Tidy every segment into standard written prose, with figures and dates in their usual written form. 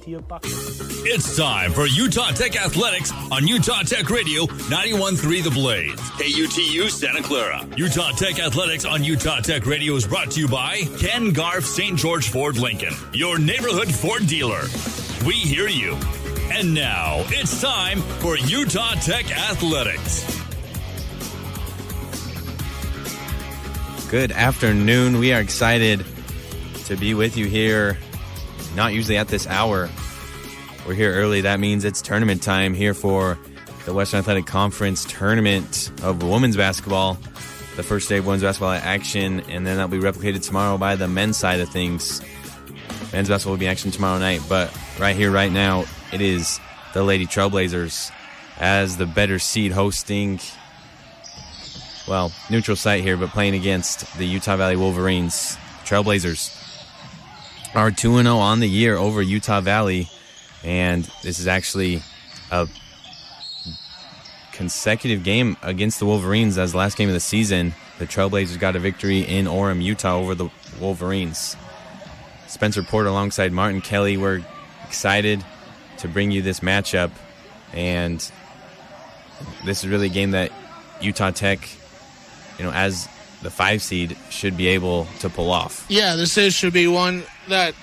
to your bucket. It's time for Utah Tech Athletics on Utah Tech Radio 91.3 The Blaze. KUTU Santa Clara. Utah Tech Athletics on Utah Tech Radio is brought to you by Ken Garff St. George Ford Lincoln, your neighborhood Ford dealer. We hear you. And now it's time for Utah Tech Athletics. Good afternoon. We are excited to be with you here. Not usually at this hour. We're here early. That means it's tournament time here for the Western Athletic Conference tournament of women's basketball. The first day of women's basketball action, and then that'll be replicated tomorrow by the men's side of things. Men's basketball will be in action tomorrow night, but right here, right now, it is the Lady Trailblazers as the better seed hosting, well, neutral site here, but playing against the Utah Valley Wolverines. Trailblazers are 2-0 on the year over Utah Valley, and this is actually a consecutive game against the Wolverines as the last game of the season. The Trailblazers got a victory in Orem, Utah over the Wolverines. Spencer Porter alongside Martin Kelly. We're excited to bring you this matchup, and this is really a game that Utah Tech, as the 5 seed, should be able to pull off. Yeah, should be one that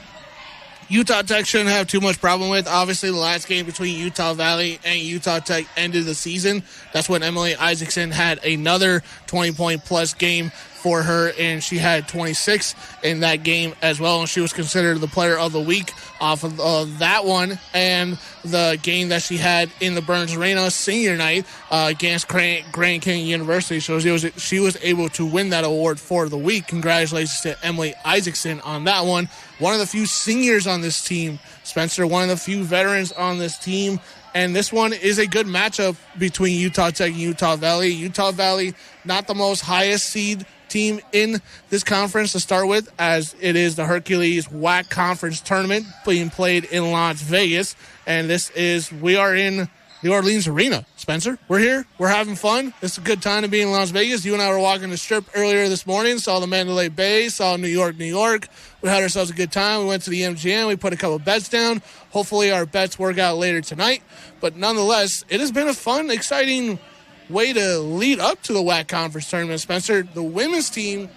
Utah Tech shouldn't have too much problem with. Obviously, the last game between Utah Valley and Utah Tech ended the season. That's when Emily Issacson had another 20-point-plus game for her, and she had 26 in that game as well, and she was considered the player of the week off of that one, and the game that she had in the Burns Arena senior night against Grand Canyon University. So she was able to win that award for the week. Congratulations to Emily Issacson on that one. One of the few seniors on this team, Spencer, one of the few veterans on this team. And this one is a good matchup between Utah Tech and Utah Valley. Utah Valley, not the most highest seed team in this conference to start with, as it is the Hercules WAC Conference Tournament being played in Las Vegas. And we are in the Orleans Arena. Spencer, we're here. We're having fun. It's a good time to be in Las Vegas. You and I were walking the strip earlier this morning, saw the Mandalay Bay, saw New York. We had ourselves a good time. We went to the MGM. We put a couple bets down. Hopefully our bets work out later tonight. But nonetheless, it has been a fun, exciting way to lead up to the WAC Conference Tournament, Spencer. The women's team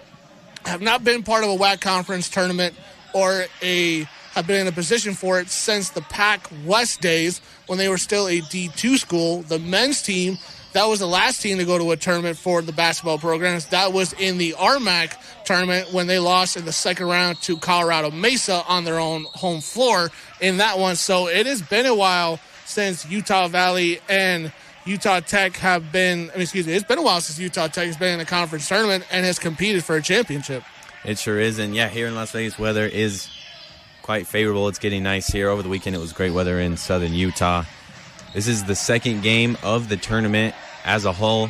have not been part of a WAC Conference Tournament or have been in a position for it since the Pac West days when they were still a D2 school. The men's team, that was the last team to go to a tournament for the basketball programs. That was in the RMAC tournament when they lost in the second round to Colorado Mesa on their own home floor in that one. So it has been a while since Utah Valley and Utah Tech it's been a while since Utah Tech has been in a conference tournament and has competed for a championship. It sure is, and yeah, here in Las Vegas, weather is quite favorable. It's getting nice here. Over the weekend, it was great weather in southern Utah. This is the second game of the tournament as a whole.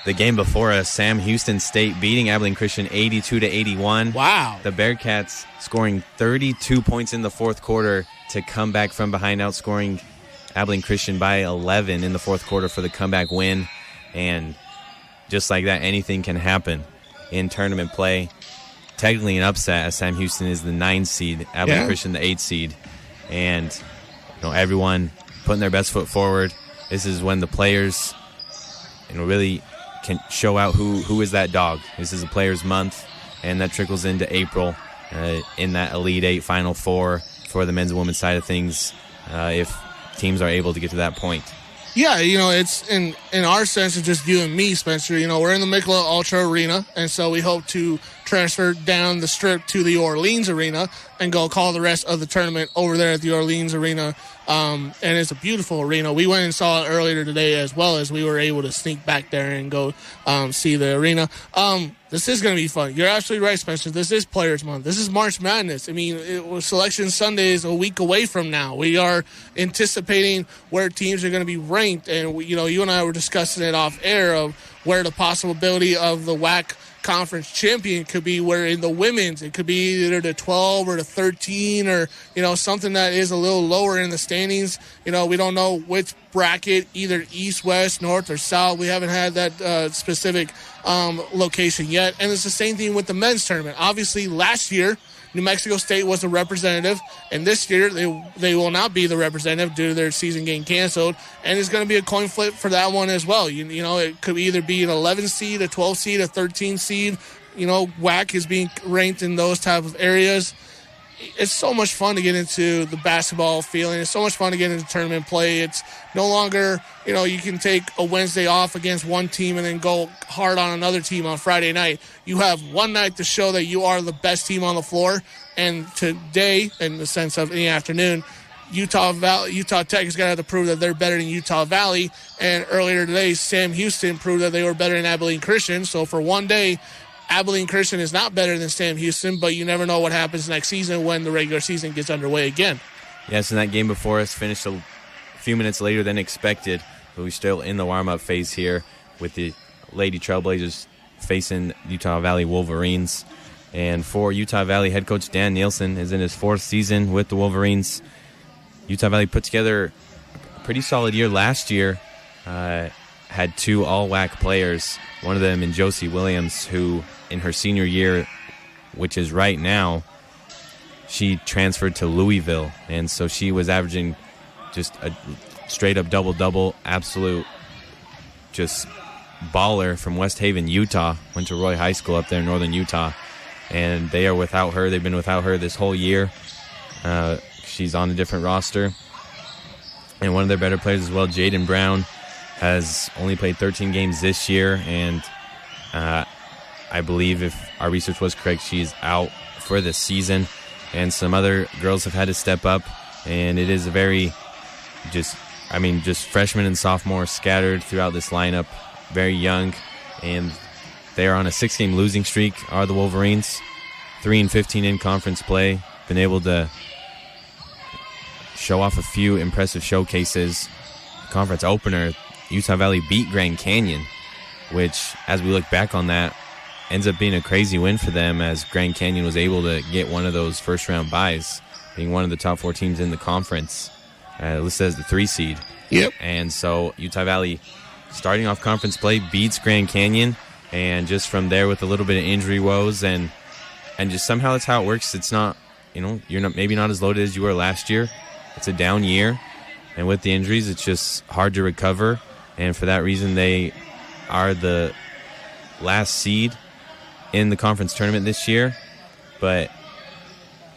The game before us, Sam Houston State beating Abilene Christian 82-81. Wow. The Bearcats scoring 32 points in the fourth quarter to come back from behind, outscoring Abilene Christian by 11 in the fourth quarter for the comeback win. And just like that, anything can happen in tournament play. Technically an upset, as Sam Houston is the 9 seed, Abilene Christian the 8 seed. And everyone putting their best foot forward. This is when the players really can show out who is that dog. This is a players' month, and that trickles into April in that Elite 8 Final Four for the men's and women's side of things, if teams are able to get to that point. Yeah, it's in our sense, it's just you and me, Spencer. We're in the Michelob Ultra Arena, and so we hope to transfer down the strip to the Orleans Arena and go call the rest of the tournament over there at the Orleans Arena. And it's a beautiful arena. We went and saw it earlier today as well, as we were able to sneak back there and go see the arena. This is going to be fun. You're absolutely right, Spencer. This is Players Month. This is March Madness. I mean, Selection Sunday is a week away from now. We are anticipating where teams are going to be ranked, and you and I were discussing it off air of where the possibility of the WAC conference champion could be, where in the women's it could be either the 12 or the 13 or something that is a little lower in the standings. We don't know which bracket, either east, west, north, or south. We haven't had that specific location yet. And it's the same thing with the men's tournament. Obviously last year New Mexico State was the representative, and this year they will not be the representative due to their season getting canceled, and it's going to be a coin flip for that one as well. You know, it could either be an 11 seed, a 12 seed, a 13 seed. You know, WAC is being ranked in those type of areas. It's so much fun to get into the basketball feeling. It's so much fun to get into tournament play. It's no longer, you know, you can take a Wednesday off against one team and then go hard on another team on Friday night. You have one night to show that you are the best team on the floor. And today, in the sense of in the afternoon, Utah Tech is going to have to prove that they're better than Utah Valley. And earlier today, Sam Houston proved that they were better than Abilene Christian. So for one day, Abilene Christian is not better than Sam Houston, but you never know what happens next season when the regular season gets underway again. Yes, and that game before us finished a few minutes later than expected, but we're still in the warm-up phase here with the Lady Trailblazers facing Utah Valley Wolverines. And for Utah Valley, head coach Dan Nielsen is in his 4th season with the Wolverines. Utah Valley put together a pretty solid year last year, had 2 all-WAC players, one of them in Josie Williams, who in her senior year, which is right now, she transferred to Louisville, and so she was averaging just a straight-up double-double, absolute just baller from West Haven, Utah. Went to Roy High School up there in northern Utah, and they are without her. They've been without her this whole year. She's on a different roster. And one of their better players as well, Jaden Brown, has only played 13 games this year, and I believe if our research was correct, she's out for the season. And some other girls have had to step up, and it is a very just freshmen and sophomores scattered throughout this lineup, very young, and they are on a 6-game losing streak, are the Wolverines. 3-15 in conference play, been able to show off a few impressive showcases. Conference opener, Utah Valley beat Grand Canyon, which, as we look back on that, ends up being a crazy win for them, as Grand Canyon was able to get one of those first-round buys, being one of the top 4 teams in the conference, listed as the 3 seed. Yep. And so Utah Valley, starting off conference play, beats Grand Canyon, and just from there with a little bit of injury woes, and just somehow that's how it works. It's not, you're maybe not as loaded as you were last year. It's a down year, and with the injuries, it's just hard to recover, and for that reason, they are the last seed in the conference tournament this year. But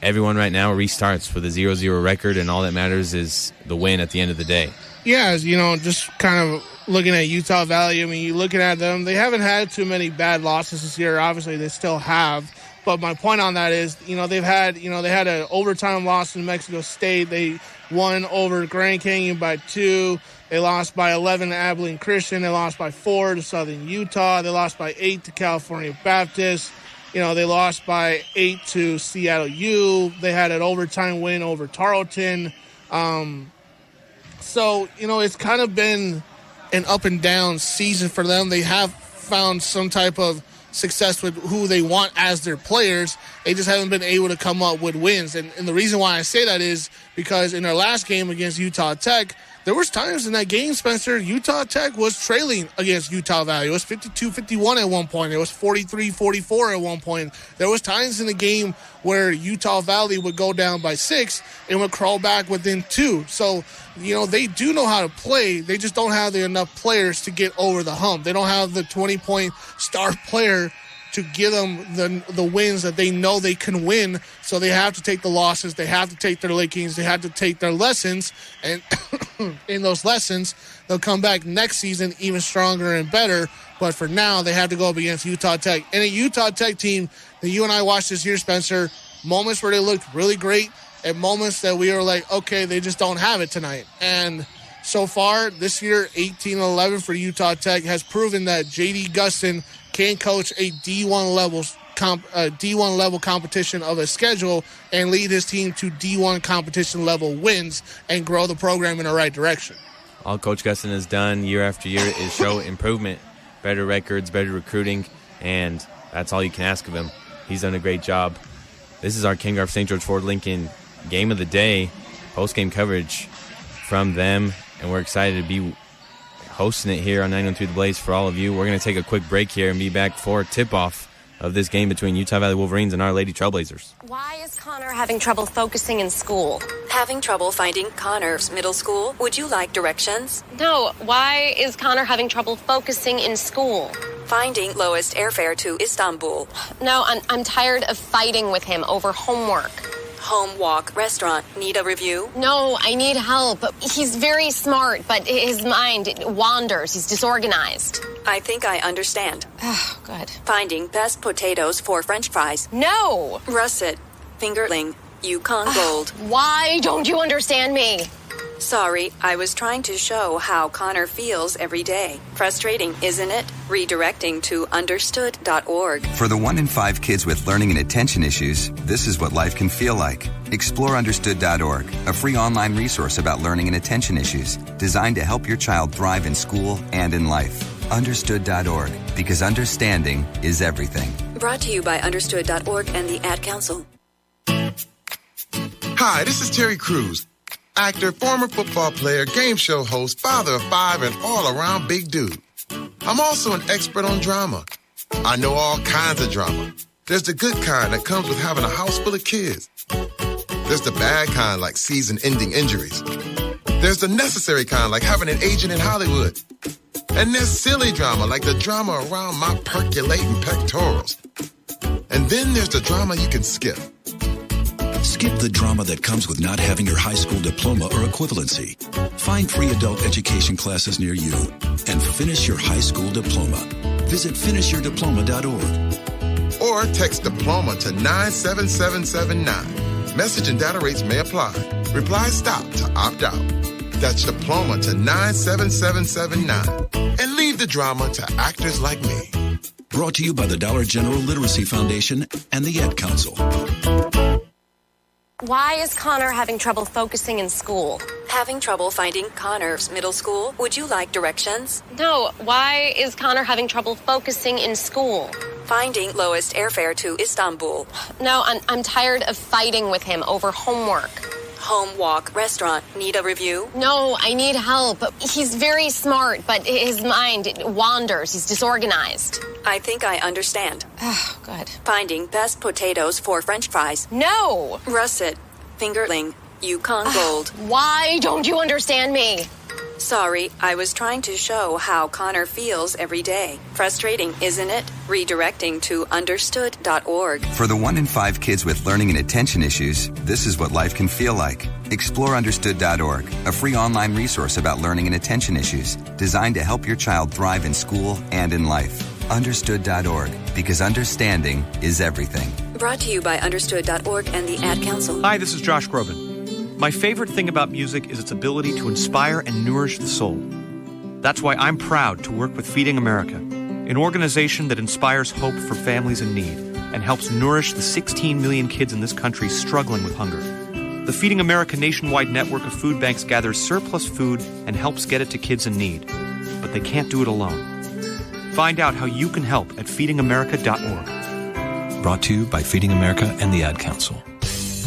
everyone right now restarts with a 0-0 record, and all that matters is the win at the end of the day. Yeah, just kind of looking at Utah Valley, I mean, you're looking at them, they haven't had too many bad losses this year. Obviously, they still have. But my point on that is, they had an overtime loss in Mexico State. They won over Grand Canyon by 2. They lost by 11 to Abilene Christian. They lost by 4 to Southern Utah. They lost by 8 to California Baptist. They lost by 8 to Seattle U. They had an overtime win over Tarleton. So, it's kind of been an up and down season for them. They have found some type of success with who they want as their players. They just haven't been able to come up with wins. And the reason why I say that is because in their last game against Utah Tech, there was times in that game, Spencer, Utah Tech was trailing against Utah Valley. It was 52-51 at one point. It was 43-44 at one point. There was times in the game where Utah Valley would go down by 6 and would crawl back within 2. So, they do know how to play. They just don't have enough players to get over the hump. They don't have the 20-point star player to give them the wins that they know they can win. So they have to take the losses. They have to take their lickings. They have to take their lessons. And in those lessons, they'll come back next season even stronger and better. But for now, they have to go up against Utah Tech. And a Utah Tech team that you and I watched this year, Spencer, moments where they looked really great and moments that we were like, okay, they just don't have it tonight. And so far this year, 18-11 for Utah Tech has proven that J.D. Gustin can coach a D1 level competition of a schedule and lead his team to D1 competition level wins and grow the program in the right direction. All Coach Gustin has done year after year is show improvement, better records, better recruiting, and that's all you can ask of him. He's done a great job. This is our King Garf St. George Ford Lincoln Game of the Day, post-game coverage from them, and we're excited to be hosting it here on 913 The Blaze for all of you. We're going to take a quick break here and be back for tip-off of this game between Utah Valley Wolverines and Our Lady Trailblazers. Why is Connor having trouble focusing in school? Having trouble finding Connor's middle school? Would you like directions? No, why is Connor having trouble focusing in school? Finding lowest airfare to Istanbul. No, I'm tired of fighting with him over homework. Home walk restaurant. Need a review? No, I need help. He's very smart, but his mind wanders. He's disorganized. I think I understand. Oh, good. Finding best potatoes for French fries. No! Russet. Fingerling. Yukon Gold. Why don't you understand me? Sorry, I was trying to show how Connor feels every day. Frustrating, isn't it? Redirecting to understood.org. For the 1 in 5 kids with learning and attention issues, this is what life can feel like. Explore understood.org, a free online resource about learning and attention issues, designed to help your child thrive in school and in life. Understood.org, because understanding is everything. Brought to you by understood.org and the Ad Council. Hi, this is Terry Crews. Actor, former football player, game show host, father of 5, and all-around big dude. I'm also an expert on drama. I know all kinds of drama. There's the good kind that comes with having a house full of kids. There's the bad kind like season-ending injuries. There's the necessary kind like having an agent in Hollywood. And there's silly drama like the drama around my percolating pectorals. And then there's the drama you can skip. Skip the drama that comes with not having your high school diploma or equivalency. Find free adult education classes near you and finish your high school diploma. Visit finishyourdiploma.org. Or text diploma to 97779. Message and data rates may apply. Reply STOP to opt out. That's diploma to 97779. And leave the drama to actors like me. Brought to you by the Dollar General Literacy Foundation and the Ad Council. Why is Connor having trouble focusing in school? Having trouble finding Connor's middle school? Would you like directions? No, why is Connor having trouble focusing in school? Finding lowest airfare to Istanbul. No, I'm tired of fighting with him over homework. Home walk restaurant. Need a review? No, I need help. He's very smart, but his mind wanders. He's disorganized. I think I understand. Oh, good. Finding best potatoes for French fries. No! Russet. Fingerling. Yukon Gold. Why don't you understand me? Sorry, I was trying to show how Connor feels every day. Frustrating, isn't it? Redirecting to understood.org. For the 1 in 5 kids with learning and attention issues, this is what life can feel like. Explore understood.org, a free online resource about learning and attention issues, designed to help your child thrive in school and in life. Understood.org, because understanding is everything. Brought to you by understood.org and the Ad Council. Hi, this is Josh Groban. My favorite thing about music is its ability to inspire and nourish the soul. That's why I'm proud to work with Feeding America, an organization that inspires hope for families in need and helps nourish the 16 million kids in this country struggling with hunger. The Feeding America nationwide network of food banks gathers surplus food and helps get it to kids in need, but they can't do it alone. Find out how you can help at feedingamerica.org. Brought to you by Feeding America and the Ad Council.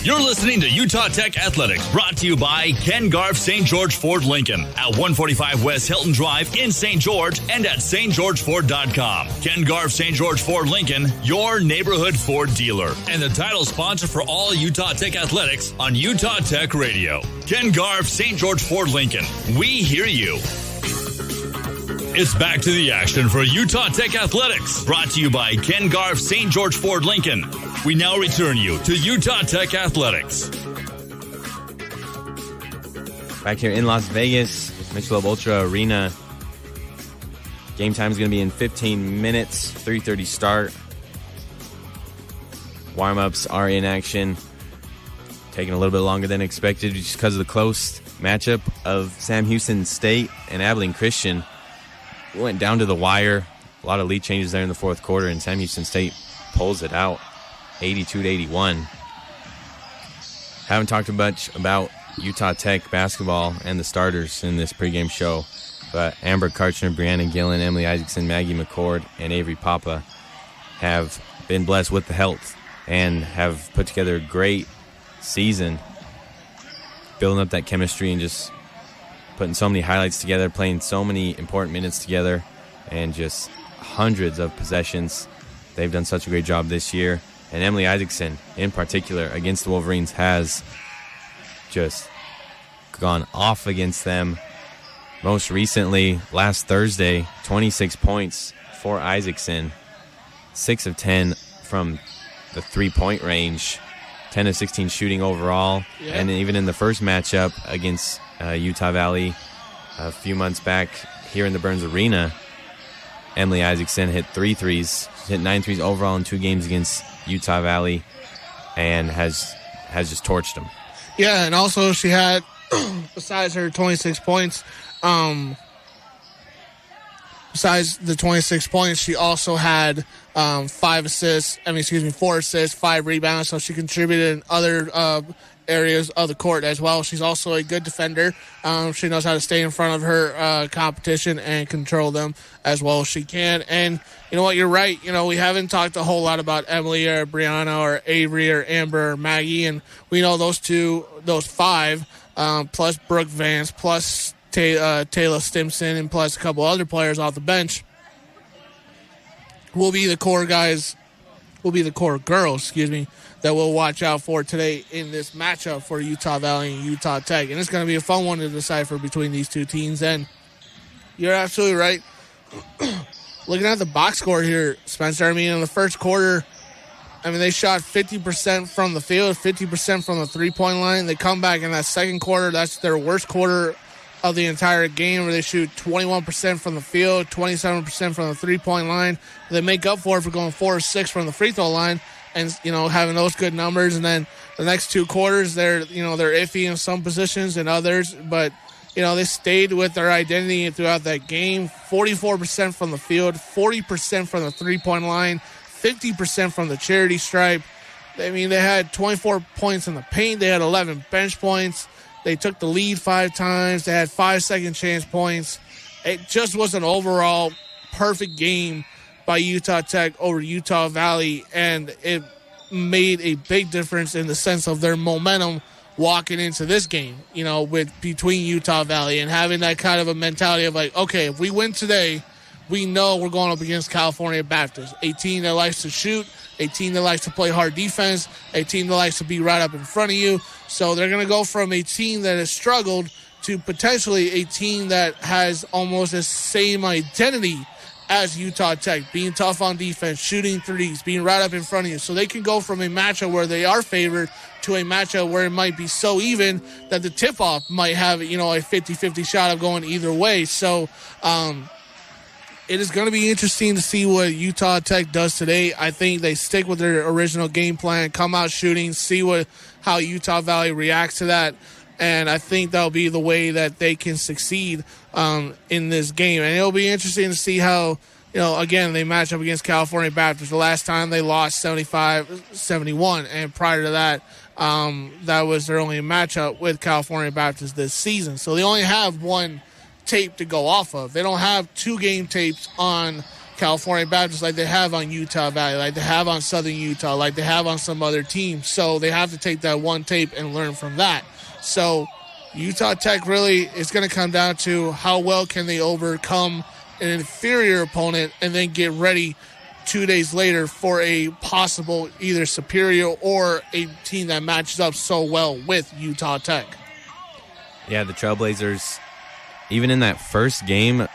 You're listening to Utah Tech Athletics, brought to you by Ken Garff St. George Ford Lincoln at 145 West Hilton Drive in St. George and at stgeorgeford.com. Ken Garff St. George Ford Lincoln, your neighborhood Ford dealer, and the title sponsor for all Utah Tech Athletics on Utah Tech Radio. Ken Garff St. George Ford Lincoln, we hear you. It's back to the action for Utah Tech Athletics, brought to you by Ken Garff St. George Ford Lincoln. We now return you to Utah Tech Athletics. Back here in Las Vegas, Michelob Ultra Arena. Game time is going to be in 15 minutes, 3:30 start. Warm-ups are in action. Taking a little bit longer than expected just because of the close matchup of Sam Houston State and Abilene Christian. We went down to the wire. A lot of lead changes there in the fourth quarter, and Sam Houston State pulls it out, 82-81. Haven't talked much about Utah Tech basketball and the starters in this pregame show, but Amber Karchner, Breunna Gillen, Emily Issacson, Maggie Mccord, and Avery Papa have been blessed with the health and have put together a great season, building up that chemistry and just putting so many highlights together, playing so many important minutes together, and just hundreds of possessions They've done such a great job this year. And Emily Issacson, in particular, against the Wolverines, has just gone off against them. Most recently, last Thursday, 26 points for Issacson. 6 of 10 from the three-point range. 10 of 16 shooting overall. Yeah. And even in the first matchup against Utah Valley a few months back here in the Burns Arena, Emily Issacson hit 3 threes, hit 9 threes overall in 2 games against Utah Valley, and has just torched them. Yeah, and also she had, besides her 26 points, besides the 26 points, she also had 4 assists, 5 rebounds, so she contributed in other areas of the court as well. She's also a good defender. She knows how to stay in front of her competition and control them as well as she can. And you know what, you're right. You know, we haven't talked a whole lot about Emily or Breunna or Avery or Amber or Maggie, and we know those 5, plus Brooke Vance, plus Taylor Stimson, and plus a couple other players off the bench will be the core guys, girls, that we'll watch out for today in this matchup for Utah Valley and Utah Tech. And it's going to be a fun one to decipher between these two teams. And you're absolutely right. Looking at the box score here, Spencer, in the first quarter, they shot 50% from the field, 50% from the three-point line. They come back in that second quarter. That's their worst quarter of the entire game, where they shoot 21% from the field, 27% from the three-point line. They make up for it for going 4 or 6 from the free throw line, and having those good numbers. And then the next 2 quarters, they're iffy in some positions and others, but they stayed with their identity throughout that game. 44% from the field, 40% from the three-point line, 50% from the charity stripe. They had 24 points in the paint. They had 11 bench points. They took the lead 5 times. They had 5 second chance points. It just was an overall perfect game by Utah Tech over Utah Valley, and it made a big difference in the sense of their momentum walking into this game, between Utah Valley, and having that kind of a mentality of like, okay, if we win today, we know we're going up against California Baptist, a team that likes to shoot, a team that likes to play hard defense, a team that likes to be right up in front of you. So they're going to go from a team that has struggled to potentially a team that has almost the same identity as Utah Tech, being tough on defense, shooting threes, being right up in front of you. So they can go from a matchup where they are favored to a matchup where it might be so even that the tip-off might have, a 50-50 shot of going either way. So it is going to be interesting to see what Utah Tech does today. I think they stick with their original game plan, come out shooting, see how Utah Valley reacts to that. And I think that'll be the way that they can succeed in this game. And it'll be interesting to see how, again, they match up against California Baptist. The last time they lost 75-71. And prior to that, that was their only matchup with California Baptist this season. So they only have 1 tape to go off of. They don't have 2 game tapes on California Baptist like they have on Utah Valley, like they have on Southern Utah, like they have on some other teams. So they have to take that 1 tape and learn from that. So Utah Tech really is going to come down to how well can they overcome an inferior opponent and then get ready 2 days later for a possible either superior or a team that matches up so well with Utah Tech. Yeah, the Trailblazers, even in that first game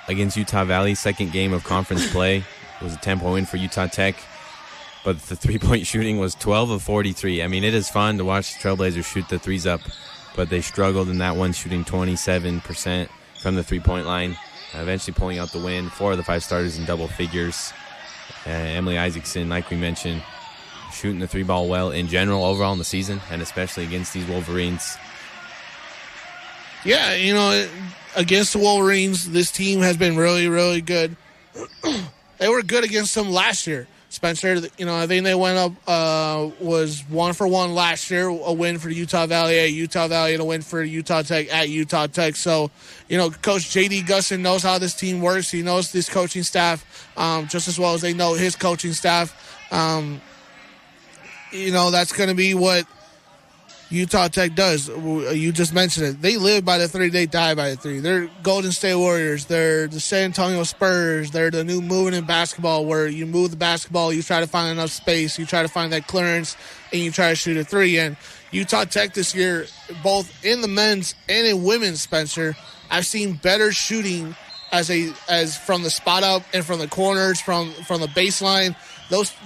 against Utah Valley, second game of conference play, it was a 10-point win for Utah Tech. But the three-point shooting was 12 of 43. It is fun to watch the Trailblazers shoot the threes up, but they struggled in that one, shooting 27% from the three-point line, eventually pulling out the win. 4 of the 5 starters in double figures. Emily Issacson, like we mentioned, shooting the 3-ball well in general overall in the season, and especially against these Wolverines. Yeah, against the Wolverines, this team has been really, really good. They were good against them last year. Spencer, I think they went up, was 1-for-1 last year, a win for Utah Valley at Utah Valley and a win for Utah Tech at Utah Tech. So, Coach J.D. Gusson knows how this team works. He knows this coaching staff just as well as they know his coaching staff. That's going to be what Utah Tech does. You just mentioned it. They live by the three. They die by the three. They're Golden State Warriors. They're the San Antonio Spurs. They're the new movement in basketball where you move the basketball, you try to find enough space, you try to find that clearance, and you try to shoot a three. And Utah Tech this year, both in the men's and in women's, Spencer, I've seen better shooting as from the spot up and from the corners, from the baseline.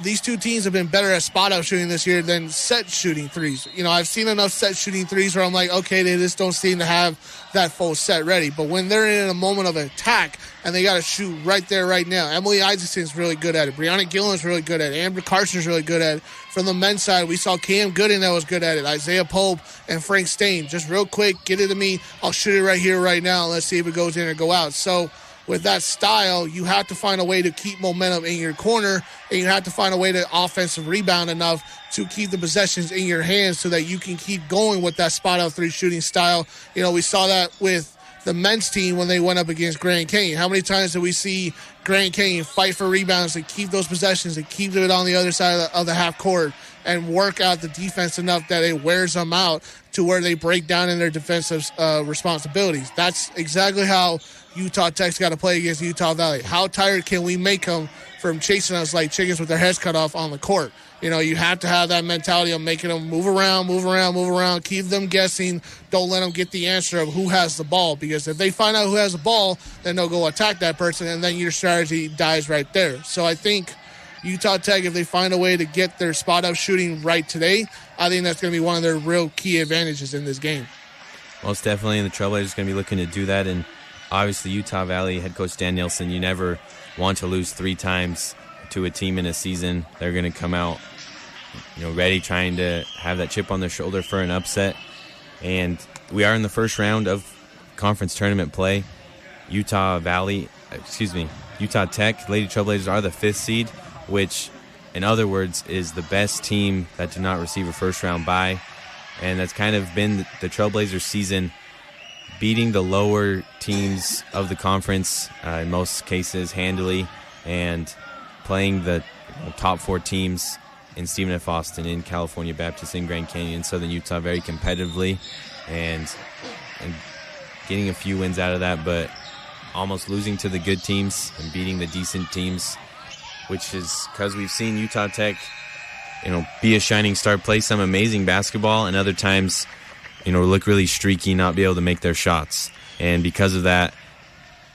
These two teams have been better at spot up shooting this year than set shooting threes. I've seen enough set shooting threes where I'm like, okay, they just don't seem to have that full set ready. But when they're in a moment of attack and they got to shoot right there, right now, Emily Issacson really good at it. Breunna Gillen's really good at it. Amber Carson's really good at it. From the men's side, we saw Cam Gooding that was good at it. Isaiah Pope and Frank Stain. Just real quick, get it to me. I'll shoot it right here, right now. Let's see if it goes in or go out. So with that style, you have to find a way to keep momentum in your corner, and you have to find a way to offensive rebound enough to keep the possessions in your hands so that you can keep going with that spot-out three shooting style. We saw that with the men's team when they went up against Grand Canyon. How many times did we see Grand Canyon fight for rebounds and keep those possessions and keep it on the other side of the half court and work out the defense enough that it wears them out to where they break down in their defensive responsibilities? That's exactly how Utah Tech's got to play against Utah Valley. How tired can we make them from chasing us like chickens with their heads cut off on the court? You have to have that mentality of making them move around, keep them guessing. Don't let them get the answer of who has the ball, because if they find out who has the ball, then they'll go attack that person, and then your strategy dies right there. So I think Utah Tech, if they find a way to get their spot-up shooting right today, I think that's going to be one of their real key advantages in this game. Most definitely, and the Trailblazers going to be looking to do that. And obviously, Utah Valley head coach Dan Nielsen, you never want to lose 3 times to a team in a season. They're going to come out, ready, trying to have that chip on their shoulder for an upset. And we are in the first round of conference tournament play. Utah Tech, Lady Trailblazers are the 5th seed, which, in other words, is the best team that did not receive a first-round bye. And that's kind of been the Trailblazers' season, beating the lower teams of the conference, in most cases handily, and playing the top 4 teams in Stephen F. Austin, in California Baptist, in Grand Canyon, Southern Utah very competitively, and getting a few wins out of that, but almost losing to the good teams and beating the decent teams, which is because we've seen Utah Tech, be a shining star, play some amazing basketball, and other times, look really streaky, not be able to make their shots. And because of that,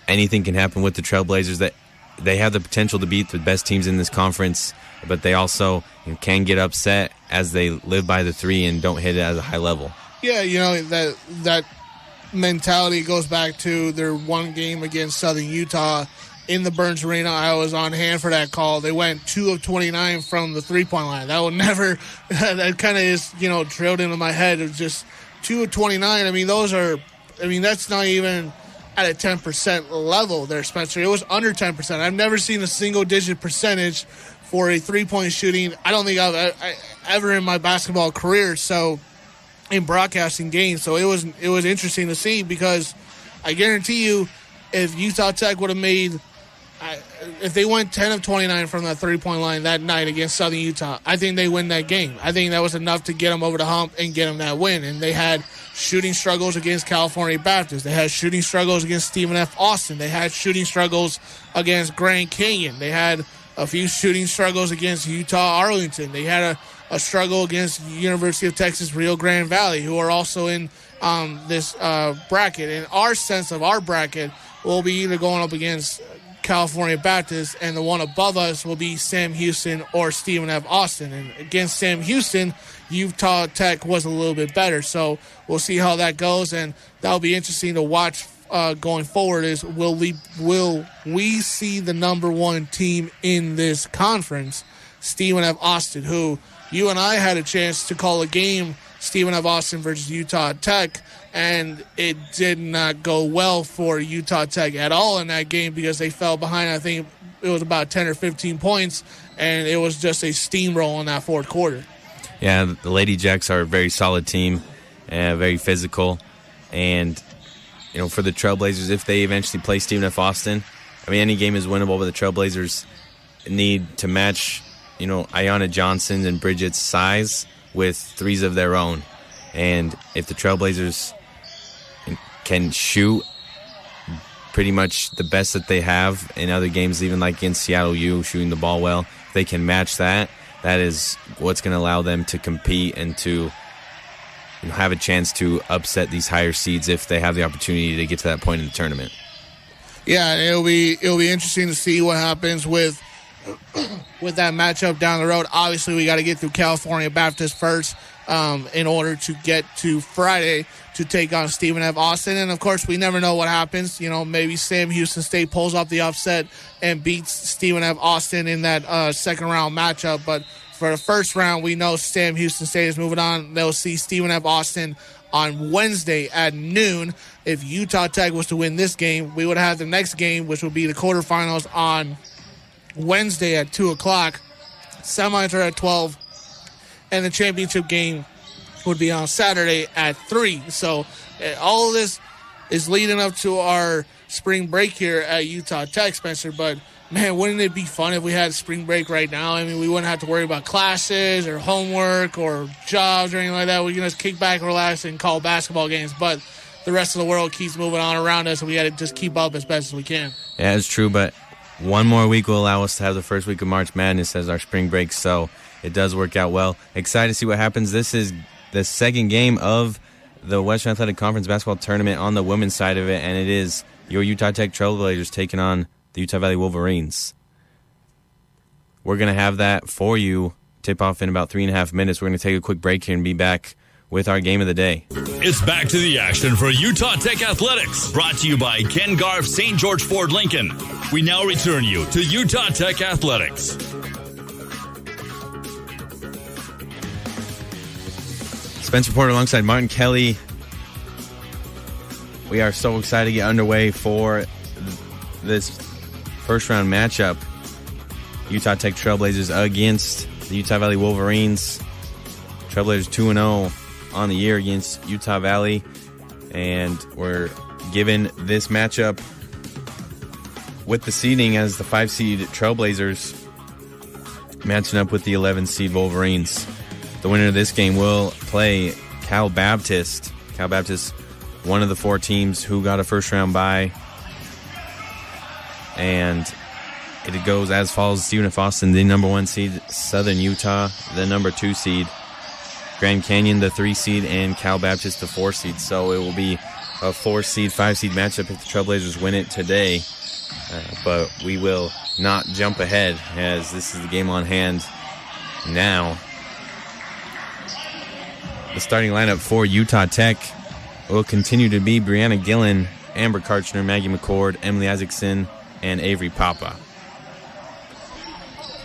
anything can happen with the Trailblazers. That they have the potential to beat the best teams in this conference, but they also can get upset as they live by the 3 and don't hit it at a high level. Yeah, that mentality goes back to their one game against Southern Utah in the Burns Arena. I was on hand for that call. They went 2 of 29 from the three-point line. That will never, that kind of is, drilled into my head. It was just 2 of 29. That's not even at a 10% level there, Spencer. It was under 10%. I've never seen a single-digit percentage for a three-point shooting. I don't think I've ever in my basketball career, so in broadcasting games. So it was interesting to see, because I guarantee you, if Utah Tech would have made, if they went 10 of 29 from that three-point line that night against Southern Utah, I think they win that game. I think that was enough to get them over the hump and get them that win. And they had shooting struggles against California Baptist. They had shooting struggles against Stephen F. Austin. They had shooting struggles against Grand Canyon. They had a few shooting struggles against Utah Arlington. They had a struggle against University of Texas Rio Grande Valley, who are also in this bracket. And our sense of our bracket will be either going up against California Baptist, and the one above us will be Sam Houston or Stephen F. Austin. And against Sam Houston, Utah Tech was a little bit better. So we'll see how that goes, and that'll be interesting to watch going forward. Is will we see the number 1 team in this conference, Stephen F. Austin, who you and I had a chance to call a game, Stephen F. Austin versus Utah Tech, and it did not go well for Utah Tech at all in that game, because they fell behind. I think it was about 10 or 15 points, and it was just a steamroll in that fourth quarter. Yeah, the Lady Jacks are a very solid team, very physical, and for the Trailblazers, if they eventually play Stephen F. Austin, any game is winnable, but the Trailblazers need to match Ayanna Johnson and Bridget's size with threes of their own. And if the Trailblazers can shoot pretty much the best that they have in other games, even like against Seattle U, shooting the ball well, if they can match that, that is what's going to allow them to compete and to have a chance to upset these higher seeds if they have the opportunity to get to that point in the tournament. Yeah, it'll be interesting to see what happens with that matchup down the road. Obviously, we got to get through California Baptist first in order to get to Friday to take on Stephen F. Austin. And, of course, we never know what happens. Maybe Sam Houston State pulls off the upset and beats Stephen F. Austin in that second-round matchup. But for the first round, we know Sam Houston State is moving on. They'll see Stephen F. Austin on Wednesday at noon. If Utah Tech was to win this game, we would have the next game, which would be the quarterfinals on Wednesday at 2 o'clock. Semis are at 12. And the championship game would be on Saturday at 3. So all of this is leading up to our spring break here at Utah Tech, Spencer. But, man, wouldn't it be fun if we had spring break right now? I mean, we wouldn't have to worry about classes or homework or jobs or anything like that. We can just kick back, relax, and call basketball games. But the rest of the world keeps moving on around us, and we got to just keep up as best as we can. Yeah, it's true, but one more week will allow us to have the first week of March Madness as our spring break, so it does work out well. Excited to see what happens. This is the second game of the Western Athletic Conference basketball tournament on the women's side of it, and it is your Utah Tech Trailblazers taking on the Utah Valley Wolverines. We're going to have that for you tip off in about 3.5 minutes. We're going to take a quick break here and be back with our game of the day. It's back to the action for Utah Tech Athletics, brought to you by Ken Garff St. George Ford Lincoln. We now return you to Utah Tech Athletics. Spencer Porter alongside Martin Kelly. We are so excited to get underway for this first round matchup. Utah Tech Trailblazers against the Utah Valley Wolverines. Trailblazers 2-0 on the year against Utah Valley. And we're given this matchup with the seeding as the 5-seed Trailblazers matching up with the 11-seed Wolverines. The winner of this game will play Cal Baptist. Cal Baptist, one of the 4 teams who got a first-round bye. And it goes as follows. Stephen F. Austin, the number 1 seed. Southern Utah, the number 2 seed. Grand Canyon, the 3 seed. And Cal Baptist, the 4 seed. So it will be a 4-seed, 5-seed matchup if the Trailblazers win it today. But we will not jump ahead as this is the game on hand now. The starting lineup for Utah Tech will continue to be Breunna Gillen, Amber Karchner, Maggie Mccord, Emily Issacson, and Avery Papa.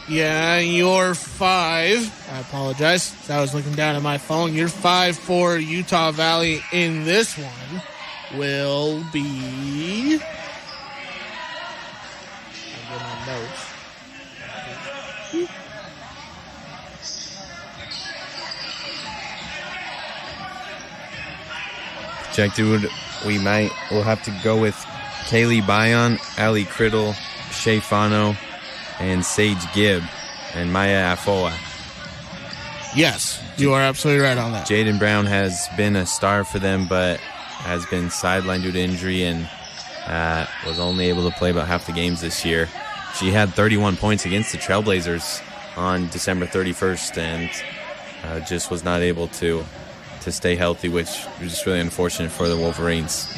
Yeah, your 5, I apologize, I was looking down at my phone. Your 5 for Utah Valley in this one will be... I'll get my notes. Projected, we'll have to go with Kaylee Bayon, Ali Criddle, Shay Fano, and Sage Gibb, and Maya Afoa. Yes, you are absolutely right on that. Jaden Brown has been a star for them, but has been sidelined due to injury and was only able to play about half the games this year. She had 31 points against the Trailblazers on December 31st and just was not able to stay healthy, which was just really unfortunate for the Wolverines.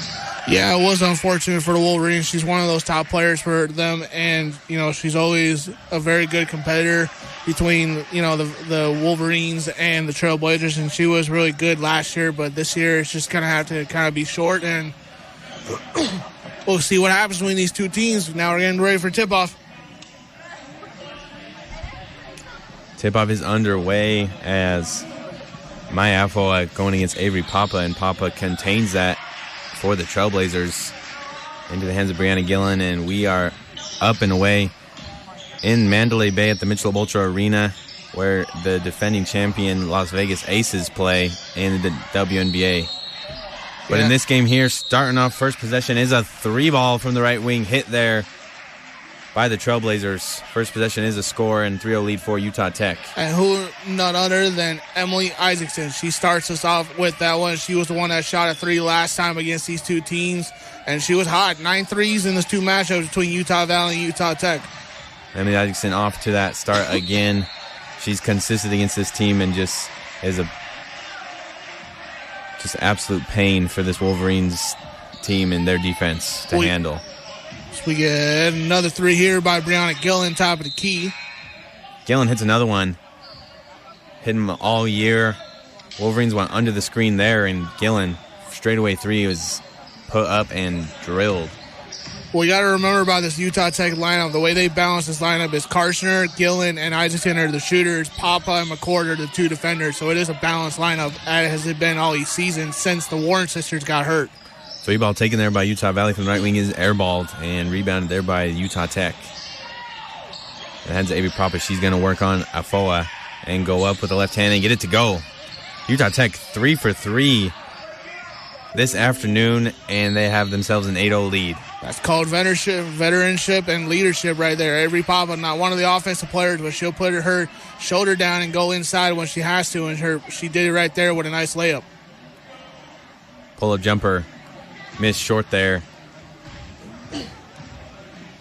Yeah, it was unfortunate for the Wolverines. She's one of those top players for them, and, she's always a very good competitor between, the Wolverines and the Trailblazers, and she was really good last year, but this year it's just going to have to be short, and we'll see what happens between these two teams. Now we're getting ready for tip-off. Tip-off is underway as Maya Afoa going against Avery Papa, and Papa contains that for the Trailblazers into the hands of Breunna Gillen, and we are up and away in Mandalay Bay at the Michelob Ultra Arena, where the defending champion Las Vegas Aces play in the WNBA. But in this game here, starting off first possession is a 3-ball from the right wing, hit there by the Trailblazers. First possession is a score and 3-0 lead for Utah Tech. And who none other than Emily Issacson. She starts us off with that one. She was the one that shot a 3 last time against these two teams, and she was hot. 9 threes in those two matchups between Utah Valley and Utah Tech. Emily Issacson off to that start again. She's consistent against this team and just is a absolute pain for this Wolverines team and their defense to handle. So we get another 3 here by Breunna Gillen, top of the key. Gillen hits another one. Hit him all year. Wolverines went under the screen there, and Gillen, straightaway 3, was put up and drilled. What you got to remember about this Utah Tech lineup, the way they balance this lineup is Karshner, Gillen, and Issacson are the shooters. Papa and McCord are the 2 defenders. So it is a balanced lineup, as it been all season since the Warren sisters got hurt. Three ball taken there by Utah Valley from the right wing is airballed and rebounded there by Utah Tech. It heads to Avery Papa. She's going to work on Afoa and go up with the left hand and get it to go. Utah Tech 3 for 3 this afternoon, and they have themselves an 8-0 lead. That's called veteranship and leadership right there. Avery Papa, not one of the offensive players, but she'll put her shoulder down and go inside when she has to, and she did it right there with a nice layup. Pull-up jumper. Missed short there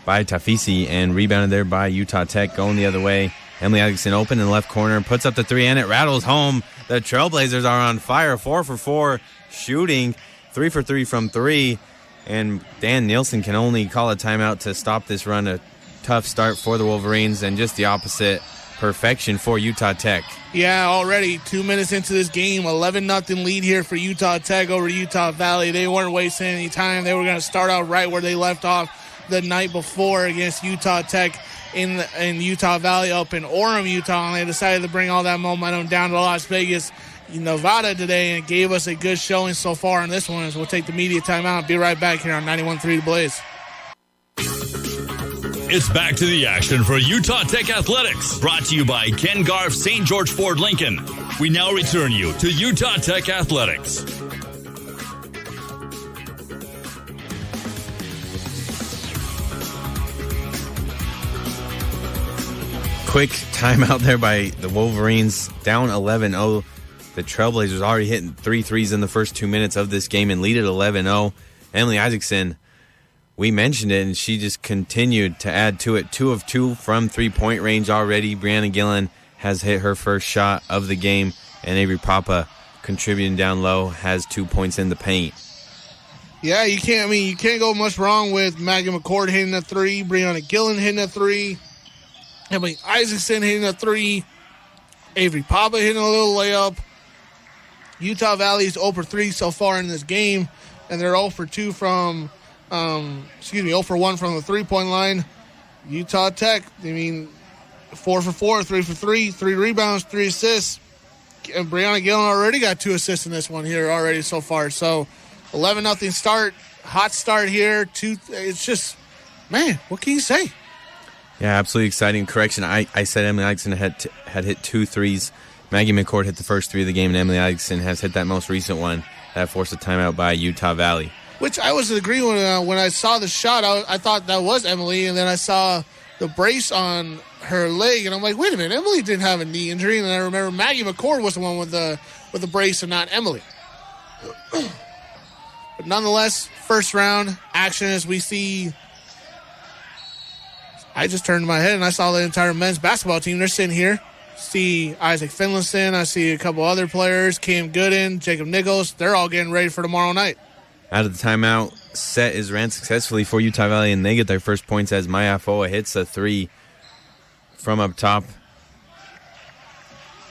by Tafisi and rebounded there by Utah Tech. Going the other way. Emily Issacson open in the left corner. Puts up the 3 and it rattles home. The Trailblazers are on fire. 4 for 4 shooting. 3 for 3 from 3. And Dan Nielsen can only call a timeout to stop this run. A tough start for the Wolverines and just the opposite. Perfection for Utah Tech. Yeah, already 2 minutes into this game, 11-0 lead here for Utah Tech over Utah Valley. They weren't wasting any time. They were going to start out right where they left off the night before against Utah Tech in Utah Valley up in Orem, Utah, and they decided to bring all that momentum down to Las Vegas, Nevada today, and gave us a good showing so far in this one. As we'll take the media timeout. Be right back here on 91.3 The Blaze. It's back to the action for Utah Tech Athletics, brought to you by Ken Garff St. George Ford Lincoln. We now return you to Utah Tech Athletics. Quick timeout there by the Wolverines, down 11-0. The Trailblazers already hitting 3 threes in the first 2 minutes of this game and lead at 11-0. Emily Issacson, we mentioned it, and she just continued to add to it. 2 of 2 from three-point range already. Breunna Gillen has hit her first shot of the game, and Avery Papa contributing down low has 2 points in the paint. Yeah, you can't go much wrong with Maggie Mccord hitting a 3, Breunna Gillen hitting a 3, Emily Issacson hitting a 3, Avery Papa hitting a little layup. Utah Valley's 0 for 3 so far in this game, and they're 0 for 2 from 0 for 1 from the three-point line. Utah Tech, 4 for 4, 3 for 3, 3 rebounds, 3 assists. And Breunna Gillen already got 2 assists in this one here already so far. So 11-0 start, hot start here. It's just, man, what can you say? Yeah, absolutely exciting. Correction, I said Emily Issacson had hit 2 threes. Maggie Mccord hit the first 3 of the game, and Emily Issacson has hit that most recent one. That forced a timeout by Utah Valley. Which I was agreeing when I saw the shot. I thought that was Emily, and then I saw the brace on her leg, and I'm like, wait a minute, Emily didn't have a knee injury. And then I remember Maggie Mccord was the one with the brace and not Emily. But nonetheless, first round action as we see. I just turned my head and I saw the entire men's basketball team. They're sitting here. See Isaac Finlayson. I see a couple other players. Cam Gooden, Jacob Nichols. They're all getting ready for tomorrow night. Out of the timeout, set is ran successfully for Utah Valley, and they get their first points as Maya Afoa hits a 3 from up top.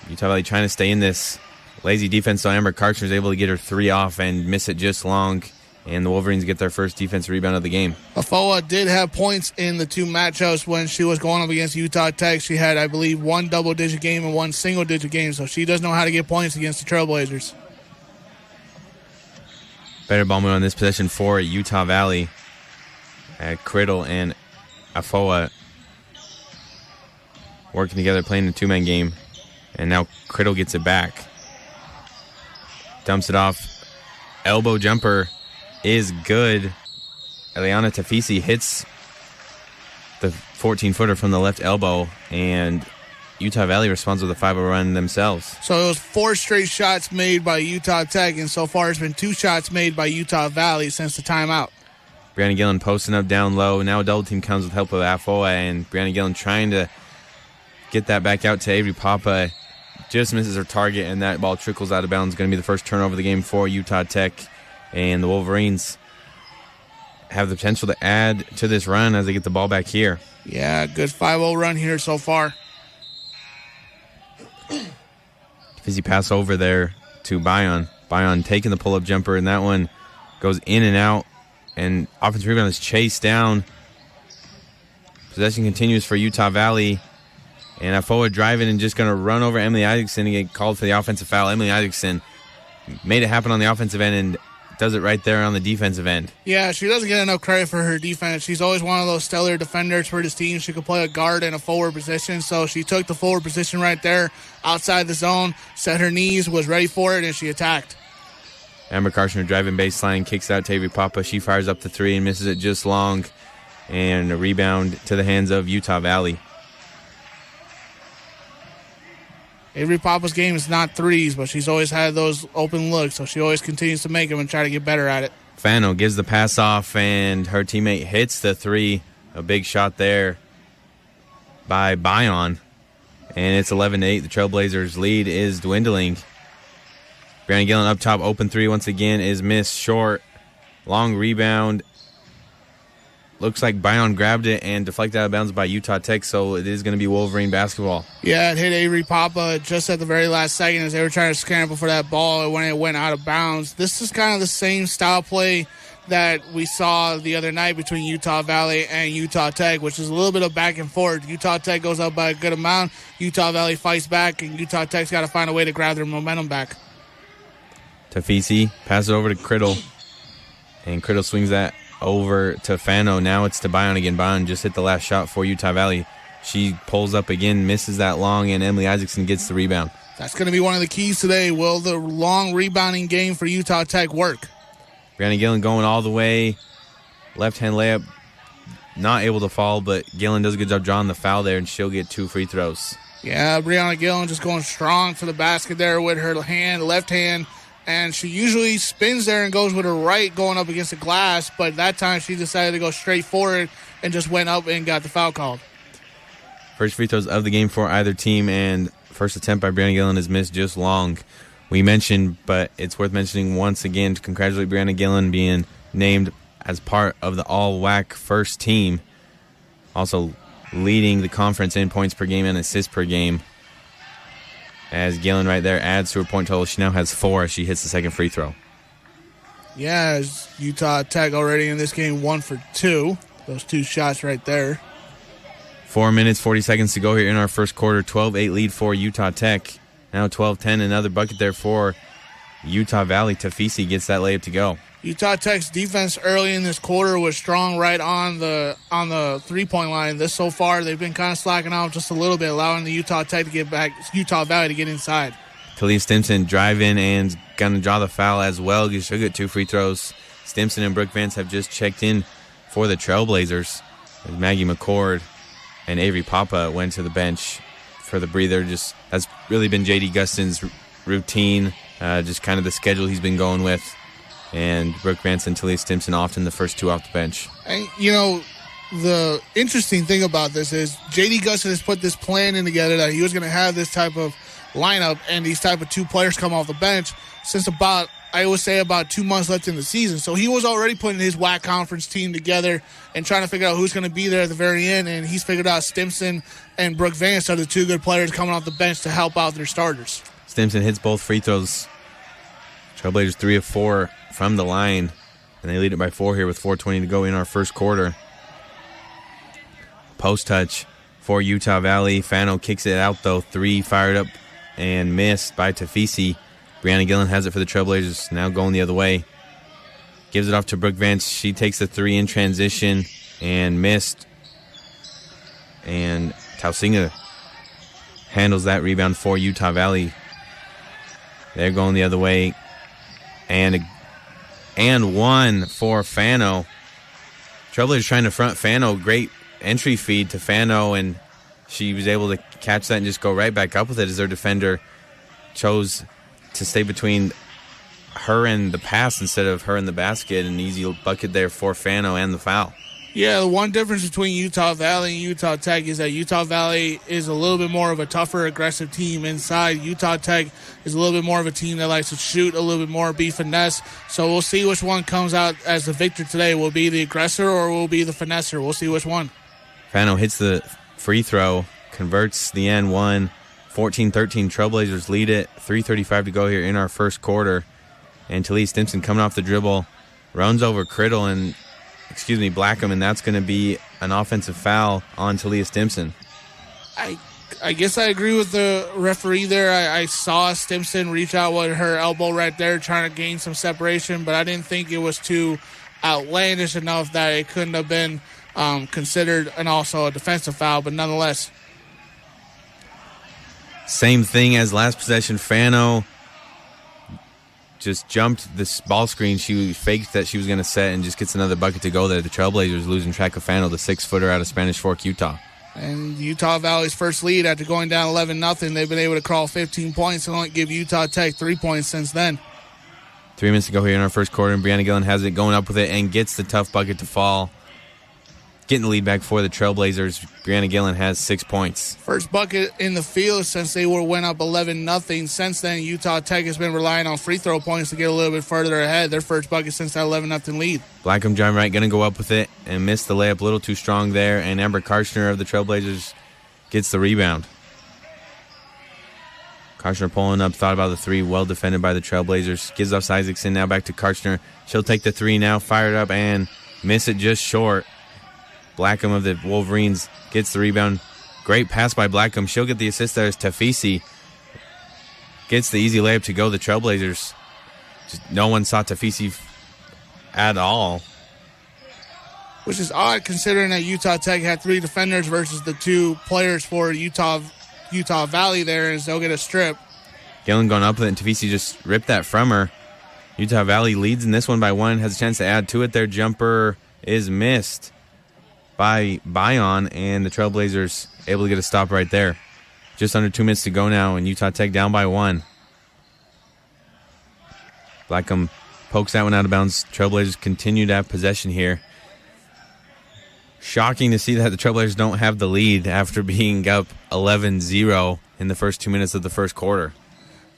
Utah Valley trying to stay in this lazy defense, so Amber Karcher is able to get her 3 off and miss it just long, and the Wolverines get their first defensive rebound of the game. Afoa did have points in the 2 matchups when she was going up against Utah Tech. She had, I believe, 1 double-digit game and 1 single-digit game, so she does know how to get points against the Trailblazers. Better ball movement on this possession for Utah Valley. Criddle and Afoa working together, playing the 2-man game. And now Criddle gets it back. Dumps it off. Elbow jumper is good. Eliana Tafisi hits the 14-footer from the left elbow, and Utah Valley responds with a 5-0 run themselves. So it was 4 straight shots made by Utah Tech, and so far it's been 2 shots made by Utah Valley since the timeout. Breunna Gillen posting up down low. Now a double team comes with help of Afoa, and Breunna Gillen trying to get that back out to Avery Papa. Just misses her target, and that ball trickles out of bounds. Going to be the first turnover of the game for Utah Tech, and the Wolverines have the potential to add to this run as they get the ball back here. Yeah, good 5-0 run here so far. Fizzy pass over there to Bion. Bion taking the pull-up jumper, and that one goes in and out, and offensive rebound is chased down. Possession continues for Utah Valley, and Afoa driving and just going to run over Emily Issacson and get called for the offensive foul. Emily Issacson made it happen on the offensive end and does it right there on the defensive end. Yeah, she doesn't get enough credit for her defense. She's always one of those stellar defenders for this team. She could play a guard and a forward position, so she took the forward position right there outside the zone, set her knees, was ready for it, and she attacked. Amber Karshner driving baseline, kicks out to Avery Papa. She fires up the 3 and misses it just long, and a rebound to the hands of Utah Valley. Avery Papa's game is not threes, but she's always had those open looks, so she always continues to make them and try to get better at it. Fano gives the pass off, and her teammate hits the 3. A big shot there by Bion, and it's 11-8. The Trailblazers' lead is dwindling. Breunna Gillen up top, open 3 once again is missed short. Long rebound. Looks like Bion grabbed it and deflected out of bounds by Utah Tech, so it is going to be Wolverine basketball. Yeah, it hit Avery Papa just at the very last second as they were trying to scramble for that ball when it went out of bounds. This is kind of the same style play that we saw the other night between Utah Valley and Utah Tech, which is a little bit of back and forth. Utah Tech goes up by a good amount. Utah Valley fights back, and Utah Tech's got to find a way to grab their momentum back. Tafisi passes it over to Criddle, and Criddle swings that over to Fano. Now it's to Bion again. Bion just hit the last shot for Utah Valley. She pulls up again, misses that long, and Emily Issacson gets the rebound. That's going to be one of the keys today. Will the long rebounding game for Utah Tech work? Breunna Gillen going all the way. Left-hand layup, not able to fall, but Gillen does a good job drawing the foul there, and she'll get 2 free throws. Yeah, Breunna Gillen just going strong for the basket there with her left hand. And she usually spins there and goes with her right going up against the glass, but that time she decided to go straight for it and just went up and got the foul called. First free throws of the game for either team, and first attempt by Breunna Gillen is missed just long. We mentioned, but it's worth mentioning once again to congratulate Breunna Gillen being named as part of the all WAC first team, also leading the conference in points per game and assists per game. As Gillen right there adds to her point total, she now has 4 as she hits the second free throw. Yeah, as Utah Tech already in this game 1 for 2. Those 2 shots right there. 4 minutes, 40 seconds to go here in our first quarter. 12-8 lead for Utah Tech. Now 12-10, another bucket there for Utah Valley. Tafisi gets that layup to go. Utah Tech's defense early in this quarter was strong right on the 3-point line. This so far, they've been kind of slacking off just a little bit, allowing the Utah Tech to get back, Utah Valley to get inside. Talia Stimson driving and going to draw the foul as well. She'll get 2 free throws. Stimson and Brooke Vance have just checked in for the Trailblazers. As Maggie Mccord and Avery Papa went to the bench for the breather. That's really been J.D. Gustin's routine, just kind of the schedule he's been going with. And Brooke Vance and Talia Stimson often the first 2 off the bench. And, the interesting thing about this is J.D. Gustin has put this plan in together that he was going to have this type of lineup and these type of 2 players come off the bench since about 2 months left in the season. So he was already putting his WAC conference team together and trying to figure out who's going to be there at the very end, and he's figured out Stimson and Brooke Vance are the 2 good players coming off the bench to help out their starters. Stimson hits both free throws. Trailblazers 3 of 4 from the line, and they lead it by 4 here with 4:20 to go in our first quarter. Post touch for Utah Valley. Fano kicks it out, though. 3 fired up and missed by Tafisi. Breunna Gillen has it for the Trailblazers, now going the other way. Gives it off to Brooke Vance. She takes the 3 in transition and missed. And Tausinga handles that rebound for Utah Valley. They're going the other way. And 1 for Fano. Trailblazers trying to front Fano. Great entry feed to Fano, and she was able to catch that and just go right back up with it as their defender chose to stay between her and the pass instead of her and the basket. An easy bucket there for Fano and the foul. Yeah, the one difference between Utah Valley and Utah Tech is that Utah Valley is a little bit more of a tougher, aggressive team inside. Utah Tech is a little bit more of a team that likes to shoot a little bit more, be finesse. So we'll see which one comes out as the victor today. Will be the aggressor or will be the finesser? We'll see which one. Fano hits the free throw, converts the N1. 14-13, Trailblazers lead it. 3:35 to go here in our first quarter. And Talia Stimson coming off the dribble, runs over Blackham, and that's going to be an offensive foul on Talia Stimson. I guess I agree with the referee there. I saw Stimson reach out with her elbow right there trying to gain some separation, but I didn't think it was too outlandish enough that it couldn't have been considered and also a defensive foul, but nonetheless. Same thing as last possession. Fano just jumped this ball screen. She faked that she was going to set and just gets another bucket to go there. The Trailblazers losing track of Fano, the 6-footer out of Spanish Fork, Utah. And Utah Valley's first lead after going down 11-0. They've been able to crawl 15 points and only give Utah Tech 3 points since then. 3 minutes to go here in our first quarter, and Breunna Gillen has it going up with it and gets the tough bucket to fall. Getting the lead back for the Trailblazers. Breunna Gillen has 6 points. First bucket in the field since they went up 11-0. Since then, Utah Tech has been relying on free throw points to get a little bit further ahead. Their first bucket since that 11-0 lead. Blackham driving right, going to go up with it and missed the layup a little too strong there. And Amber Karchner of the Trailblazers gets the rebound. Karchner pulling up, thought about the three, well defended by the Trailblazers. Gives off Issacson, now back to Karchner. She'll take the three now, fired up and miss it just short. Blackham of the Wolverines gets the rebound. Great pass by Blackham. She'll get the assist there as Tafisi gets the easy layup to go. The Trailblazers, no one saw Tafisi at all. Which is odd considering that Utah Tech had 3 defenders versus the 2 players for Utah Valley there, as they'll get a strip. Gillen going up with it, and Tafisi just ripped that from her. Utah Valley leads in this one by 1, has a chance to add to it. Their jumper is missed by Bion, and the Trailblazers able to get a stop right there. Just under 2 minutes to go now, and Utah Tech down by 1. Blackham pokes that one out of bounds. Trailblazers continue to have possession here. Shocking to see that the Trailblazers don't have the lead after being up 11-0 in the first 2 minutes of the first quarter.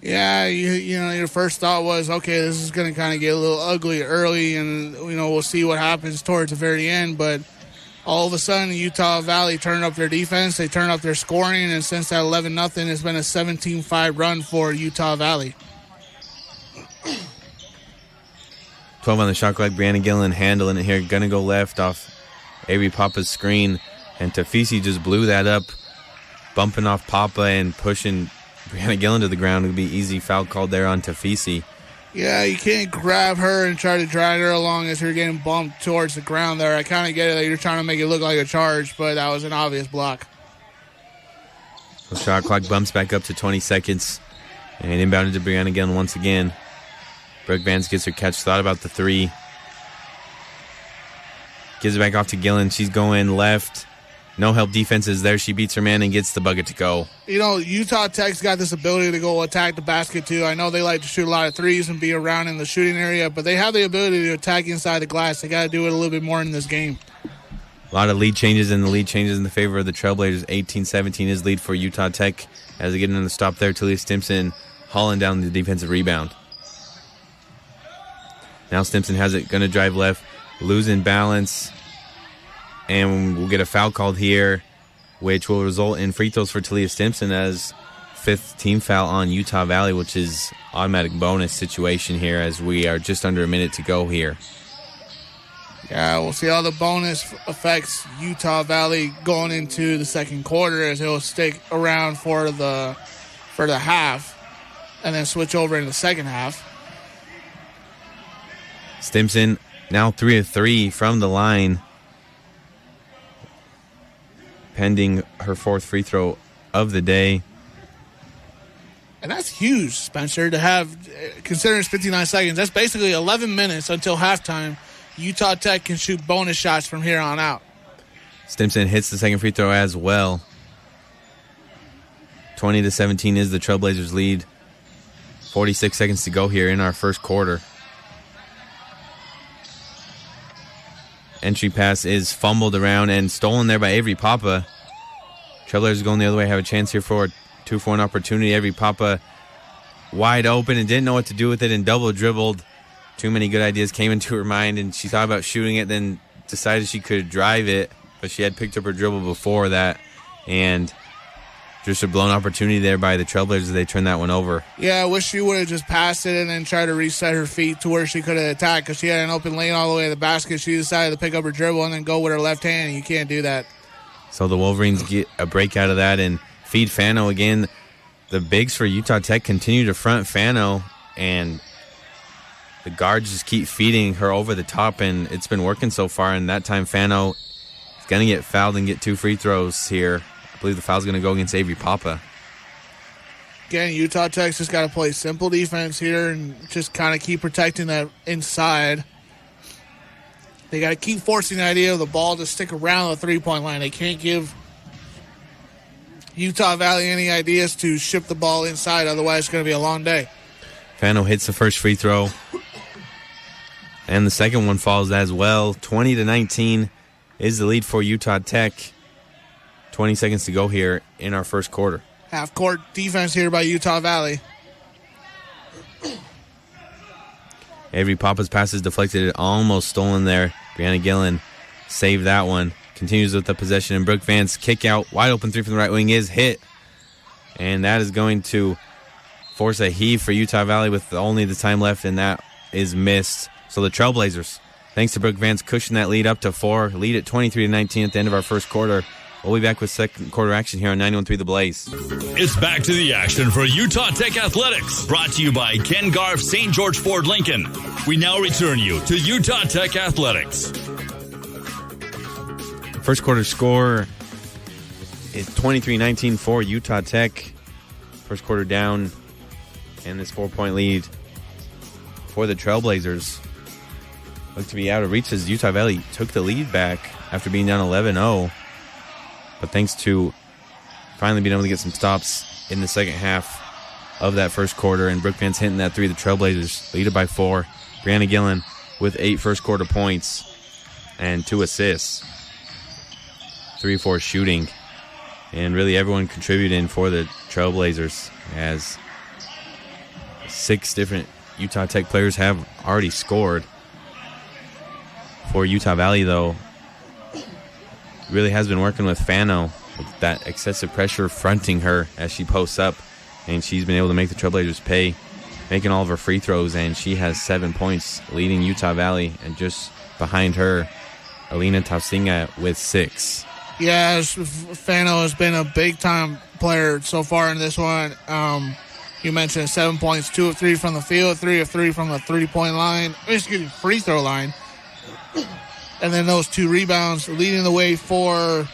Yeah, you know, your first thought was, okay, this is going to kind of get a little ugly early, and, you know, we'll see what happens towards the very end, but all of a sudden, Utah Valley turned up their defense, they turned up their scoring, and since that 11-0, it's been a 17-5 run for Utah Valley. 12 on the shot clock. Breunna Gillen handling it here. Going to go left off Avery Papa's screen, and Tafisi just blew that up, bumping off Papa and pushing Breunna Gillen to the ground. It would be easy foul called there on Tafisi. Yeah, you can't grab her and try to drag her along as you're getting bumped towards the ground there. I kind of get it that you're trying to make it look like a charge, but that was an obvious block. The shot clock bumps back up to 20 seconds. And inbounded to Breunna Gillen once again. Brooke Vance gets her catch, thought about the three. Gives it back off to Gillen. She's going left. No help defense is there. She beats her man and gets the bucket to go. You know, Utah Tech's got this ability to go attack the basket, too. I know they like to shoot a lot of threes and be around in the shooting area, but they have the ability to attack inside the glass. They got to do it a little bit more in this game. A lot of lead changes, and the lead changes in the favor of the Trailblazers. 18-17 is lead for Utah Tech as they get in the stop there. Talia Stimson hauling down the defensive rebound. Now Stimson has it, going to drive left, losing balance. And we'll get a foul called here, which will result in free throws for Talia Stimson as 5th team foul on Utah Valley, which is automatic bonus situation here as we are just under a minute to go here. Yeah, we'll see how the bonus affects Utah Valley going into the second quarter, as he'll stick around for the half and then switch over in the second half. Stimson now 3 of 3 from the line, pending her 4th free throw of the day. And that's huge, Spencer, to have, considering it's 59 seconds. That's basically 11 minutes until halftime. Utah Tech can shoot bonus shots from here on out. Stimson hits the second free throw as well. 20-17 is the Trailblazers' lead. 46 seconds to go here in our first quarter. Entry pass is fumbled around and stolen there by Avery Papa. Trailblazers going the other way, have a chance here for a 2-for-1 opportunity. Avery Papa wide open and didn't know what to do with it and double dribbled. Too many good ideas came into her mind, and she thought about shooting it, then decided she could drive it, but she had picked up her dribble before that, and just a blown opportunity there by the Trailblazers. They turned that one over. Yeah, I wish she would have just passed it and then tried to reset her feet to where she could have attacked, because she had an open lane all the way to the basket. She decided to pick up her dribble and then go with her left hand, and you can't do that. So the Wolverines get a break out of that and feed Fano again. The bigs for Utah Tech continue to front Fano, and the guards just keep feeding her over the top, and it's been working so far. And that time Fano is going to get fouled and get 2 free throws here. I believe the foul's going to go against Avery Papa. Again, Utah Tech's just got to play simple defense here and just kind of keep protecting that inside. They got to keep forcing the idea of the ball to stick around the three-point line. They can't give Utah Valley any ideas to ship the ball inside, otherwise it's going to be a long day. Fano hits the first free throw, and the second one falls as well. 20-19 is the lead for Utah Tech. 20 seconds to go here in our first quarter. Half-court defense here by Utah Valley. Avery Papa's pass is deflected, almost stolen there. Breunna Gillen saved that one. Continues with the possession, and Brooke Vance kick out. Wide open three from the right wing is hit. And that is going to force a heave for Utah Valley with only the time left, and that is missed. So the Trailblazers, thanks to Brooke Vance, cushion that lead up to 4. Lead at 23-19 at the end of our first quarter. We'll be back with second quarter action here on 91.3 The Blaze. It's back to the action for Utah Tech Athletics. Brought to you by Ken Garff St. George Ford Lincoln. We now return you to Utah Tech Athletics. First quarter score is 23-19 for Utah Tech. First quarter down, and this 4-point lead for the Trailblazers look to be out of reach as Utah Valley took the lead back after being down 11-0. But thanks to finally being able to get some stops in the second half of that first quarter, and Brooke Vance hitting that 3, the Trailblazers lead it by 4. Breunna Gillen with 8 first quarter points and 2 assists. 3-4 shooting, and really everyone contributing for the Trailblazers, as 6 different Utah Tech players have already scored. For Utah Valley, though, really has been working with Fano with that excessive pressure fronting her as she posts up, and she's been able to make the Trailblazers pay, making all of her free throws, and she has 7 points, leading Utah Valley, and just behind her, Alina Tausinga with 6. Yeah, Fano has been a big-time player so far in this one. You mentioned 7 points, 2 of 3 from the field, 3 of 3 from the three-point line. Free throw line. And then those 2 rebounds, leading the way for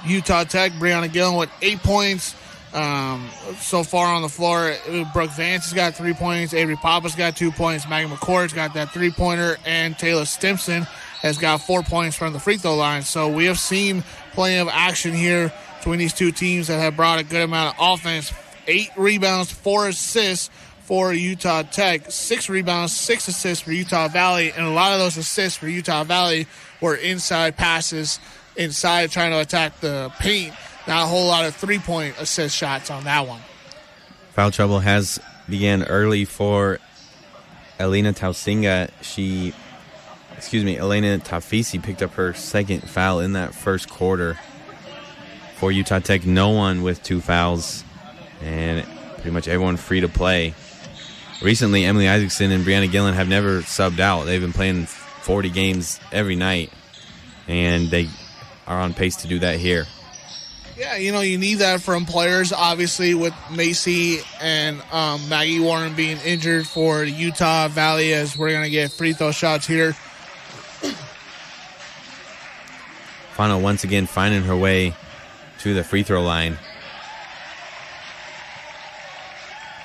Utah Tech. Breunna Gillen with 8 points so far on the floor. Brooke Vance has got 3 points. Avery Papa's got 2 points. Maggie Mccord's got that 3-pointer. And Taylor Stimson has got 4 points from the free throw line. So we have seen plenty of action here between these two teams that have brought a good amount of offense. 8 rebounds, 4 assists for Utah Tech. 6 rebounds, 6 assists for Utah Valley. And a lot of those assists for Utah Valley were inside passes, inside trying to attack the paint. Not a whole lot of 3-point assist shots on that one. Foul trouble has began early for Alina Tausinga. Elena Tafisi picked up her second foul in that first quarter. For Utah Tech, no one with 2 fouls, and pretty much everyone free to play. Recently, Emily Issacson and Breunna Gillen have never subbed out. They've been playing 40 games every night, and they are on pace to do that here. Yeah, you need that from players, obviously, with Macy and Maggie Warren being injured for Utah Valley, as we're going to get free throw shots here. Fano once again finding her way to the free throw line.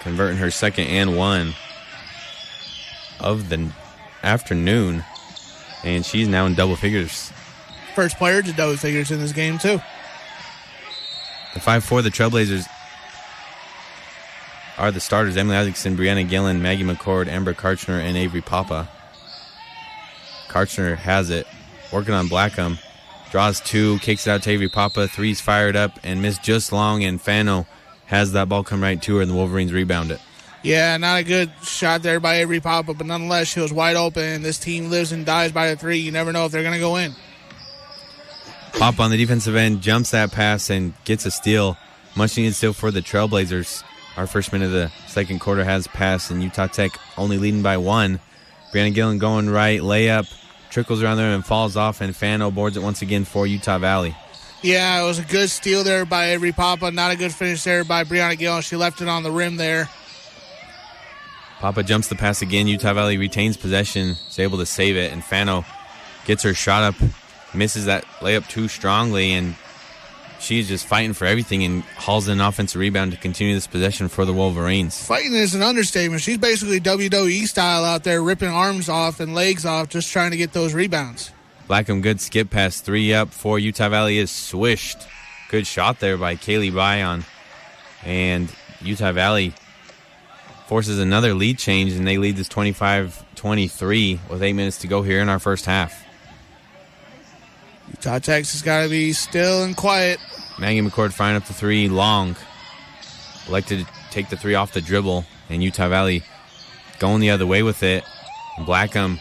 Converting her second and 1 of the afternoon. And she's now in double figures first player to double figures in this game, too. The 5-4, the Trailblazers are the starters. Emily Issacson, Breunna Gillen, Maggie Mccord, Amber Karchner, and Avery Papa. Karchner has it. Working on Blackham. Draws 2, kicks it out to Avery Papa. 3's fired up and missed just long, and Fano has that ball come right to her, and the Wolverines rebound it. Yeah, not a good shot there by Avery Papa, but nonetheless, she was wide open, and this team lives and dies by the 3. You never know if they're going to go in. Pop on the defensive end, jumps that pass, and gets a steal. Much needed steal for the Trailblazers. Our first minute of the second quarter has passed, and Utah Tech only leading by 1. Breunna Gillen going right, layup, trickles around there and falls off, and Fano boards it once again for Utah Valley. Yeah, it was a good steal there by Avery Papa. Not a good finish there by Breunna Gillen. She left it on the rim there. Papa jumps the pass again. Utah Valley retains possession, is able to save it, and Fano gets her shot up, misses that layup too strongly, and she's just fighting for everything and hauls in an offensive rebound to continue this possession for the Wolverines. Fighting is an understatement. She's basically WWE style out there, ripping arms off and legs off, just trying to get those rebounds. Blackham, good skip pass, 3 up for Utah Valley is swished. Good shot there by Kaylee Byon. And Utah Valley forces another lead change, and they lead this 25-23 with 8 minutes to go here in our first half. Utah Tech's has got to be still and quiet. Maggie McCord firing up the 3 long. Elected to take the 3 off the dribble, and Utah Valley going the other way with it. And Blackham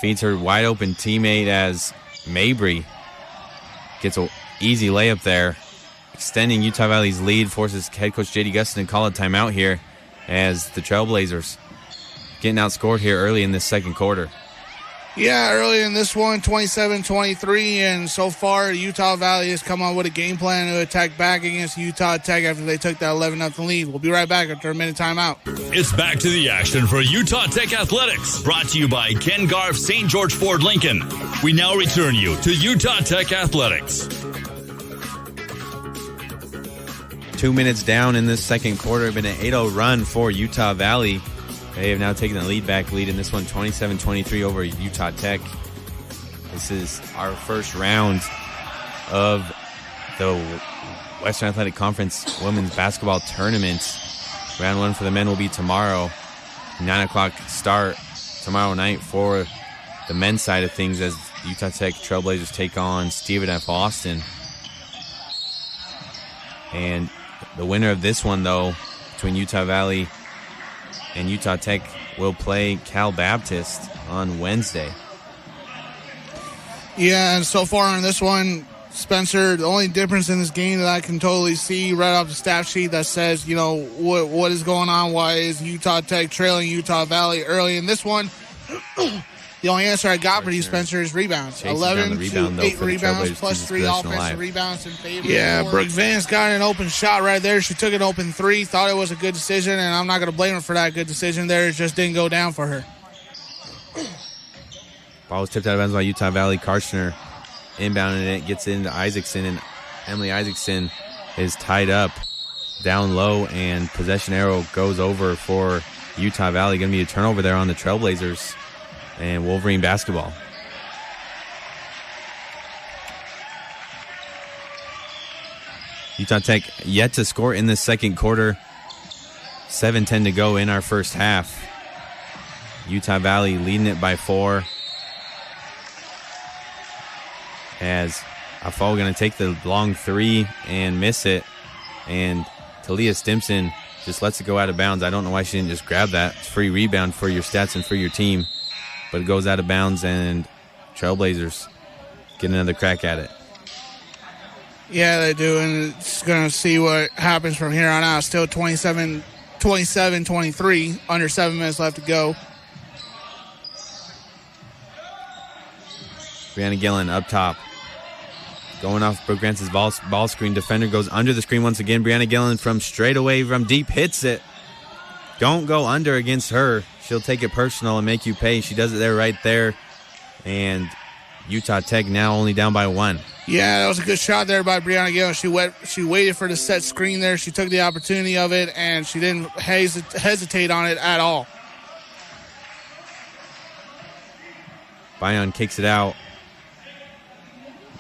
feeds her wide open teammate as Mabry gets an easy layup there. Extending Utah Valley's lead, forces head coach J.D. Gustin to call a timeout here as the Trailblazers getting outscored here early in this second quarter. Yeah, early in this one, 27-23, and so far Utah Valley has come on with a game plan to attack back against Utah Tech after they took that 11-0 lead. We'll be right back after a minute timeout. It's back to the action for Utah Tech Athletics, brought to you by Ken Garff St. George Ford Lincoln. We now return you to Utah Tech Athletics. 2 minutes down in this second quarter. Been an 8-0 run for Utah Valley. They have now taken the lead in this one, 27-23 over Utah Tech. This is our first round of the Western Athletic Conference Women's Basketball Tournament. Round 1 for the men will be tomorrow. 9 o'clock start tomorrow night for the men's side of things as Utah Tech Trailblazers take on Stephen F. Austin. And the winner of this one, though, between Utah Valley and Utah Tech, will play Cal Baptist on Wednesday. Yeah, and so far in this one, Spencer, the only difference in this game that I can totally see right off the stat sheet that says, you know, what is going on, why is Utah Tech trailing Utah Valley early in this one? The only answer I got for you, Spencer, is rebounds. 11 to 8 rebounds plus 3 offensive rebounds in favor. Yeah, Brooke Vance got an open shot right there. She took an open 3, thought it was a good decision, and I'm not going to blame her for that good decision there. It just didn't go down for her. Ball was tipped out of bounds by Utah Valley. Karchner inbounding it, gets into Issacson, and Emily Issacson is tied up down low, and possession arrow goes over for Utah Valley. Going to be a turnover there on the Trailblazers and Wolverine basketball. Utah Tech yet to score in the second quarter. 7:10 to go in our first half. Utah Valley leading it by 4. As Afo going to take the long 3 and miss it. And Talia Stimson just lets it go out of bounds. I don't know why she didn't just grab that. It's free rebound for your stats and for your team. But it goes out of bounds, and Trailblazers get another crack at it. Yeah, they do, and it's going to see what happens from here on out. Still 27-23, under 7 minutes left to go. Breunna Gillen up top. Going off Brooke Vance's ball screen. Defender goes under the screen once again. Breunna Gillen from straight away from deep hits it. Don't go under against her. She'll take it personal and make you pay. She does it right there. And Utah Tech now only down by 1. Yeah, that was a good shot there by Breunna Gillen. She waited for the set screen there. She took the opportunity of it, and she didn't hesitate on it at all. Byon kicks it out.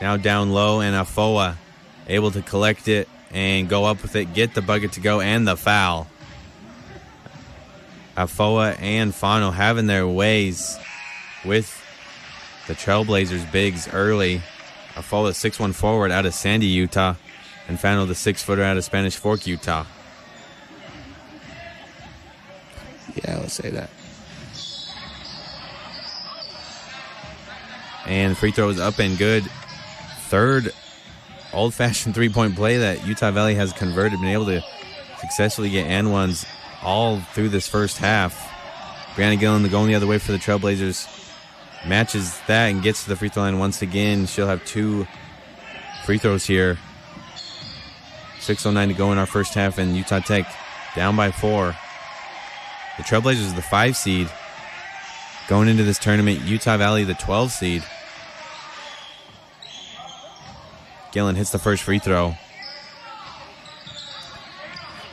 Now down low, and Afoa able to collect it and go up with it, get the bucket to go, and the foul. Afoa and Fano having their ways with the Trailblazers bigs early. Afoa 6'1" forward out of Sandy, Utah, and Fano the 6-footer out of Spanish Fork, Utah. Yeah, let's say that. And free throw is up and good. Third old-fashioned three-point play that Utah Valley has converted, been able to successfully get and ones all through this first half. Breunna Gillen going the other way for the Trailblazers. Matches that and gets to the free throw line once again. She'll have 2 free throws here. 6:09 to go in our first half, and Utah Tech down by 4. The Trailblazers the 5 seed. Going into this tournament, Utah Valley the 12 seed. Gillen hits the first free throw.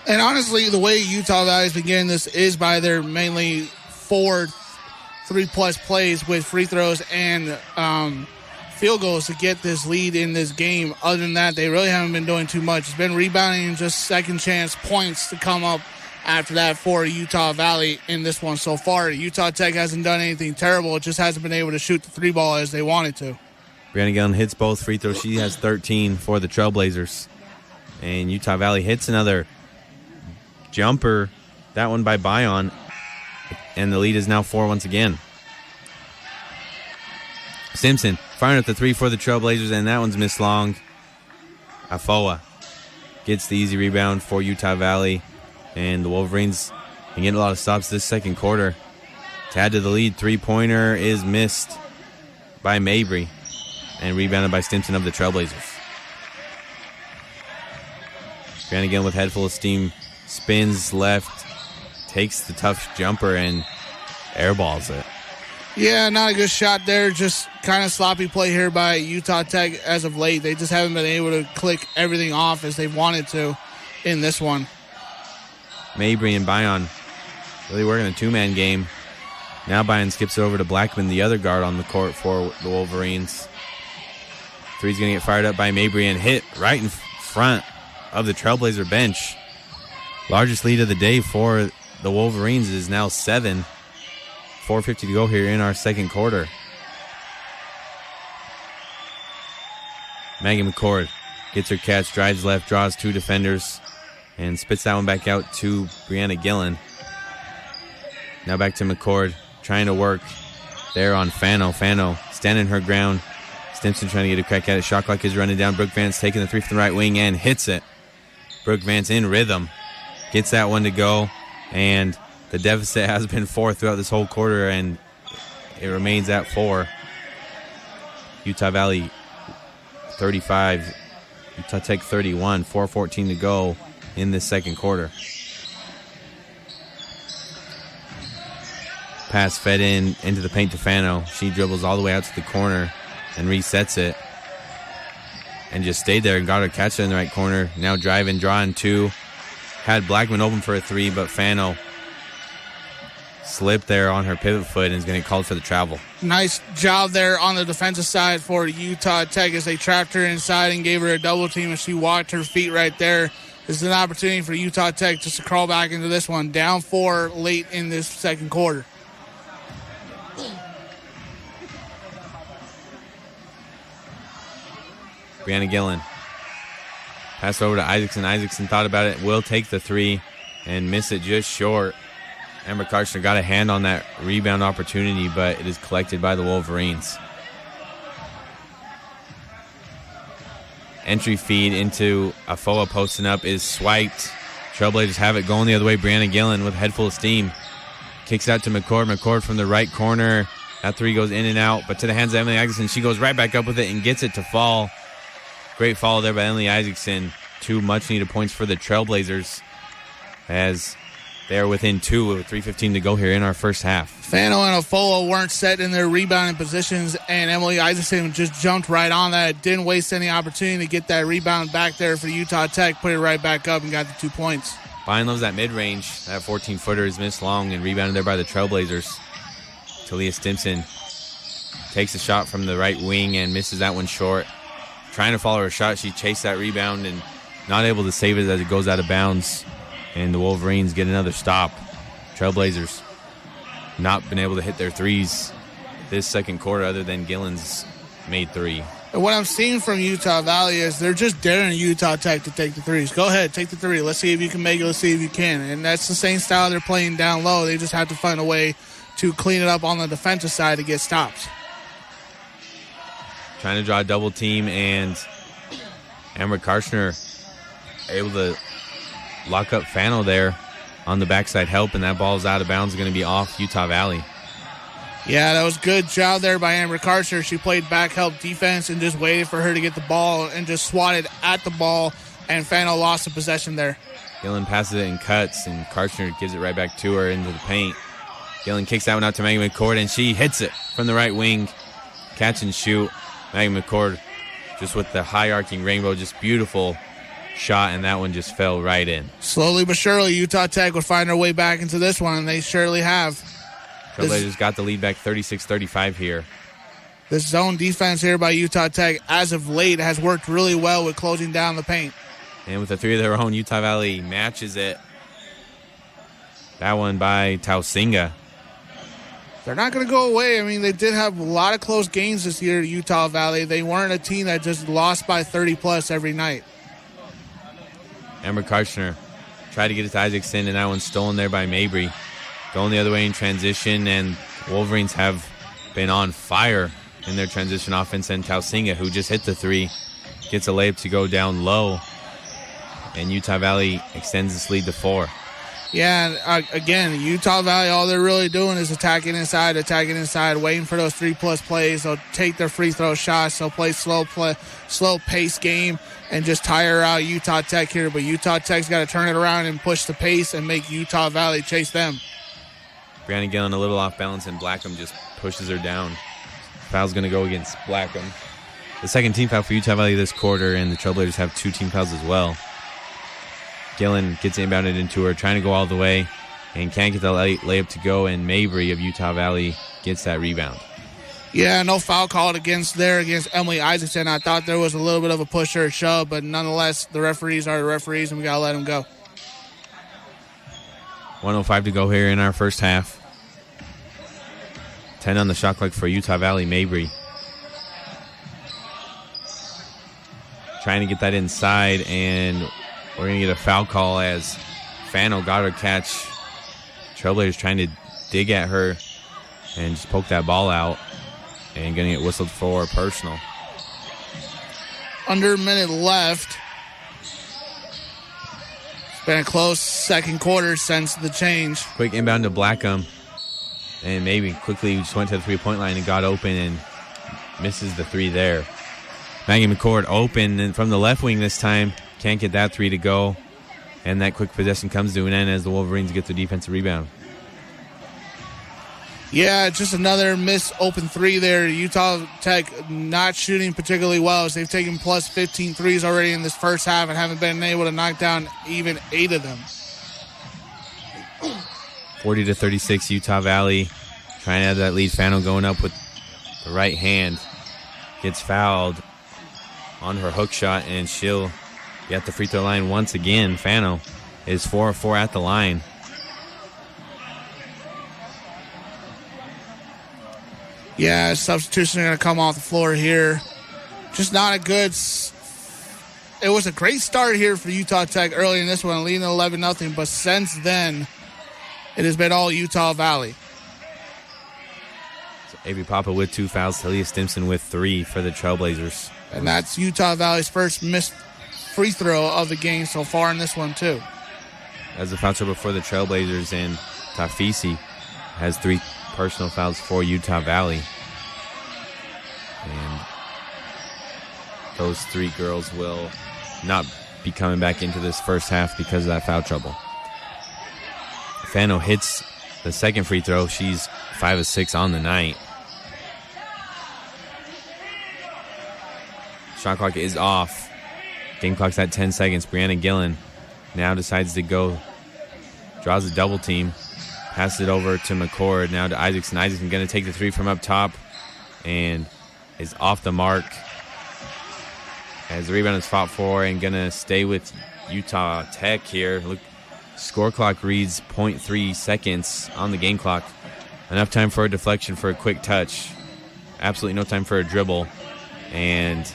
And honestly, the way Utah Valley's been getting this is by their mainly 4 3-plus plays with free throws and field goals to get this lead in this game. Other than that, they really haven't been doing too much. It's been rebounding and just second chance points to come up after that for Utah Valley in this one so far. Utah Tech hasn't done anything terrible. It just hasn't been able to shoot the 3 ball as they wanted to. Breunna Gillen hits both free throws. She has 13 for the Trailblazers. And Utah Valley hits another jumper, that one by Bion, and the lead is now 4 once again. Simpson firing at the 3 for the Trailblazers, and that one's missed long. Afoa gets the easy rebound for Utah Valley, and the Wolverines can get a lot of stops this second quarter. To add to the lead, 3-pointer is missed by Mabry and rebounded by Stimson of the Trailblazers. Breunna Gillen with head full of steam, spins left, takes the tough jumper, and airballs it. Yeah, not a good shot there. Just kind of sloppy play here by Utah Tech as of late. They just haven't been able to click everything off as they've wanted to in this one. Mabry and Bion really working a 2-man game. Now Bion skips it over to Blackman, the other guard on the court for the Wolverines. 3's going to get fired up by Mabry and hit right in front of the Trailblazer bench. Largest lead of the day for the Wolverines is now 7. 4:50 to go here in our second quarter. Maggie Mccord gets her catch, drives left, draws 2 defenders, and spits that one back out to Breunna Gillen. Now back to McCord, trying to work there on Fano. Fano standing her ground. Stimson trying to get a crack at it. Shot clock is running down. Brooke Vance taking the 3 from the right wing and hits it. Brooke Vance in rhythm. Gets that one to go, and the deficit has been 4 throughout this whole quarter, and it remains at 4. Utah Valley 35, Utah Tech 31, 4:14 to go in this second quarter. Pass fed into the paint to Fano. She dribbles all the way out to the corner and resets it, and just stayed there and got her catch in the right corner. Now driving, drawing 2. Had Blackman open for a 3, but Fano slipped there on her pivot foot and is going to get called for the travel. Nice job there on the defensive side for Utah Tech as they trapped her inside and gave her a double team, and she walked her feet right there. This is an opportunity for Utah Tech just to crawl back into this one. Down 4 late in this second quarter. Breunna Gillen. Pass over to Issacson. Issacson thought about it, will take the 3 and miss it just short. Amber Karchner got a hand on that rebound opportunity, but it is collected by the Wolverines. Entry feed into Afoa posting up is swiped. Trailblazers have it going the other way. Breunna Gillen with a head full of steam. Kicks out to McCord. McCord from the right corner. That 3 goes in and out, but to the hands of Emily Issacson. She goes right back up with it and gets it to fall. Great follow there by Emily Issacson. 2 much-needed points for the Trailblazers as they are within 2 with 3:15 to go here in our first half. Fano and Afoa weren't set in their rebounding positions, and Emily Issacson just jumped right on that. Didn't waste any opportunity to get that rebound back there for Utah Tech. Put it right back up and got the 2 points. Bion loves that mid-range. That 14-footer is missed long and rebounded there by the Trailblazers. Talia Stimson takes a shot from the right wing and misses that one short. trying to follow her shot. She chased that rebound and not able to save it as it goes out of bounds. And the Wolverines get another stop. Trailblazers not been able to hit their threes this second quarter other than Gillen's made three. And what I'm seeing from Utah Valley is they're just daring Utah Tech to take the threes. Go ahead, take the three. Let's see if you can make it. Let's see if you can. And that's the same style they're playing down low. They just have to find a way to clean it up on the defensive side to get stops. Trying to draw a double team, and Amber Karshner able to lock up Fano there on the backside help, and that ball is out of bounds, going to be off Utah Valley. Yeah, that was a good job there by Amber Karshner. She played back help defense and just waited for her to get the ball and just swatted at the ball, and Fano lost the possession there. Gillen passes it and cuts, and Karshner gives it right back to her into the paint. Gillen kicks that one out to Maggie Mccord, and she hits it from the right wing. Catch and shoot. Maggie Mccord just with the high arcing rainbow, just beautiful shot, and that one just fell right in. Slowly but surely, Utah Tech would find their way back into this one, and they surely have. Trailblazers got the lead back 36-35 here. This zone defense here by Utah Tech, as of late, has worked really well with closing down the paint. And with the three of their own, Utah Valley matches it. That one by Tausinga. They're not going to go away. I mean, they did have a lot of close games this year, Utah Valley. They weren't a team that just lost by 30-plus every night. Amber Karshner tried to get it to Issacson, and that one's stolen there by Mabry. Going the other way in transition, and Wolverines have been on fire in their transition offense. And Tausinga, who just hit the three, gets a layup to go down low. And Utah Valley extends this lead to 4. Yeah, and again, Utah Valley, all they're really doing is attacking inside, waiting for those 3-plus plays. They'll take their free throw shots. They'll play slow pace game and just tire out Utah Tech here. But Utah Tech's got to turn it around and push the pace and make Utah Valley chase them. Breunna Gillen a little off balance, and Blackham just pushes her down. Foul's going to go against Blackham. The second team foul for Utah Valley this quarter, and the Trailblazers have 2 team fouls as well. Gillen gets inbounded into her, trying to go all the way, and can't get the layup to go, and Mabry of Utah Valley gets that rebound. Yeah, no foul called against Emily Issacson. I thought there was a little bit of a push or a shove, but nonetheless, the referees are the referees, and we got to let them go. 1:05 to go here in our first half. 10 on the shot clock for Utah Valley. Mabry trying to get that inside, and we're going to get a foul call as Fano got her catch. Trailblazers trying to dig at her and just poke that ball out, and going to get whistled for personal. Under a minute left. It's been a close second quarter since the change. Quick inbound to Blackham, and maybe quickly just went to the three-point line and got open and misses the three there. Maggie Mccord open and from the left wing this time. Can't get that three to go. And that quick possession comes to an end as the Wolverines get the defensive rebound. Yeah, just another missed open three there. Utah Tech not shooting particularly well as they've taken plus 15 threes already in this first half and haven't been able to knock down even 8 of them. 40-36 Utah Valley. Trying to have that lead. Fano going up with the right hand. Gets fouled on her hook shot, and she'll be at the free throw line once again. Fano is 4 of 4 at the line. Yeah, substitution going to come off the floor here. Just not a good... It was a great start here for Utah Tech early in this one, leading 11-0, but since then, it has been all Utah Valley. So Avery Papa with 2 fouls, Talia Stimson with 3 for the Trailblazers. And that's Utah Valley's first missed free throw of the game so far in this one, too. As the foul trouble for the Trailblazers, and Tafisi has 3 personal fouls for Utah Valley. And those 3 girls will not be coming back into this first half because of that foul trouble. Fano hits the second free throw. She's 5 of 6 on the night. Shot clock is off. Game clock's at 10 seconds. Breunna Gillen now decides to go, draws a double team, passes it over to McCord, now to Issacson. Issacson going to take the 3 from up top and is off the mark. as the rebound is fought for and going to stay with Utah Tech here. Look, score clock reads 0.3 seconds on the game clock. Enough time for a deflection for a quick touch. Absolutely no time for a dribble. And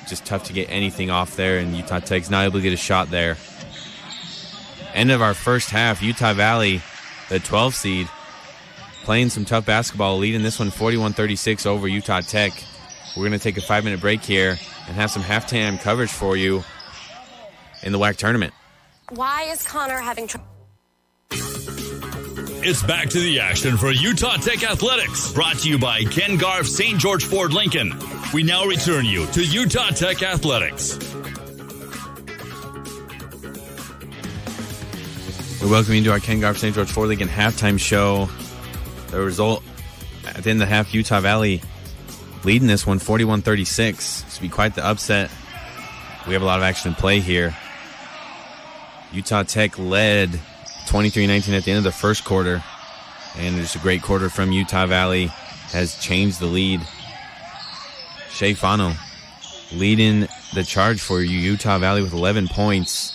just tough to get anything off there, and Utah Tech's not able to get a shot there. End of our first half, Utah Valley, the 12 seed, playing some tough basketball, leading this one 41-36 over Utah Tech. We're going to take a 5-minute break here and have some halftime coverage for you in the WAC tournament. Why is Connor having trouble? It's back to the action for Utah Tech Athletics, brought to you by Ken Garff St. George Ford Lincoln. We now return you to Utah Tech Athletics. We welcome you to our Ken Garff St. George Ford Lincoln halftime show. The result at the end of the half, Utah Valley leading this one 41-36. This will be quite the upset. We have a lot of action in play here. Utah Tech led 23-19 at the end of the first quarter. And just a great quarter from Utah Valley has changed the lead. Shea Fano leading the charge for Utah Valley with 11 points.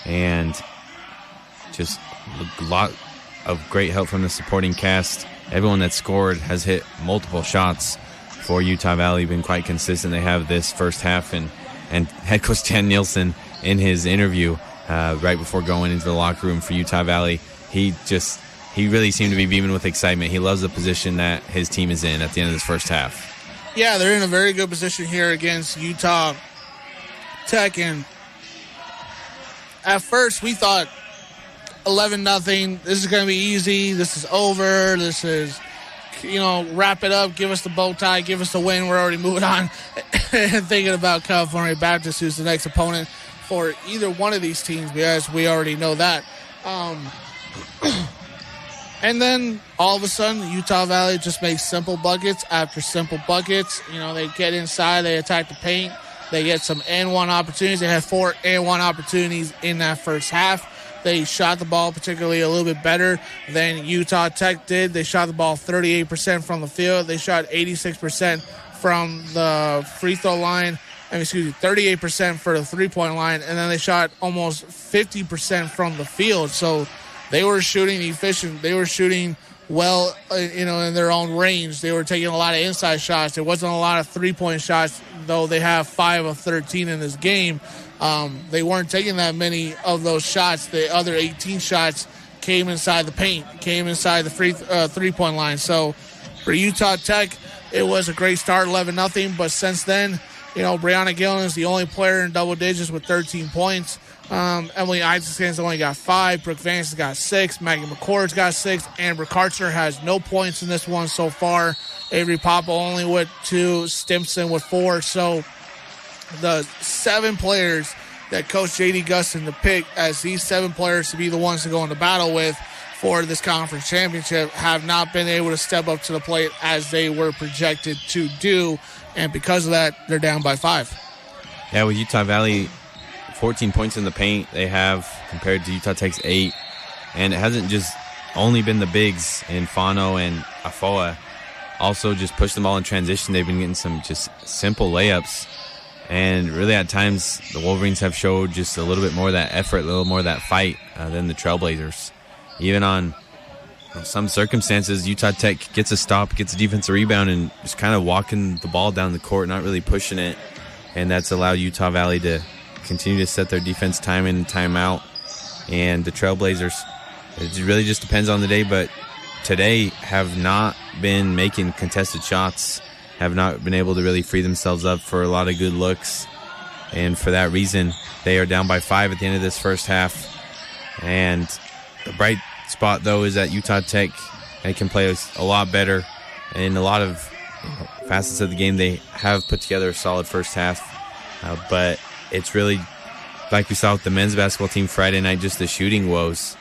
And just a lot of great help from the supporting cast. Everyone that scored has hit multiple shots for Utah Valley, been quite consistent. They have this first half, and head coach Dan Nielsen in his interview right before going into the locker room for Utah Valley, he really seemed to be beaming with excitement. He loves the position that his team is in at the end of this first half. Yeah, they're in a very good position here against Utah Tech, and at first we thought 11-0, this is going to be easy, this is over, this is, wrap it up, give us the bow tie, give us the win, we're already moving on and thinking about California Baptist, who's the next opponent for either one of these teams, because we already know that. And then all of a sudden, Utah Valley just makes simple buckets after simple buckets. They get inside, they attack the paint, they get some and-one opportunities. They had 4 and-one opportunities in that first half. They shot the ball particularly a little bit better than Utah Tech did. They shot the ball 38% from the field. They shot 86% from the free throw line. 38% for the three-point line. And then they shot almost 50% from the field. So they were shooting efficient. They were shooting well, in their own range. They were taking a lot of inside shots. There wasn't a lot of three-point shots, though they have 5 of 13 in this game. They weren't taking that many of those shots. The other 18 shots came inside the paint, came inside the three-point line. So for Utah Tech, it was a great start, 11-0. But since then, Breunna Gillen is the only player in double digits with 13 points. Emily Issacson only got 5. Brooke Vance has got 6. Maggie Mccord's got 6. Amber Karchner has no points in this one so far. Avery Papa only with 2. Stimson with 4. So the 7 players that Coach J.D. Gustin to pick as these 7 players to be the ones to go into battle with for this conference championship have not been able to step up to the plate as they were projected to do. And because of that, they're down by 5. Yeah, with Utah Valley, 14 points in the paint they have compared to Utah Tech's 8. And it hasn't just only been the bigs in Fano and Afoa. Also just push the ball in transition. They've been getting some just simple layups. And really at times the Wolverines have showed just a little bit more of that effort, a little more of that fight than the Trailblazers. Even on some circumstances, Utah Tech gets a stop, gets a defensive rebound, and just kind of walking the ball down the court, not really pushing it. And that's allowed Utah Valley to continue to set their defense time in and time out. And the Trailblazers, it really just depends on the day, but today have not been making contested shots, have not been able to really free themselves up for a lot of good looks. And for that reason, they are down by 5 at the end of this first half. And the bright spot, though, is that Utah Tech can play a lot better. In a lot of facets of the game, they have put together a solid first half. But it's really, like we saw with the men's basketball team Friday night, just the shooting woes.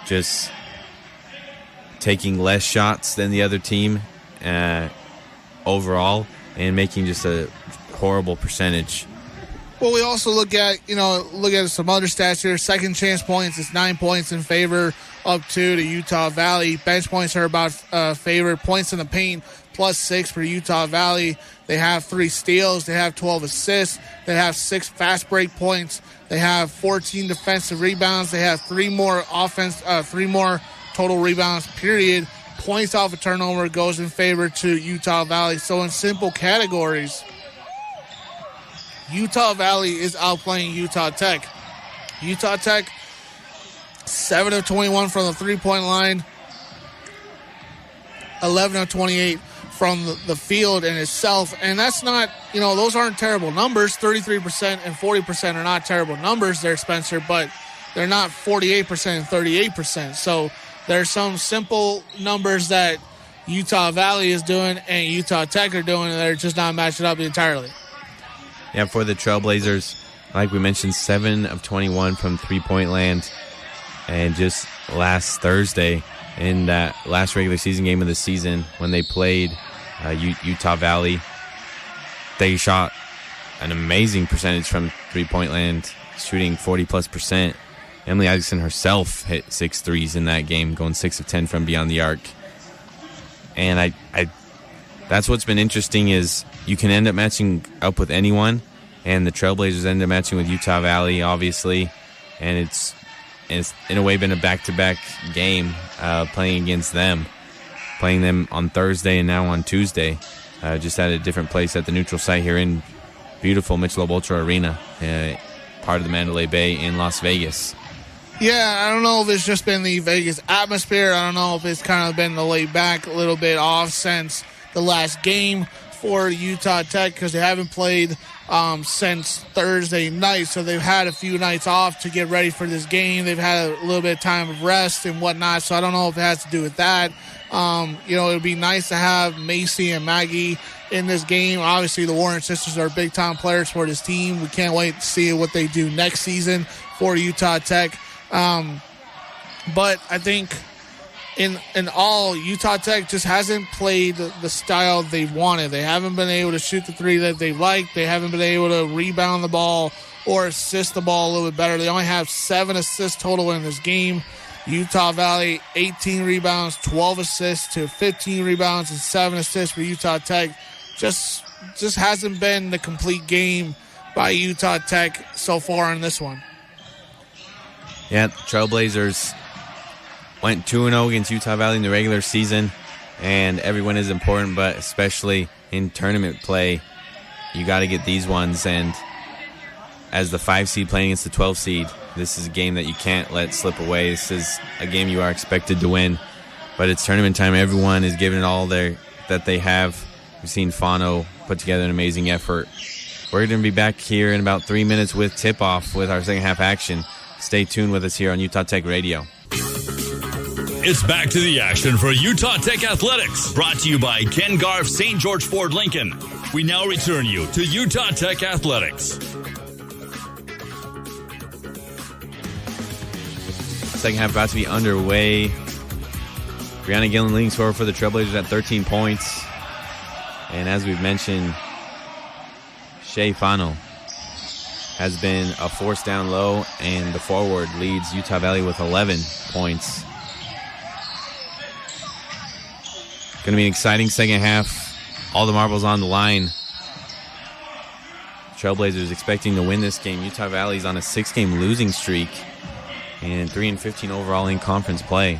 Just taking less shots than the other team overall and making just a horrible percentage. Well, we also look at some other stats here. Second chance points is 9 points in favor of 2 to Utah Valley. Bench points are about favored. Points in the paint, +6 for Utah Valley. They have 3 steals. They have 12 assists. They have 6 fast break points. They have 14 defensive rebounds. They have 3 more total rebounds, period. Points off a turnover goes in favor to Utah Valley. So in simple categories, Utah Valley is outplaying Utah Tech. Utah Tech, 7 of 21 from the three-point line, 11 of 28 from the field in itself. And that's not, those aren't terrible numbers. 33% and 40% are not terrible numbers there, Spencer, but they're not 48% and 38%. So there's some simple numbers that Utah Valley is doing and Utah Tech are doing, and they're just not matching up entirely. Yeah, for the Trailblazers, like we mentioned, 7 of 21 from three-point land. And just last Thursday, in that last regular season game of the season, when they played Utah Valley, they shot an amazing percentage from three-point land, shooting 40+%. Emily Issacson herself hit 6 threes in that game, going 6 of 10 from beyond the arc. And I that's what's been interesting is you can end up matching up with anyone, and the Trailblazers end up matching with Utah Valley, obviously. And it's in a way been a back-to-back game playing against them, playing them on Thursday and now on Tuesday, just at a different place at the neutral site here in beautiful Michelob Ultra Arena, part of the Mandalay Bay in Las Vegas. Yeah, I don't know if it's just been the Vegas atmosphere. I don't know if it's kind of been the laid back, a little bit off since the last game for Utah Tech, because they haven't played since Thursday night, so they've had a few nights off to get ready for this game. They've had a little bit of time of rest and whatnot, so I don't know if it has to do with that. It would be nice to have Macy and Maggie in this game. Obviously, the Warren sisters are big-time players for this team. We can't wait to see what they do next season for Utah Tech. But I think in all, Utah Tech just hasn't played the style they wanted. They haven't been able to shoot the three that they like. They haven't been able to rebound the ball or assist the ball a little bit better. They only have 7 assists total in this game. Utah Valley, 18 rebounds, 12 assists to 15 rebounds and 7 assists for Utah Tech. Just hasn't been the complete game by Utah Tech so far in this one. Yeah, the Trailblazers went 2-0 against Utah Valley in the regular season, and every win is important, but especially in tournament play, you got to get these ones. And as the 5 seed playing against the 12 seed, this is a game that you can't let slip away. This is a game you are expected to win, but it's tournament time. Everyone is giving it all that they have. We've seen Fano put together an amazing effort. We're going to be back here in about 3 minutes with tip-off with our second half action. Stay tuned with us here on Utah Tech Radio. It's back to the action for Utah Tech Athletics, brought to you by Ken Garff St. George Ford Lincoln. We now return you to Utah Tech Athletics. Second half about to be underway. Breunna Gillen leading scorer for the Trailblazers at 13 points. And as we've mentioned, Shea Fano has been a force down low, and the forward leads Utah Valley with 11 points. Going to be an exciting second half. All the marbles on the line. Trailblazers expecting to win this game. Utah Valley's on a 6-game losing streak and 3-15 overall in conference play.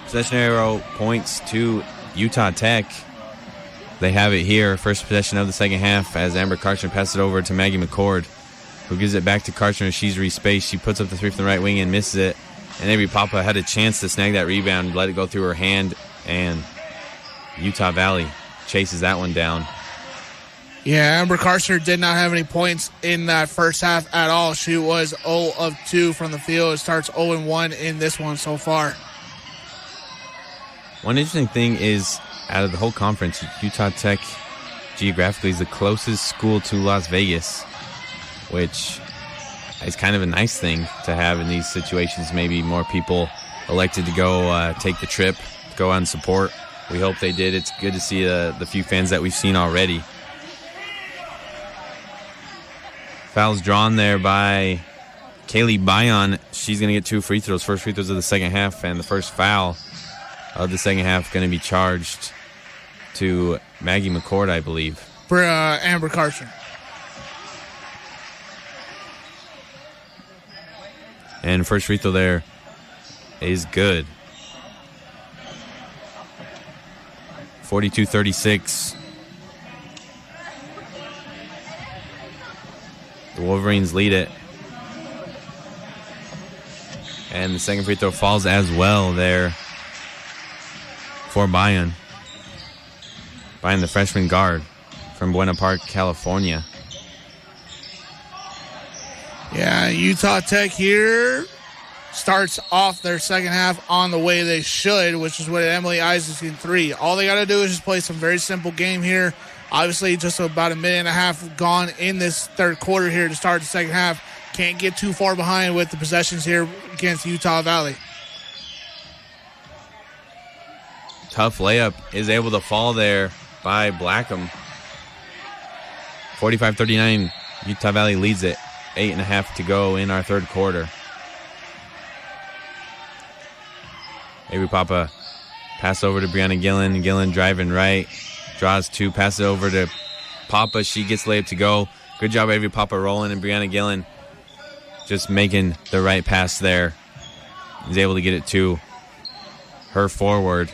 Possession arrow points to Utah Tech. They have it here. First possession of the second half as Amber Karchner passes it over to Maggie Mccord, who gives it back to Karchner. She's respaced. She puts up the three from the right wing and misses it. And Avery Papa had a chance to snag that rebound, let it go through her hand, and Utah Valley chases that one down. Yeah, Amber Karchner did not have any points in that first half at all. She was 0 of 2 from the field. It starts 0-1 in this one so far. One interesting thing is, out of the whole conference, Utah Tech geographically is the closest school to Las Vegas, which is kind of a nice thing to have in these situations. Maybe more people elected to go take the trip, go out and support. We hope they did. It's good to see the few fans that we've seen already. Foul's drawn there by Kaylee Bayon. She's going to get 2 free throws. First free throws of the second half, and the first foul of the second half going to be charged to Maggie Mccord, I believe. For Amber Karcher. And first free throw there is good. 42-36. The Wolverines lead it. And the second free throw falls as well there for Bayan. Bayan, the freshman guard from Buena Park, California. Yeah, Utah Tech here starts off their second half on the way they should, which is what Emily Issacson 3. All they got to do is just play some very simple game here. Obviously, just about a minute and a half gone in this third quarter here to start the second half. Can't get too far behind with the possessions here against Utah Valley. Tough layup is able to fall there by Blackham. 45-39, Utah Valley leads it. 8.5 to go in our third quarter. Avery Papa pass over to Breunna Gillen. Gillen driving right. Draws two, passes over to Papa. She gets layup to go. Good job, Avery Papa rolling, and Breunna Gillen just making the right pass there. Is able to get it to her forward.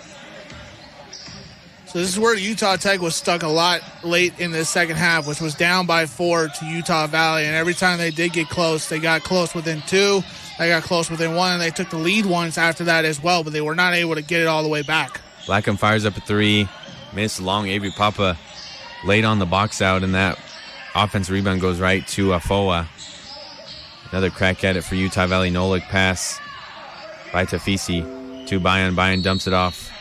So this is where Utah Tech was stuck a lot late in the second half, which was down by 4 to Utah Valley. And every time they did get close, they got close within 2. They got close within 1, and they took the lead once after that as well, but they were not able to get it all the way back. Blackham fires up a 3. Missed long. Avery Papa late on the box out, and that offensive rebound goes right to Afoa. Another crack at it for Utah Valley. No-look pass by Tafisi to Bayan. Bayan dumps it off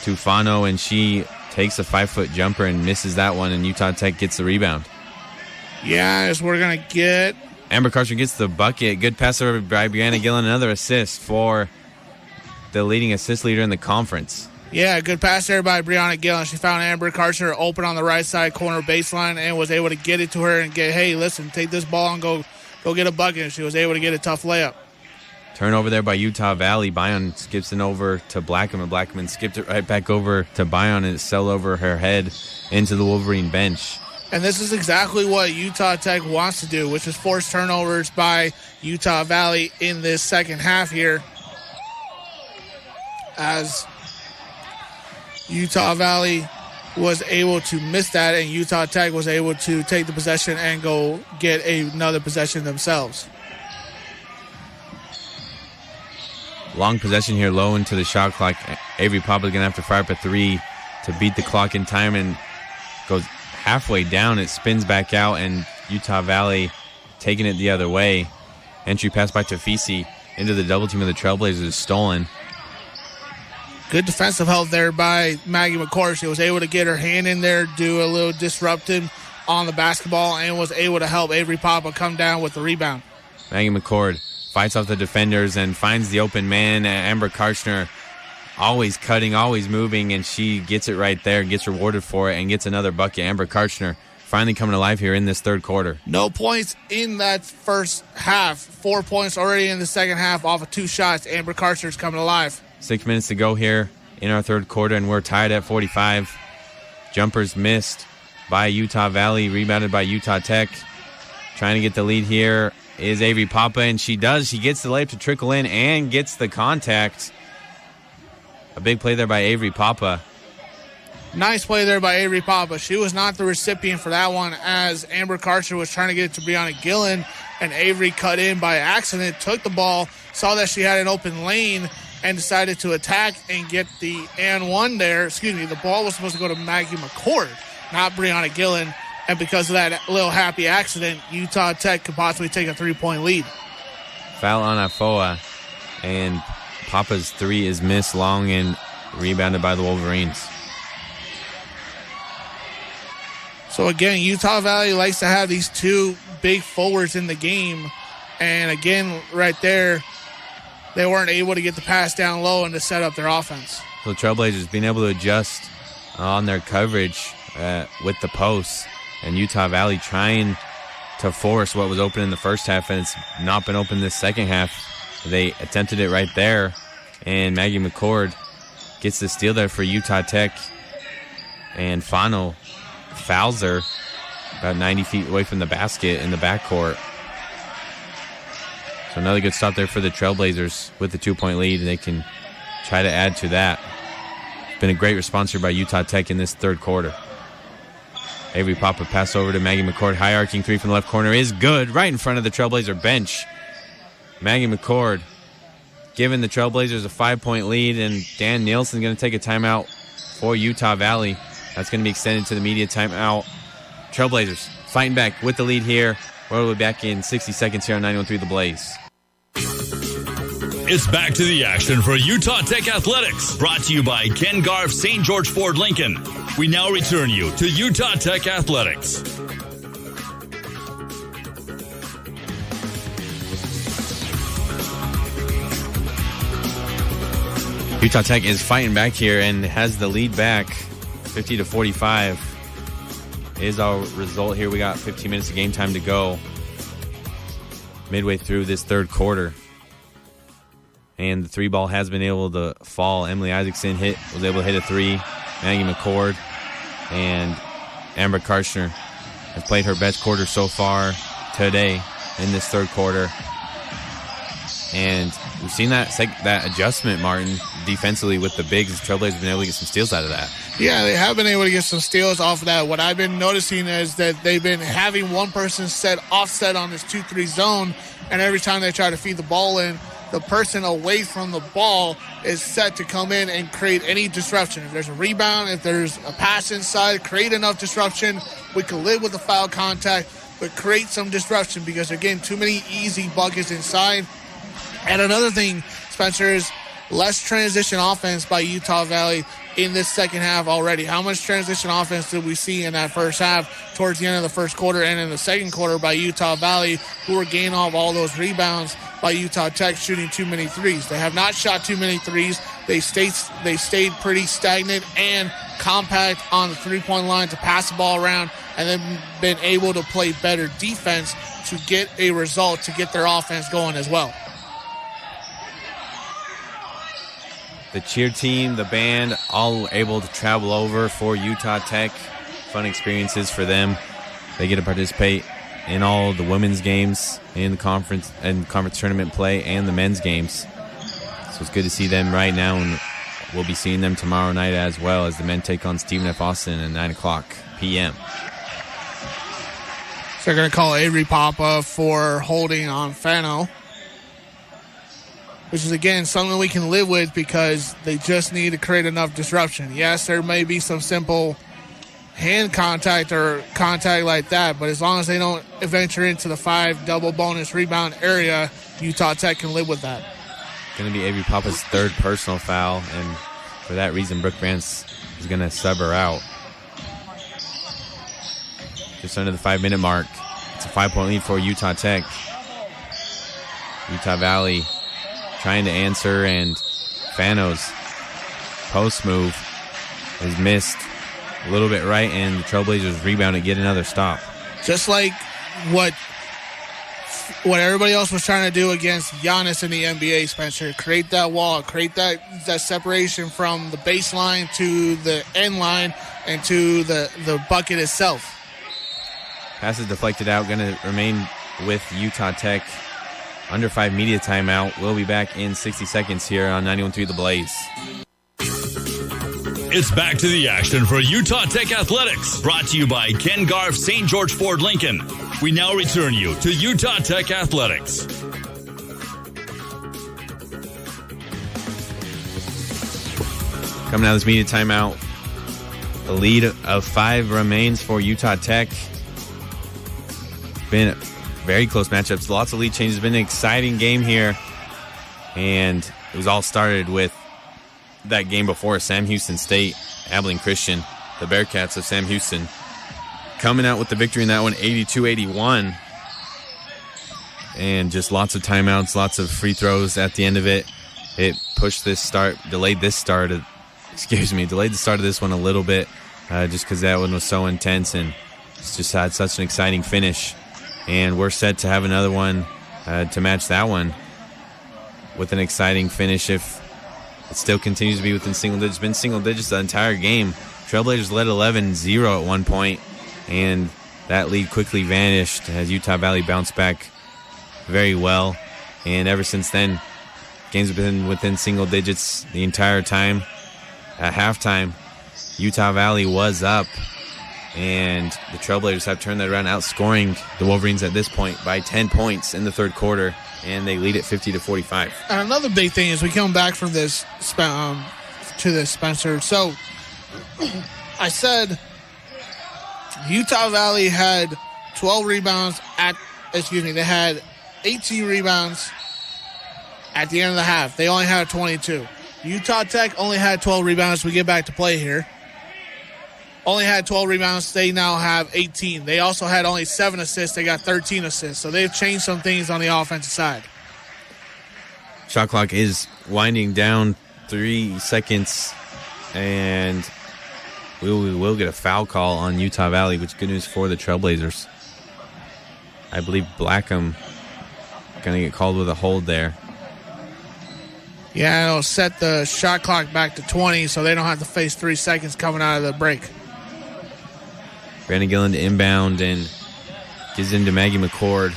to Fano, and she takes a 5-foot jumper and misses that one, and Utah Tech gets the rebound. Yeah, as we're going to get... Amber Karcher gets the bucket. Good pass over by Breunna Gillen. Another assist for the leading assist leader in the conference. Yeah, good pass there by Breunna Gillen. She found Amber Karcher open on the right side corner baseline and was able to get it to her and get, hey, listen, take this ball and go get a bucket. And she was able to get a tough layup. Turnover there by Utah Valley. Bayan skips it over to Blackham, and Blackham skipped it right back over to Bayan, and it sailed over her head into the Wolverine bench. And this is exactly what Utah Tech wants to do, which is force turnovers by Utah Valley in this second half here. As Utah Valley was able to miss that, and Utah Tech was able to take the possession and go get another possession themselves. Long possession here, low into the shot clock. Avery Papa going to have to fire up a 3 to beat the clock in time, and goes halfway down. It spins back out, and Utah Valley taking it the other way. Entry pass by Tafisi into the double team of the Trailblazers is stolen. Good defensive help there by Maggie Mccord. She was able to get her hand in there, do a little disruptive on the basketball, and was able to help Avery Papa come down with the rebound. Maggie Mccord fights off the defenders and finds the open man. Amber Karchner always cutting, always moving, and she gets it right there, gets rewarded for it, and gets another bucket. Amber Karchner finally coming alive here in this third quarter. No points in that first half. 4 points already in the second half off of 2 shots. Amber Karchner's coming alive. 6 minutes to go here in our third quarter, and we're tied at 45. Jumpers missed by Utah Valley, rebounded by Utah Tech. Trying to get the lead here is Avery Papa, and she does. She gets the layup to trickle in and gets the contact. A big play there by Avery Papa. Nice play there by Avery Papa. She was not the recipient for that one, as Amber Karcher was trying to get it to Breunna Gillen, and Avery cut in by accident, took the ball, saw that she had an open lane, and decided to attack and get the and one there. Excuse me, the ball was supposed to go to Maggie Mccord, not Breunna Gillen. And because of that little happy accident, Utah Tech could possibly take a 3-point lead. Foul on Afoa, and Papa's 3 is missed long and rebounded by the Wolverines. So again, Utah Valley likes to have these 2 big forwards in the game. And again, right there, they weren't able to get the pass down low and to set up their offense. So the Trailblazers being able to adjust on their coverage with the posts, and Utah Valley trying to force what was open in the first half, and it's not been open this second half. They attempted it right there, and Maggie Mccord gets the steal there for Utah Tech. And Fano fouls her about 90 feet away from the basket in the backcourt. So another good stop there for the Trailblazers with the 2-point lead, and they can try to add to that. It's been a great response here by Utah Tech in this third quarter. Avery Papa pass over to Maggie Mccord. High arcing three from the left corner is good, right in front of the Trailblazer bench. Maggie Mccord giving the Trailblazers a 5-point lead, and Dan Nielsen's going to take a timeout for Utah Valley. That's going to be extended to the media timeout. Trailblazers fighting back with the lead here. We'll be back in 60 seconds here on 91.3 The Blaze. It's back to the action for Utah Tech Athletics. Brought to you by Ken Garff St. George Ford Lincoln. We now return you to Utah Tech Athletics. Utah Tech is fighting back here and has the lead back 50-45 is our result here. We got 15 minutes of game time to go midway through this third quarter. And the three ball has been able to fall. Emily Issacson was able to hit a three. Maggie Mccord and Amber Karshner have played her best quarter so far today in this third quarter. And we've seen that adjustment, Martin, defensively with the bigs. The Trailblazers have been able to get some steals out of that. Yeah, they have been able to get some steals off of that. What I've been noticing is that they've been having one person offset on this 2-3 zone, and every time they try to feed the ball in, the person away from the ball is set to come in and create any disruption. If there's a rebound, if there's a pass inside, create enough disruption. We can live with the foul contact, but create some disruption because, again, too many easy buckets inside. And another thing, Spencer, is less transition offense by Utah Valley in this second half already. How much transition offense did we see in that first half towards the end of the first quarter and in the second quarter by Utah Valley, who were gaining off all those rebounds by Utah Tech shooting too many threes? They have not shot too many threes. They stayed pretty stagnant and compact on the three-point line to pass the ball around, and then been able to play better defense to get a result, to get their offense going as well. The cheer team, the band, all able to travel over for Utah Tech. Fun experiences for them. They get to participate in all the women's games in the conference and conference tournament play and the men's games. So it's good to see them right now, and we'll be seeing them tomorrow night as well as the men take on Stephen F. Austin at 9 o'clock p.m. So they're going to call Avery Papa for holding on Fano, which is, again, something we can live with because they just need to create enough disruption. Yes, there may be some simple hand contact or contact like that, but as long as they don't venture into the 5 double bonus rebound area, Utah Tech can live with that. Going to be Avery Papa's third personal foul, and for that reason, Brooke Brantz is going to sub her out. Just under the 5-minute mark. It's a 5-point lead for Utah Tech. Utah Valley trying to answer, and Fano's post move is missed a little bit right, and the Trailblazers rebound and get another stop. Just like what everybody else was trying to do against Giannis in the NBA, Spencer. Create that wall, create that separation from the baseline to the end line and to the bucket itself. Pass is deflected out, going to remain with Utah Tech. Under 5 media timeout. We'll be back in 60 seconds here on 91.3 The Blaze. It's back to the action for Utah Tech Athletics. Brought to you by Ken Garff St. George Ford Lincoln. We now return you to Utah Tech Athletics. Coming out of this media timeout, the lead of 5 remains for Utah Tech. Been very close matchups, lots of lead changes. Been an exciting game here, and it was all started with that game before, Sam Houston State, Abilene Christian, the Bearcats of Sam Houston, coming out with the victory in that one, 82-81. And just lots of timeouts, lots of free throws at the end of it. It pushed this start, delayed the start of this one a little bit, just because that one was so intense, and it's just had such an exciting finish. And we're set to have another one to match that one with an exciting finish if It still continues to be within single digits. It's been single digits the entire game. Trailblazers led 11-0 at one point, and that lead quickly vanished as Utah Valley bounced back very well. And ever since then, games have been within single digits the entire time. At halftime, Utah Valley was up, and the Trailblazers have turned that around, outscoring the Wolverines at this point by 10 points in the third quarter, and they lead at 50-45. And another big thing is we come back from this to this, Spencer. So I said Utah Valley had 12 rebounds they had 18 rebounds at the end of the half. They only had 22. Utah Tech only had 12 rebounds. We get back to play here. Only had 12 rebounds. They now have 18. They also had only 7 assists. They got 13 assists. So they've changed some things on the offensive side. Shot clock is winding down, 3 seconds, and we will get a foul call on Utah Valley, which is good news for the Trailblazers. I believe Blackham going to get called with a hold there. Yeah, it'll set the shot clock back to 20 so they don't have to face 3 seconds coming out of the break. Breunna Gillen to inbound and gives in to Maggie Mccord.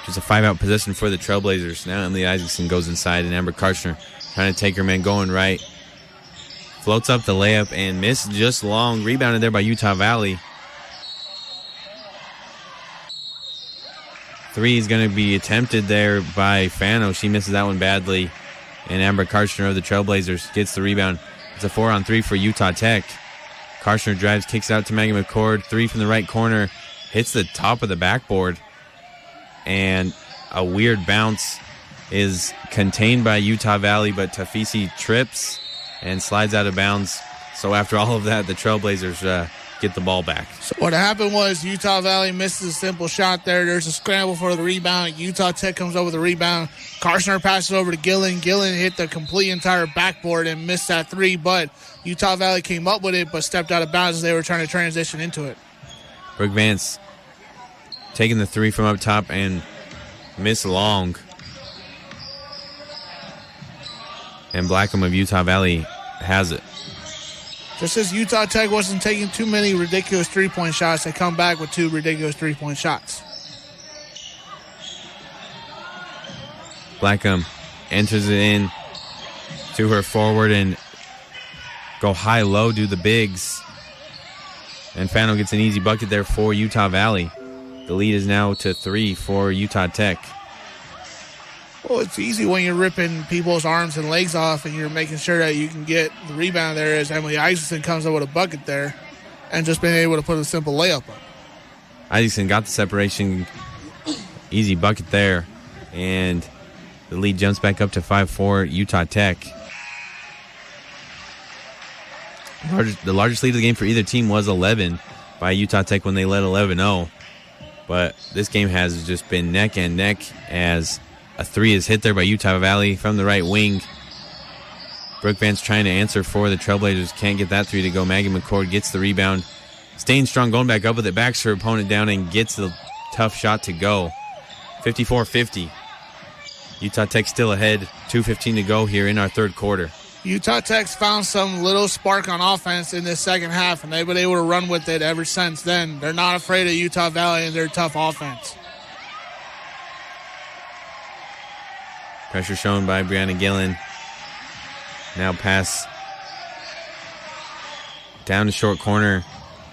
Just a 5-out possession for the Trailblazers. Now Emily Issacson goes inside, and Amber Karchner trying to take her man going right. Floats up the layup and missed just long. Rebounded there by Utah Valley. 3 is going to be attempted there by Fano. She misses that one badly. And Amber Karchner of the Trailblazers gets the rebound. It's a 4-on-3 for Utah Tech. Karchner drives, kicks out to Maggie McCord. 3 from the right corner. Hits the top of the backboard. And a weird bounce is contained by Utah Valley, but Tafisi trips and slides out of bounds. So after all of that, the Trailblazers get the ball back. So what happened was Utah Valley misses a simple shot there. There's a scramble for the rebound. Utah Tech comes over the rebound. Karchner passes over to Gillen. Gillen hit the complete entire backboard and missed that 3, but Utah Valley came up with it but stepped out of bounds as they were trying to transition into it. Brooke Vance taking the 3 from up top and miss long. And Blackham of Utah Valley has it. Just as Utah Tech wasn't taking too many ridiculous three-point shots, they come back with 2 ridiculous three-point shots. Blackham enters it in to her forward and go high-low, do the bigs. And Fano gets an easy bucket there for Utah Valley. The lead is now to 3 for Utah Tech. Well, it's easy when you're ripping people's arms and legs off and you're making sure that you can get the rebound there as Emily Issacson comes up with a bucket there and just being able to put a simple layup up. Issacson got the separation. Easy bucket there. And the lead jumps back up to 5-4 Utah Tech. The largest lead of the game for either team was 11 by Utah Tech when they led 11-0. But this game has just been neck and neck as a 3 is hit there by Utah Valley from the right wing. Brooke Vance trying to answer for the Trailblazers. Can't get that 3 to go. Maggie McCord gets the rebound. Staying strong, going back up with it. Backs her opponent down and gets the tough shot to go. 54-50. Utah Tech still ahead. 2:15 to go here in our third quarter. Utah Tech's found some little spark on offense in this second half, and they've been able to run with it ever since then. They're not afraid of Utah Valley and their tough offense. Pressure shown by Breunna Gillen. Now pass down the short corner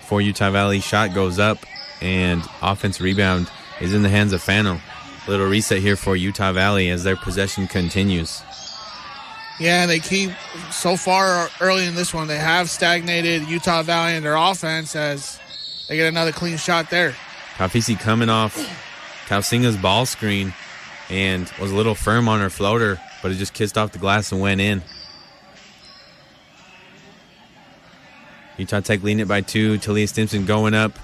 for Utah Valley. Shot goes up, and offensive rebound is in the hands of Fano. Little reset here for Utah Valley as their possession continues. Yeah, they keep, so far early in this one, they have stagnated Utah Valley in their offense as they get another clean shot there. Tafisi coming off Kausinga's ball screen and was a little firm on her floater, but it just kissed off the glass and went in. Utah Tech leading it by 2. Talia Stimson going up.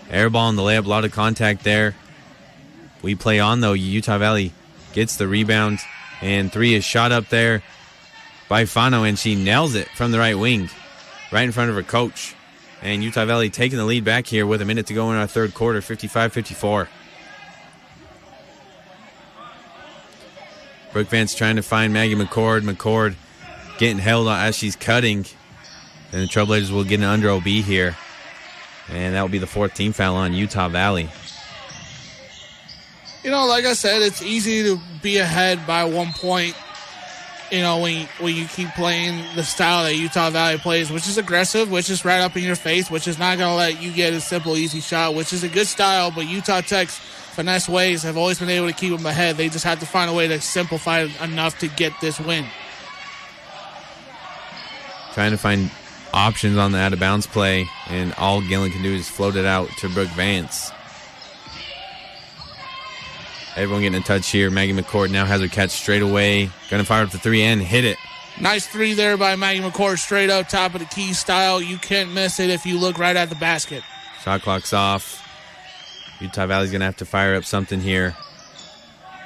Air ball in the layup, a lot of contact there. We play on, though. Utah Valley gets the rebound, and 3 is shot up there by Fano, and she nails it from the right wing, right in front of her coach. And Utah Valley taking the lead back here with a minute to go in our third quarter, 55-54. Brooke Vance trying to find Maggie Mccord. McCord getting held on as she's cutting. And the Trailblazers will get an under OB here. And that will be the 4th team foul on Utah Valley. Like I said, it's easy to be ahead by 1 point, when you keep playing the style that Utah Valley plays, which is aggressive, which is right up in your face, which is not going to let you get a simple, easy shot, which is a good style, but Utah Tech's finesse ways have always been able to keep them ahead. They just have to find a way to simplify it enough to get this win. Trying to find options on the out-of-bounds play, and all Gillen can do is float it out to Brooke Vance. Everyone getting a touch here. Maggie McCord now has her catch straight away. Going to fire up the 3 and hit it. Nice 3 there by Maggie McCord, straight up top of the key style. You can't miss it if you look right at the basket. Shot clock's off. Utah Valley's going to have to fire up something here.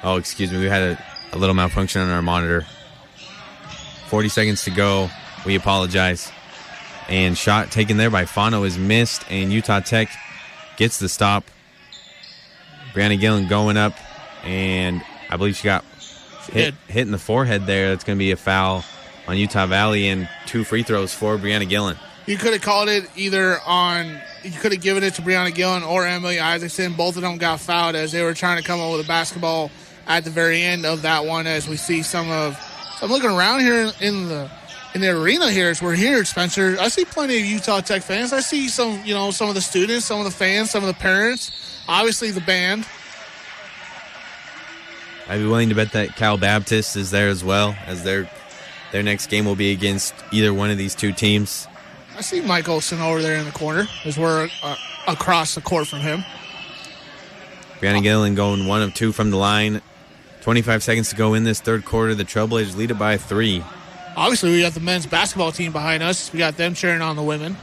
Oh, excuse me. We had a little malfunction on our monitor. 40 seconds to go. We apologize. And shot taken there by Fano is missed, and Utah Tech gets the stop. Breunna Gillen going up, and I believe she got hit in the forehead there. That's going to be a foul on Utah Valley, and 2 free throws for Breunna Gillen. You could have called it you could have given it to Breunna Gillen or Emily Issacson. Both of them got fouled as they were trying to come up with a basketball at the very end of that one, as we see I'm looking around here in the arena here as we're here, Spencer. I see plenty of Utah Tech fans. I see some of the students, some of the fans, some of the parents, obviously the band. I'd be willing to bet that Cal Baptist is there as well, as their next game will be against either one of these 2 teams. I see Mike Olson over there in the corner as we're across the court from him. Breunna Gillen going 1 of 2 from the line. 25 seconds to go in this third quarter. The Trailblazers lead it by 3. Obviously, we got the men's basketball team behind us. We got them cheering on the women.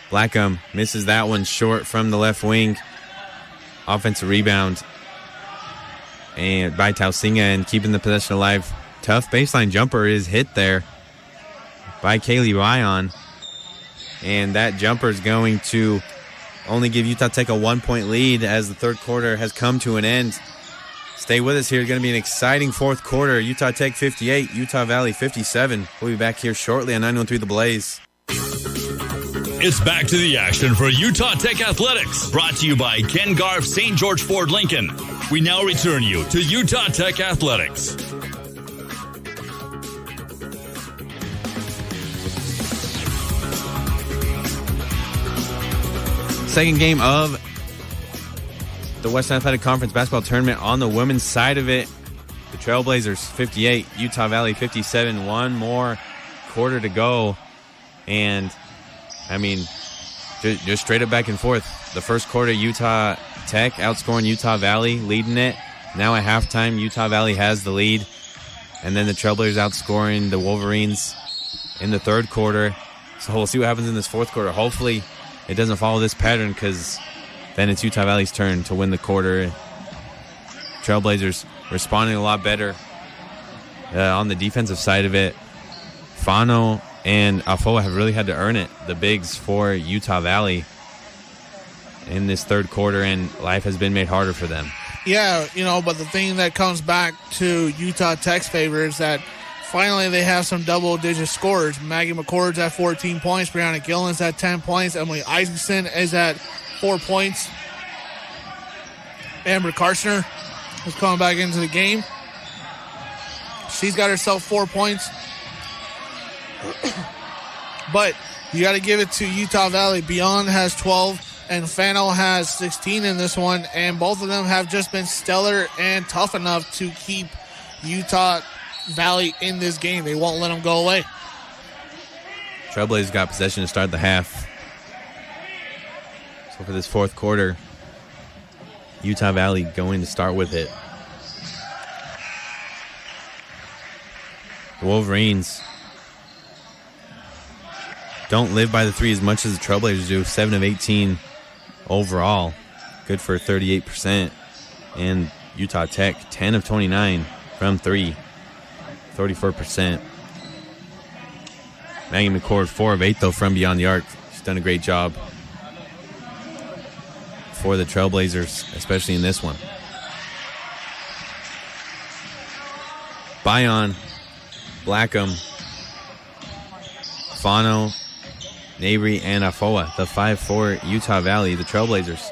Blackham misses that one short from the left wing. Offensive rebound. And by Tausinga, and keeping the possession alive. Tough baseline jumper is hit there by Kaylee Ryan. And that jumper is going to only give Utah Tech a 1-point lead as the third quarter has come to an end. Stay with us here. It's going to be an exciting fourth quarter. Utah Tech 58, Utah Valley 57. We'll be back here shortly on 913 The Blaze. It's back to the action for Utah Tech Athletics. Brought to you by Ken Garff St. George Ford Lincoln. We now return you to Utah Tech Athletics. Second game of the Western Athletic Conference basketball tournament on the women's side of it. The Trailblazers 58, Utah Valley 57. One more quarter to go. And, I mean, just straight up back and forth. The first quarter, Utah Tech outscoring Utah Valley, leading it. Now at halftime, Utah Valley has the lead. And then the Trailblazers outscoring the Wolverines in the third quarter. So we'll see what happens in this fourth quarter. Hopefully it doesn't follow this pattern, because then it's Utah Valley's turn to win the quarter. Trailblazers responding a lot better on the defensive side of it. Fano and Afoa have really had to earn it, the bigs for Utah Valley in this third quarter, and life has been made harder for them. Yeah, but the thing that comes back to Utah Tech's favor is that finally they have some double-digit scorers. Maggie McCord's at 14 points. Breunna Gillen's at 10 points. Emily Issacson is at 4 points. Amber Karstner is coming back into the game. She's got herself 4 points. But you got to give it to Utah Valley. Beyond has 12, and Fano has 16 in this one. And both of them have just been stellar and tough enough to keep Utah Valley in this game. They won't let them go away. Trailblazers got possession to start the half. So for this fourth quarter, Utah Valley going to start with it. The Wolverines don't live by the three as much as the Trailblazers do. 7 of 18 overall. Good for 38%. And Utah Tech, 10 of 29 from three. 34%. Maggie McCord, 4 of 8, though, from beyond the arc. She's done a great job. for the Trailblazers, especially in this one. Bion, Blackham, Fano, Nabry, and Afoa, the 5-4 Utah Valley, the Trailblazers.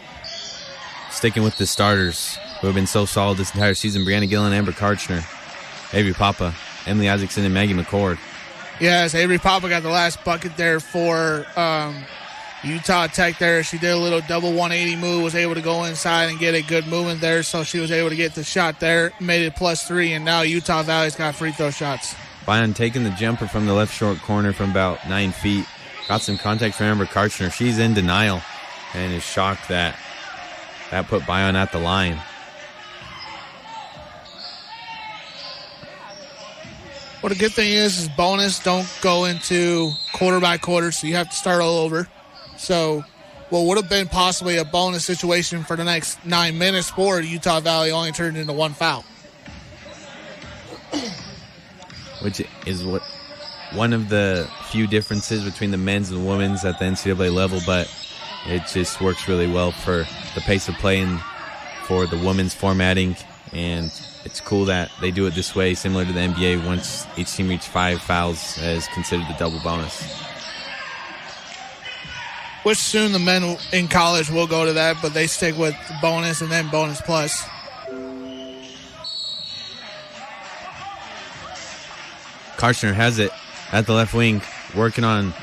Sticking with the starters who have been so solid this entire season: Breunna Gillen, Amber Karchner, Avery Papa, Emily Issacson, and Maggie Mccord. Yes, Avery Papa got the last bucket there for Utah Tech there. She did a little double 180 move, was able to go inside and get a good movement there, so she was able to get the shot there, made it +3, and now Utah Valley's got free throw shots. Bion taking the jumper from the left short corner from about 9 feet. Got some contact from Amber Karchner. She's in denial and is shocked that put Bion at the line. Well, the good thing is bonus don't go into quarter by quarter, so you have to start all over. So what would have been possibly a bonus situation for the next 9 minutes for Utah Valley only turned into one foul. Which is what one of the few differences between the men's and women's at the NCAA level, but it just works really well for the pace of play and for the women's formatting, and it's cool that they do it this way, similar to the NBA. Once each team reaches 5 fouls as considered the double bonus. Which soon the men in college will go to that, but they stick with bonus and then bonus plus. Karchner has it at the left wing, working on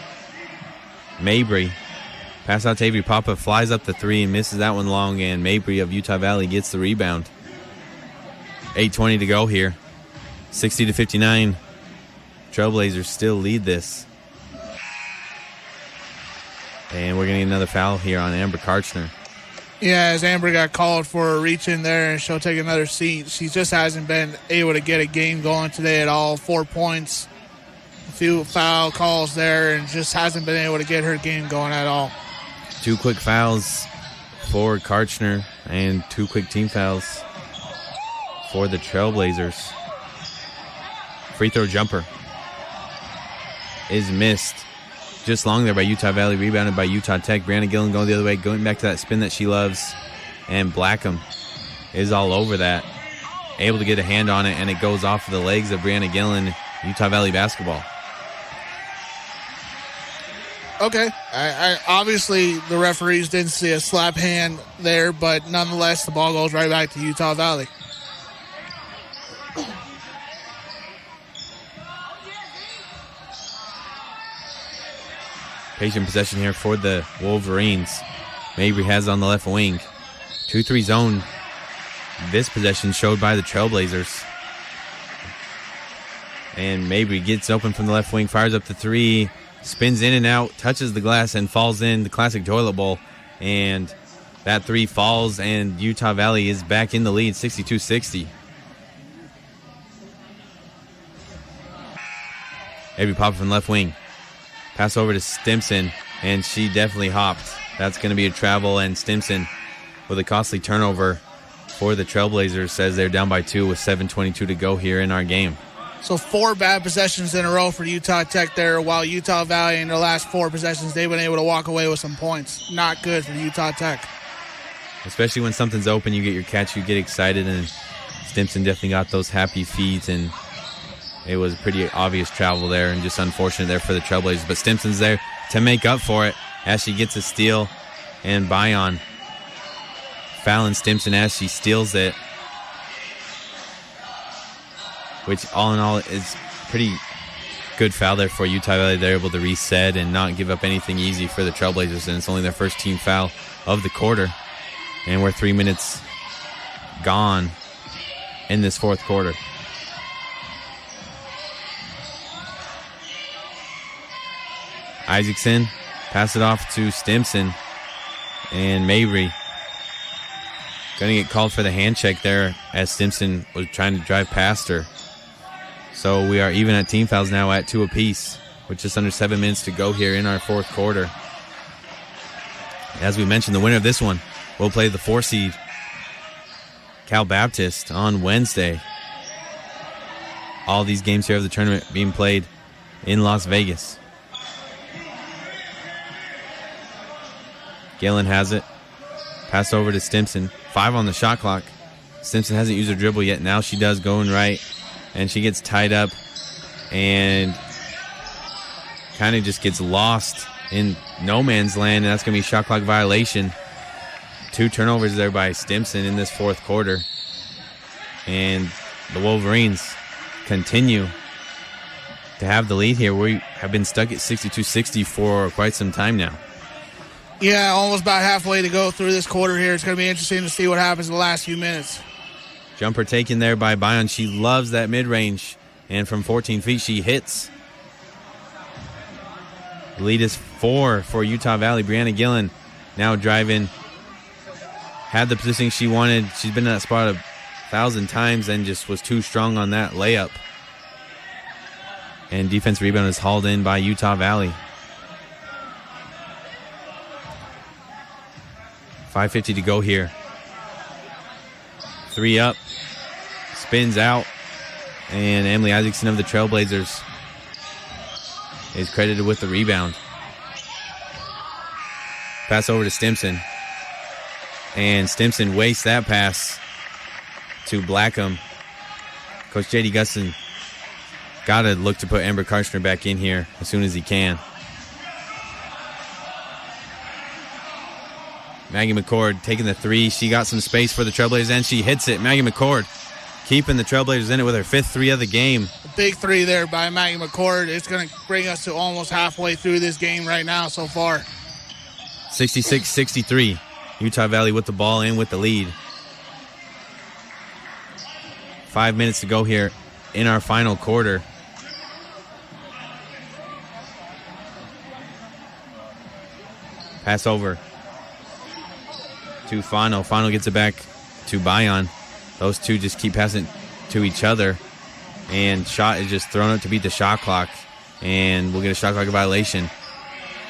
Mabry. Pass out to Avery Papa, flies up the 3 and misses that one long, and Mabry of Utah Valley gets the rebound. 8:20 to go here. 60-59. Trailblazers still lead this. And we're going to get another foul here on Amber Karchner. Yeah, as Amber got called for a reach in there, and she'll take another seat. She just hasn't been able to get a game going today at all. 4 points, a few foul calls there, and just hasn't been able to get her game going at all. 2 quick fouls for Karchner and 2 quick team fouls for the Trailblazers. Free throw jumper is missed. Just long there by Utah Valley, rebounded by Utah Tech. Breunna Gillen going the other way, going back to that spin that she loves. And Blackham is all over that. Able to get a hand on it, and it goes off of the legs of Breunna Gillen. Utah Valley basketball. Okay. I obviously the referees didn't see a slap hand there, but nonetheless the ball goes right back to Utah Valley. Patient possession here for the Wolverines. Mabry has on the left wing. 2-3 zone. This possession showed by the Trailblazers. And Mabry gets open from the left wing, fires up the 3, spins in and out, touches the glass, and falls in the classic toilet bowl. And that 3 falls, and Utah Valley is back in the lead, 62-60. Avery Papa from left wing. Pass over to Stimson, and she definitely hopped. That's going to be a travel, and Stimson with a costly turnover for the Trailblazers, says they're down by 2 with 7:22 to go here in our game. So 4 bad possessions in a row for Utah Tech there, while Utah Valley in their last 4 possessions, they've been able to walk away with some points. Not good for Utah Tech. Especially when something's open, you get your catch, you get excited, and Stimson definitely got those happy feet, and it was a pretty obvious travel there and just unfortunate there for the Trailblazers. But Stimson's there to make up for it as she gets a steal, and Bion fouling Stimson as she steals it, which all in all is pretty good foul there for Utah Valley. They're able to reset and not give up anything easy for the Trailblazers, and it's only their first team foul of the quarter. And we're 3 minutes gone in this fourth quarter. Issacson pass it off to Stimson, and Mabry going to get called for the hand check there as Stimson was trying to drive past her. So we are even at team fouls now at 2 apiece with just under 7 minutes to go here in our fourth quarter. As we mentioned, the winner of this one will play the 4 seed Cal Baptist on Wednesday. All these games here of the tournament being played in Las Vegas. Gillen has it. Pass over to Stimson. 5 on the shot clock. Stimson hasn't used her dribble yet. Now she does, going right. And she gets tied up and kind of just gets lost in no man's land. And that's going to be a shot clock violation. 2 turnovers there by Stimson in this fourth quarter. And the Wolverines continue to have the lead here. We have been stuck at 62-60 for quite some time now. Yeah, almost about halfway to go through this quarter here. It's going to be interesting to see what happens in the last few minutes. Jumper taken there by Bion. She loves that mid-range. And from 14 feet, she hits. The lead is 4 for Utah Valley. Breunna Gillen now driving. Had the positioning she wanted. She's been in that spot 1,000 times and just was too strong on that layup. And defense rebound is hauled in by Utah Valley. 5:50 to go here. 3 up. Spins out. And Emily Issacson of the Trailblazers is credited with the rebound. Pass over to Stimson. And Stimson wastes that pass to Blackham. Coach J.D. Gustin got to look to put Amber Karshner back in here as soon as he can. Maggie Mccord taking the 3. She got some space for the Trailblazers, and she hits it. Maggie Mccord keeping the Trailblazers in it with her 5th 3 of the game. A big 3 there by Maggie Mccord. It's going to bring us to almost halfway through this game right now so far. 66-63. Utah Valley with the ball in with the lead. 5 minutes to go here in our final quarter. Pass over to Fano. Fano gets it back to Bion. Those two just keep passing to each other. And shot is just thrown up to beat the shot clock. And we'll get a shot clock violation.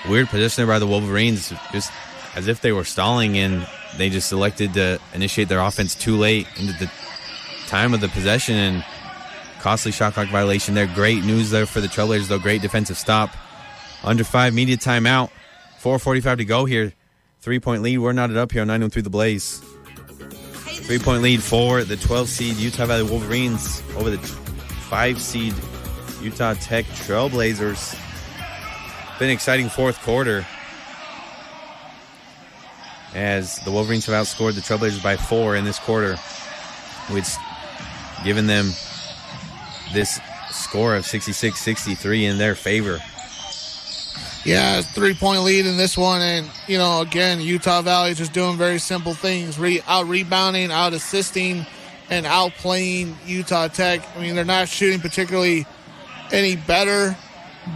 Weird position there by the Wolverines, just as if they were stalling, and they just elected to initiate their offense too late into the time of the possession, and costly shot clock violation there. Great news there for the Trailblazers, though. Great defensive stop. Under 5, media timeout. 4:45 to go here. 3-point lead. We're knotted up here on 9-1-3 The Blaze. 3-point lead for the 12 seed Utah Valley Wolverines over the 5 seed Utah Tech Trailblazers. Been an exciting fourth quarter as the Wolverines have outscored the Trailblazers by 4 in this quarter, which given them this score of 66-63 in their favor. Yeah, 3-point lead in this one. And, you know, again, Utah Valley is just doing very simple things. Out-rebounding, out-assisting, and out-playing Utah Tech. I mean, they're not shooting particularly any better,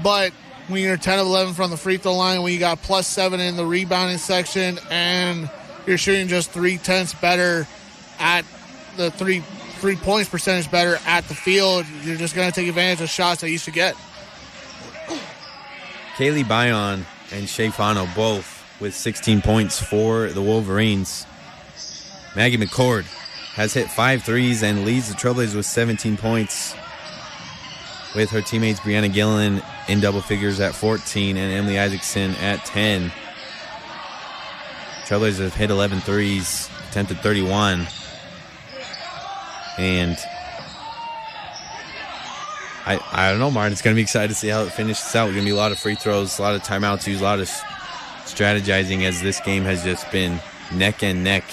but when you're 10 of 11 from the free throw line, when you got +7 in the rebounding section, and you're shooting just 0.3 better at the three points percentage better at the field, you're just going to take advantage of shots that you should get. Kaylee Bion and Shea Fano both with 16 points for the Wolverines. Maggie McCord has hit 5 threes and leads the Trailblazers with 17 points, with her teammates Breunna Gillen in double figures at 14 and Emily Issacson at 10. Trailblazers have hit 11 threes, attempted 31. And I don't know, Martin. It's going to be exciting to see how it finishes out. Going to be a lot of free throws, a lot of timeouts used, a lot of strategizing, as this game has just been neck and neck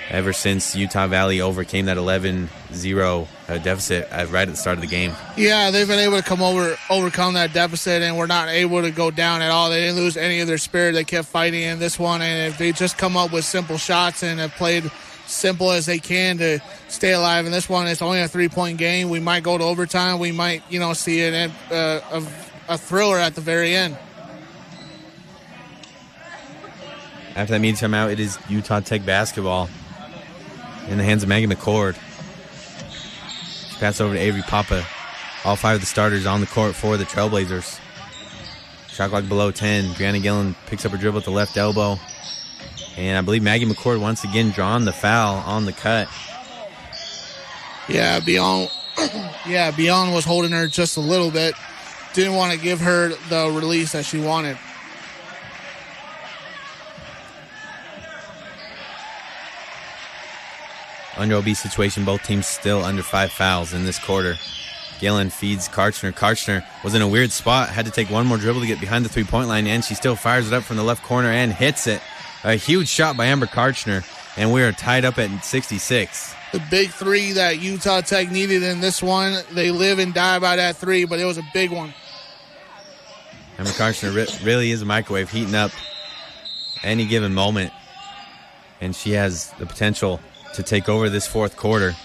ever since Utah Valley overcame that 11-0 deficit right at the start of the game. Yeah, they've been able to overcome that deficit, and we're not able to go down at all. They didn't lose any of their spirit. They kept fighting in this one, and if they just come up with simple shots and have played simple as they can to stay alive in this one, it's only a 3-point game. We might go to overtime. We might, see a thriller at the very end. After that media timeout, it is Utah Tech basketball in the hands of Maggie McCord. She passed over to Avery Papa. All 5 of the starters on the court for the Trailblazers. Shot clock below 10. Breunna Gillen picks up her dribble at the left elbow. And I believe Maggie McCord once again drawn the foul on the cut. Yeah, Beyond was holding her just a little bit. Didn't want to give her the release that she wanted. under OB situation. Both teams still under 5 fouls in this quarter. Gillen feeds Karchner. Karchner was in a weird spot, had to take one more dribble to get behind the three-point line, and she still fires it up from the left corner and hits it. A huge shot by Amber Karchner, and we are tied up at 66. The big three that Utah Tech needed in this one, they live and die by that three, but it was a big one. Amber Karchner really is a microwave, heating up any given moment, and she has the potential to take over this fourth quarter.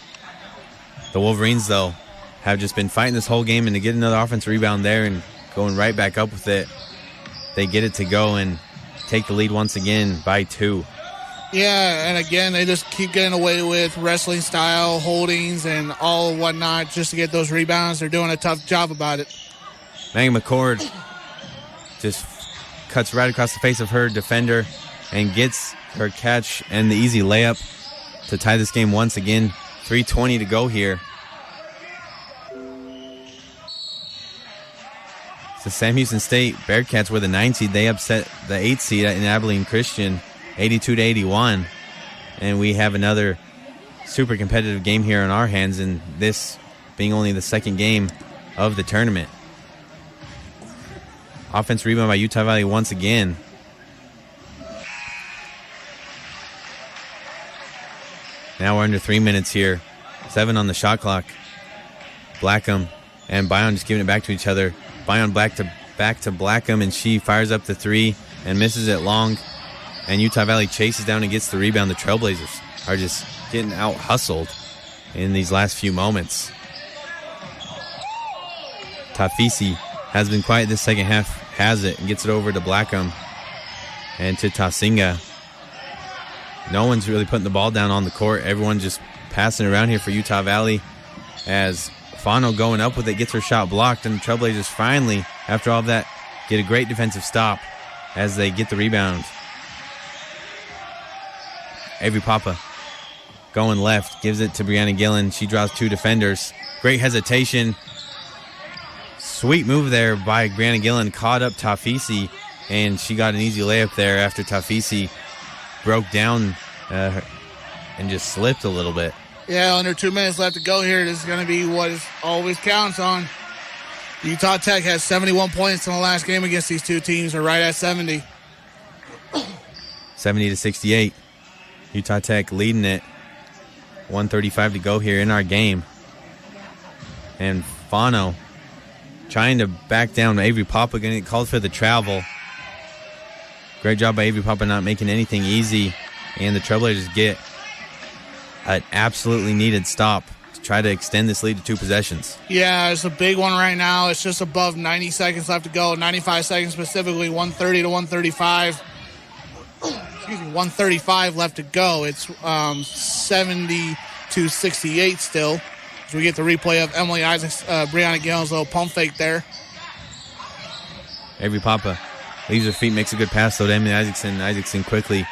The Wolverines, though, have just been fighting this whole game, and to get another offensive rebound there and going right back up with it, they get it to go and take the lead once again by 2. Yeah, and again, they just keep getting away with wrestling style holdings and all whatnot just to get those rebounds. They're doing a tough job about it. Maggie Mccord just cuts right across the face of her defender and gets her catch and the easy layup to tie this game once again. 3:20 to go here. So Sam Houston State Bearcats were the 9 seed. They upset the 8 seed in Abilene Christian, 82-81. And we have another super competitive game here on our hands, and this being only the second game of the tournament. Offense rebound by Utah Valley once again. Now we're under 3 minutes here. 7 on the shot clock. Blackham and Bion just giving it back to each other. Bion back to Blackham, and she fires up the three and misses it long. And Utah Valley chases down and gets the rebound. The Trailblazers are just getting out-hustled in these last few moments. Tafisi has been quiet this second half, has it, and gets it over to Blackham and to Tasinga. No one's really putting the ball down on the court. Everyone just passing around here for Utah Valley as Fano going up with it, gets her shot blocked, and the Trailblazers finally, after all of that, get a great defensive stop as they get the rebound. Avery Papa going left, gives it to Breunna Gillen. She draws 2 defenders. Great hesitation. Sweet move there by Breunna Gillen. Caught up Tafisi, and she got an easy layup there after Tafisi broke down and just slipped a little bit. Yeah, under 2 minutes left to go here. This is going to be what it always counts on. Utah Tech has 71 points in the last game against these two teams. They're right at 70. 70-68. Utah Tech leading it. 1:35 to go here in our game. And Fano trying to back down. Avery Papa going to get called for the travel. Great job by Avery Papa not making anything easy. And the Trailblazers get an absolutely needed stop to try to extend this lead to 2 possessions. Yeah, it's a big one right now. It's just above 90 seconds left to go. 95 seconds specifically, 130 to 135. Excuse me, 135 left to go. It's 70-68 still. So we get the replay of Emily Issacson, Breunna Gillen's little pump fake there. Avery Papa leaves her feet, makes a good pass though to Emily Issacson. Issacson quickly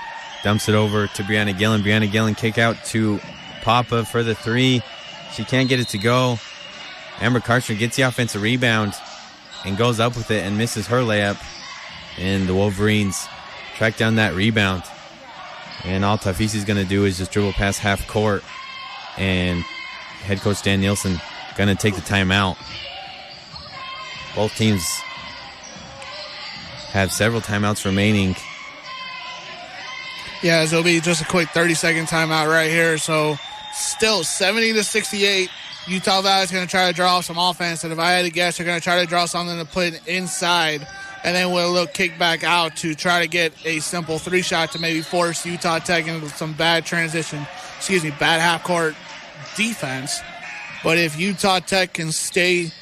dumps it over to Breunna Gillen. Breunna Gillen kick out to Papa for the 3. She can't get it to go. Amber Karchner gets the offensive rebound and goes up with it and misses her layup. And the Wolverines track down that rebound. And all Tafisi's going to do is just dribble past half court. And head coach Dan Nielsen going to take the timeout. Both teams have several timeouts remaining. Yeah, so it'll be just a quick 30-second timeout right here. So still 70-68. Utah Valley's going to try to draw some offense. And if I had to guess, they're going to try to draw something to put inside. And then with a little kick back out to try to get a simple 3-shot to maybe force Utah Tech into some bad bad half-court defense. But if Utah Tech can stay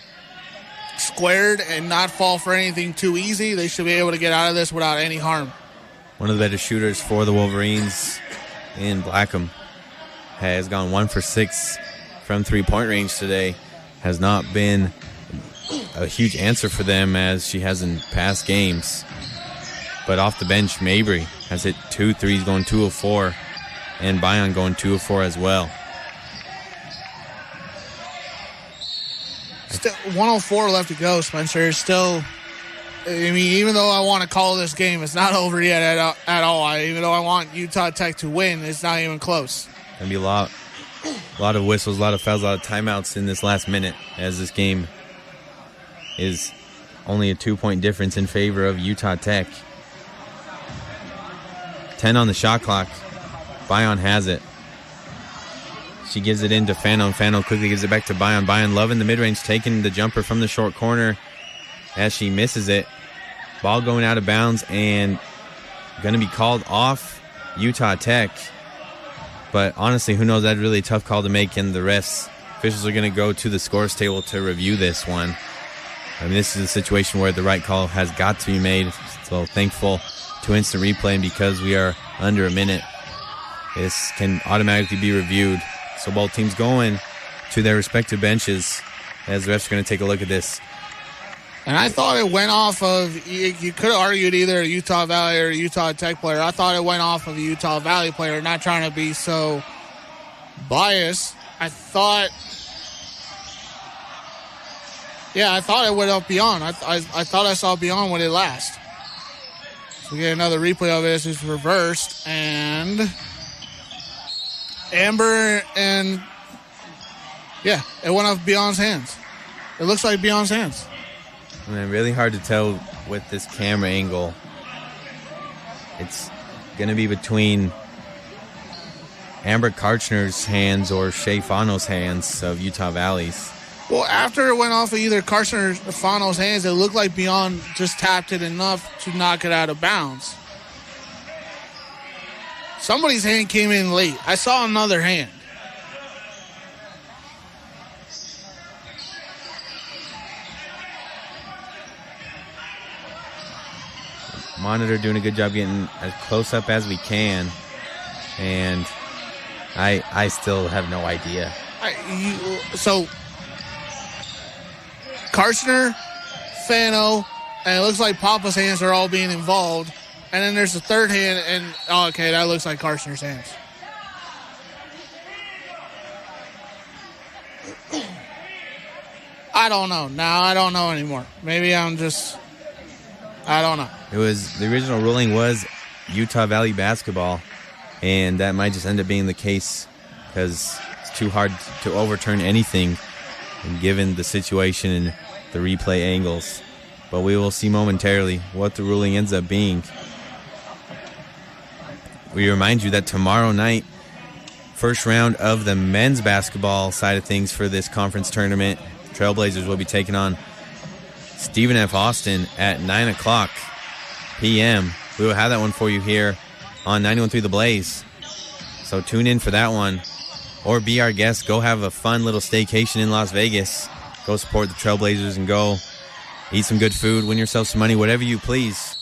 squared and not fall for anything too easy, they should be able to get out of this without any harm. One of the better shooters for the Wolverines in Blackham has gone 1 for 6 from 3-point range today. Has not been a huge answer for them as she has in past games. But off the bench, Mabry has hit 2 threes, going 2 of 4, and Bion going 2 of 4 as well. Still 104 left to go, Spencer. Still, I mean, even though I want to call this game, it's not over yet at all. Even though I want Utah Tech to win, it's not even close. Gonna be a lot A lot of whistles, a lot of fouls, a lot of timeouts in this last minute as this game is only a 2-point difference in favor of Utah Tech. 10 on the shot clock. Bion has it. She gives it into Fano. Fano quickly gives it back to Bion. Bion loving the mid-range, taking the jumper from the short corner as she misses it. Ball going out of bounds and going to be called off Utah Tech. But honestly, who knows? That's really a tough call to make, and the refs, officials are going to go to the scores table to review this one. I mean, this is a situation where the right call has got to be made. So thankful to instant replay, and because we are under a minute, this can automatically be reviewed. So both teams going to their respective benches as the refs are going to take a look at this. And I thought it went off of, you could have argued either a Utah Valley or a Utah Tech player. I thought it went off of a Utah Valley player, not trying to be so biased. I thought it went up beyond. I thought I saw beyond when it last. So we get another replay of it. This is reversed. And Amber and, yeah, it went off Beyond's hands. It looks like Beyond's hands. Man, really hard to tell with this camera angle. It's going to be between Amber Karchner's hands or Shea Fano's hands of Utah Valley's. Well, after it went off of either Karchner or Fano's hands, it looked like Beyond just tapped it enough to knock it out of bounds. Somebody's hand came in late. I saw another hand. Monitor doing a good job getting as close up as we can, and I still have no idea. So Karchner, Fano, and it looks like Papa's hands are all being involved, and then there's the third hand, and okay, that looks like Karchner's hands. I don't know. Now I don't know anymore. Maybe I don't know. It was, the original ruling was Utah Valley basketball, and that might just end up being the case because it's too hard to overturn anything given the situation and the replay angles. But we will see momentarily what the ruling ends up being. We remind you that tomorrow night, first round of the men's basketball side of things for this conference tournament, Trailblazers will be taking on Stephen F. Austin at 9 o'clock p.m. We will have that one for you here on 91.3 The Blaze. So tune in for that one. Or be our guest. Go have a fun little staycation in Las Vegas. Go support the Trailblazers and go eat some good food, win yourself some money, whatever you please.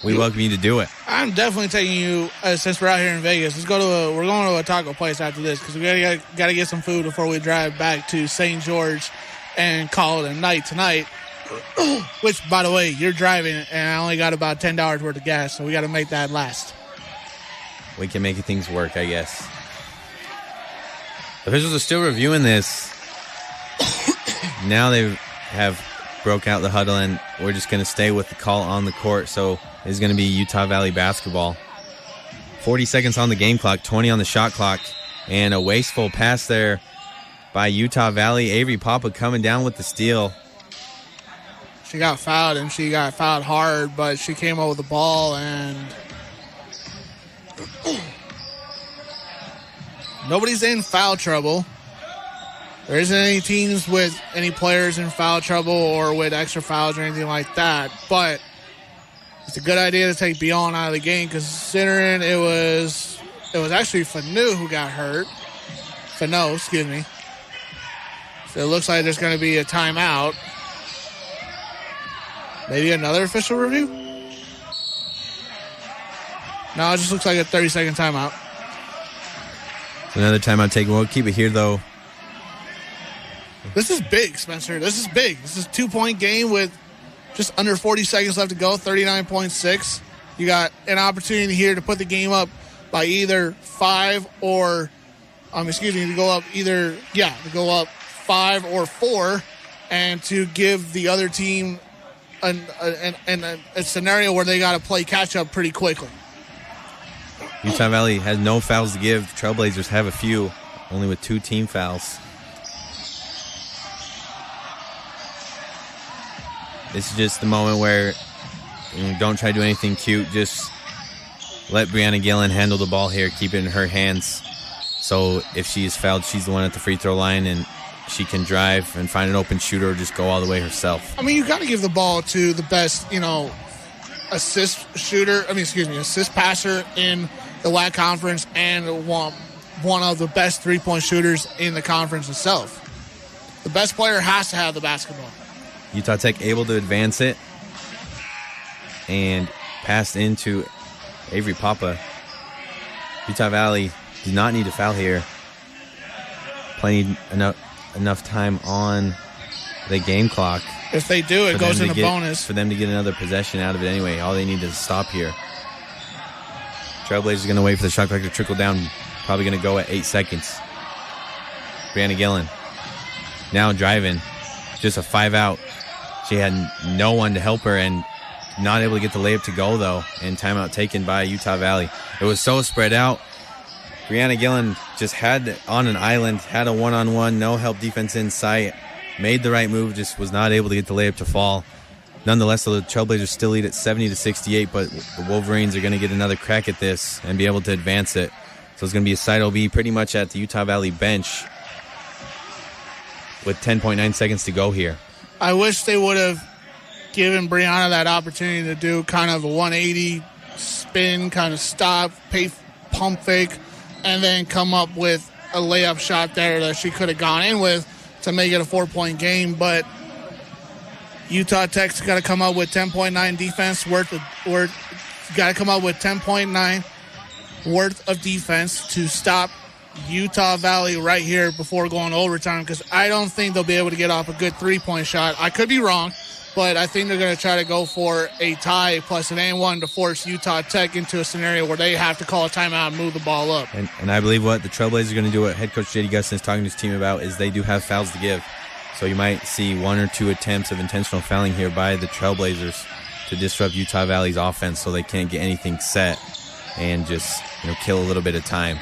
We welcome you to do it. I'm definitely taking you, since we're out here in Vegas, we're going to a taco place after this because we got to get some food before we drive back to St. George and call it a night tonight. Which, by the way, you're driving, and I only got about $10 worth of gas, so we got to make that last. We can make things work, I guess. Officials are still reviewing this. Now they have broke out the huddle, and we're just going to stay with the call on the court. So it's going to be Utah Valley basketball. 40 seconds on the game clock, 20 on the shot clock, and a wasteful pass there by Utah Valley. Avery Papa coming down with the steal. She got fouled, and she got fouled hard, but she came up with the ball, and nobody's in foul trouble. There isn't any teams with any players in foul trouble or with extra fouls or anything like that, but it's a good idea to take Beyond out of the game considering it was actually Fanu who got hurt. Fano, excuse me. So it looks like there's going to be a timeout. Maybe another official review? No, it just looks like a 30-second timeout. Another timeout taken. We'll keep it here, though. This is big, Spencer. This is big. This is a 2-point game with just under 40 seconds left to go, 39.6. You got an opportunity here to put the game up by either 5 or, to go up 5 or 4, and to give the other team a scenario where they got to play catch-up pretty quickly. Utah Valley has no fouls to give. Trailblazers have a few. only with 2 team fouls. This is just the moment where don't try to do anything cute. Just let Breunna Gillen handle the ball here. Keep it in her hands. So if she is fouled, she's the one at the free throw line, and she can drive and find an open shooter or just go all the way herself. I mean, you got to give the ball to the best, assist passer in the WAC conference and one of the best three-point shooters in the conference itself. The best player has to have the basketball. Utah Tech able to advance it and passed into Avery Papa. Utah Valley does not need to foul here. Plenty enough time on the game clock. If they do, it goes into bonus. For them to get another possession out of it anyway. All they need is stop here. Trailblazers are going to wait for the shot clock to trickle down. Probably going to go at 8 seconds. Breunna Gillen now driving. Just a 5-out. She had no one to help her and not able to get the layup to go, though. And timeout taken by Utah Valley. It was so spread out. Breunna Gillen just had on an island, had a one-on-one, no help defense in sight. Made the right move, just was not able to get the layup to fall. Nonetheless, the Trailblazers still lead at 70-68, but the Wolverines are going to get another crack at this and be able to advance it. So it's going to be a side OB pretty much at the Utah Valley bench with 10.9 seconds to go here. I wish they would have given Breunna that opportunity to do kind of a 180 spin, kind of stop, pump fake, and then come up with a layup shot there that she could have gone in with to make it a 4-point game. But Utah Tech's got to come up with 10.9 defense got to come up with 10.9 worth of defense to stop Utah Valley right here before going to overtime, because I don't think they'll be able to get off a good 3-point shot. I could be wrong, but I think they're going to try to go for a tie plus an and-1 to force Utah Tech into a scenario where they have to call a timeout and move the ball up. And I believe what the Trailblazers are going to do, what head coach J.D. Gustin is talking to his team about, is they do have fouls to give. So you might see 1 or 2 attempts of intentional fouling here by the Trailblazers to disrupt Utah Valley's offense so they can't get anything set and just kill a little bit of time.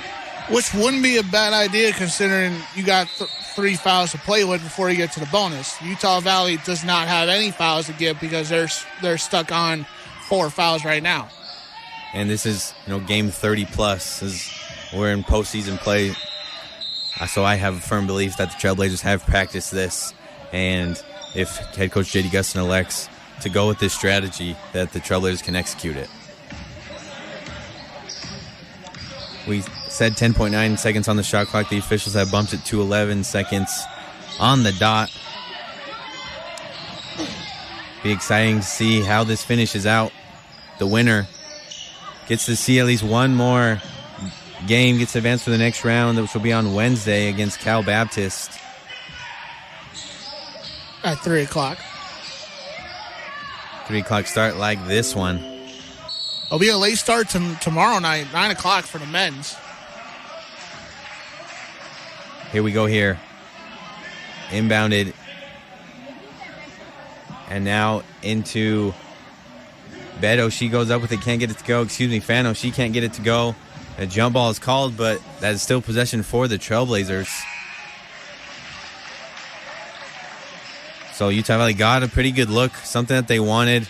Which wouldn't be a bad idea considering you got 3 fouls to play with before you get to the bonus. Utah Valley does not have any fouls to give because they're stuck on 4 fouls right now. And this is game 30 plus. We're in postseason play, so I have a firm belief that the Trailblazers have practiced this, and if head coach J.D. Gustin elects to go with this strategy, that the Trailblazers can execute it. We said 10.9 seconds on the shot clock. The officials have bumped it to 11 seconds on the dot. Be exciting to see how this finishes out. The winner gets to see at least one more game, gets advanced for the next round, which will be on Wednesday against Cal Baptist. At 3 o'clock. 3 o'clock start like this one. It'll be a late start tomorrow night, 9 o'clock for the men's. Here we go here. Inbounded. And now into Beto. She goes up with it, can't get it to go. Fano, she can't get it to go. A jump ball is called, but that is still possession for the Trailblazers. So Utah Valley got a pretty good look, something that they wanted.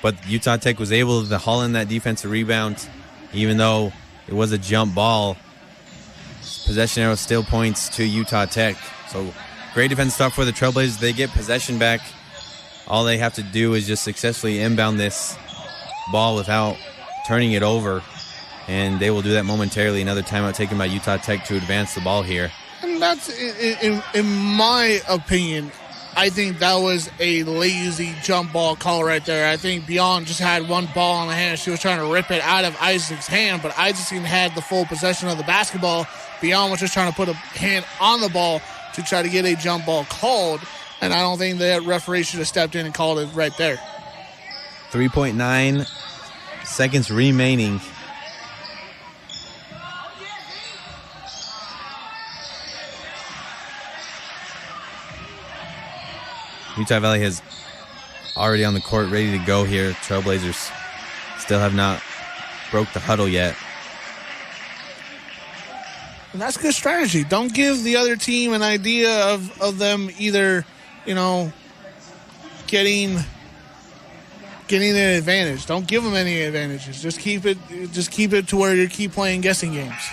But Utah Tech was able to haul in that defensive rebound, even though it was a jump ball. Possession arrow still points to Utah Tech. So great defense stop for the Trailblazers. They get possession back. All they have to do is just successfully inbound this ball without turning it over. And they will do that momentarily. Another timeout taken by Utah Tech to advance the ball here. And that's, in my opinion, I think that was a lazy jump ball call right there. I think Beyond just had one ball in the hand. She was trying to rip it out of Isaac's hand, but Isaac had the full possession of the basketball. Beyond was just trying to put a hand on the ball to try to get a jump ball called, and I don't think that referee should have stepped in and called it right there. 3.9 seconds remaining. Utah Valley has already on the court, ready to go here. Trailblazers still have not broke the huddle yet. And that's good strategy. Don't give the other team an idea of them either, getting an advantage. Don't give them any advantages. Just keep it to where you keep playing guessing games.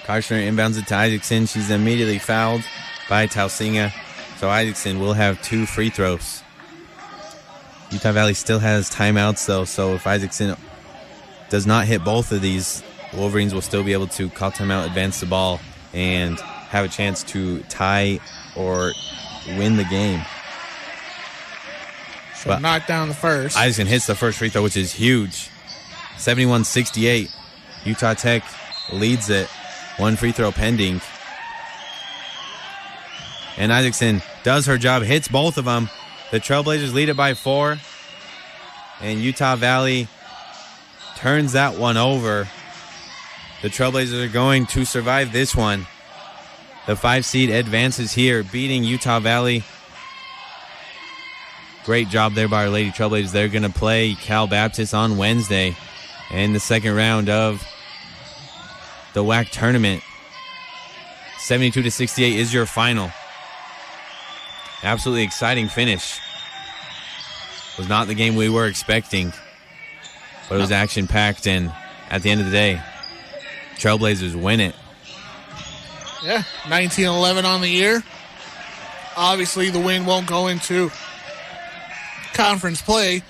Karshner inbounds it to Issacson. She's immediately fouled by Tausinga. So Issacson will have 2 free throws. Utah Valley still has timeouts, though, so if Issacson does not hit both of these, Wolverines will still be able to call timeout, advance the ball, and have a chance to tie or win the game. So knock down the first. Issacson hits the first free throw, which is huge. 71-68. Utah Tech leads it. 1 free throw pending. And Issacson does her job, hits both of them. The Trailblazers lead it by 4. And Utah Valley turns that one over. The Trailblazers are going to survive this one. The 5 seed advances here, beating Utah Valley. Great job there by our Lady Trailblazers. They're going to play Cal Baptist on Wednesday in the second round of the WAC tournament. 72-68 is your final. Absolutely exciting finish. Was not the game we were expecting, but it was action-packed, and at the end of the day, Trailblazers win it. Yeah, 19-11 on the year. Obviously, the win won't go into conference play,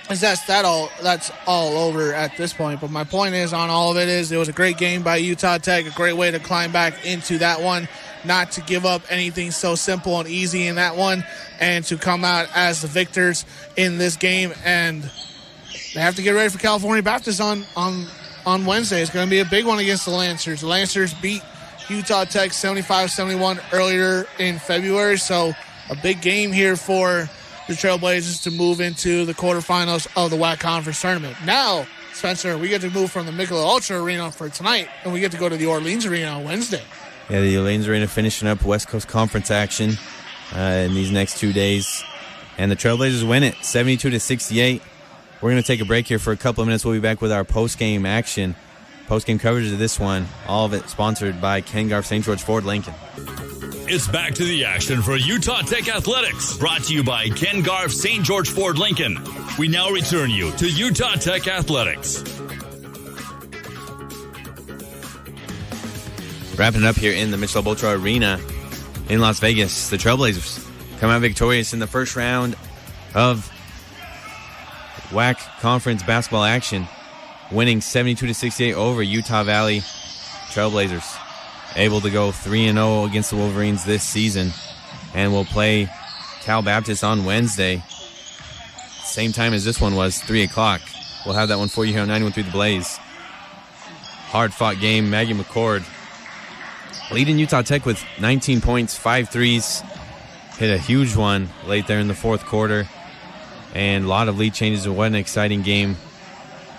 as that's all over at this point. But my point is, on all of it was a great game by Utah Tech, a great way to climb back into that one, not to give up anything so simple and easy in that one, and to come out as the victors in this game. And they have to get ready for California Baptist on Wednesday. It's going to be a big one against the Lancers. The Lancers beat Utah Tech 75-71 earlier in February, so a big game here for the Trailblazers to move into the quarterfinals of the WAC Conference Tournament. Now, Spencer, we get to move from the Michelob Ultra Arena for tonight, and we get to go to the Orleans Arena on Wednesday. Yeah, the Orleans Arena finishing up West Coast Conference action in these next 2 days. And the Trailblazers win it, 72-68. We're going to take a break here for a couple of minutes. We'll be back with our post-game action. Post-game coverage of this one, all of it sponsored by Ken Garff St. George Ford Lincoln. It's back to the action for Utah Tech Athletics, brought to you by Ken Garff St. George Ford Lincoln. We now return you to Utah Tech Athletics. Wrapping it up here in the Michelob Ultra Arena in Las Vegas, the Trailblazers come out victorious in the first round of WAC Conference basketball action, winning 72-68 over Utah Valley. Trailblazers able to go 3-0 against the Wolverines this season, and will play Cal Baptist on Wednesday, same time as this one was, 3 o'clock. We'll have that one for you here on 91.3 The Blaze. Hard-fought game. Maggie Mccord leading Utah Tech with 19 points, 5 threes. Hit a huge one late there in the fourth quarter, and a lot of lead changes. It was an exciting game,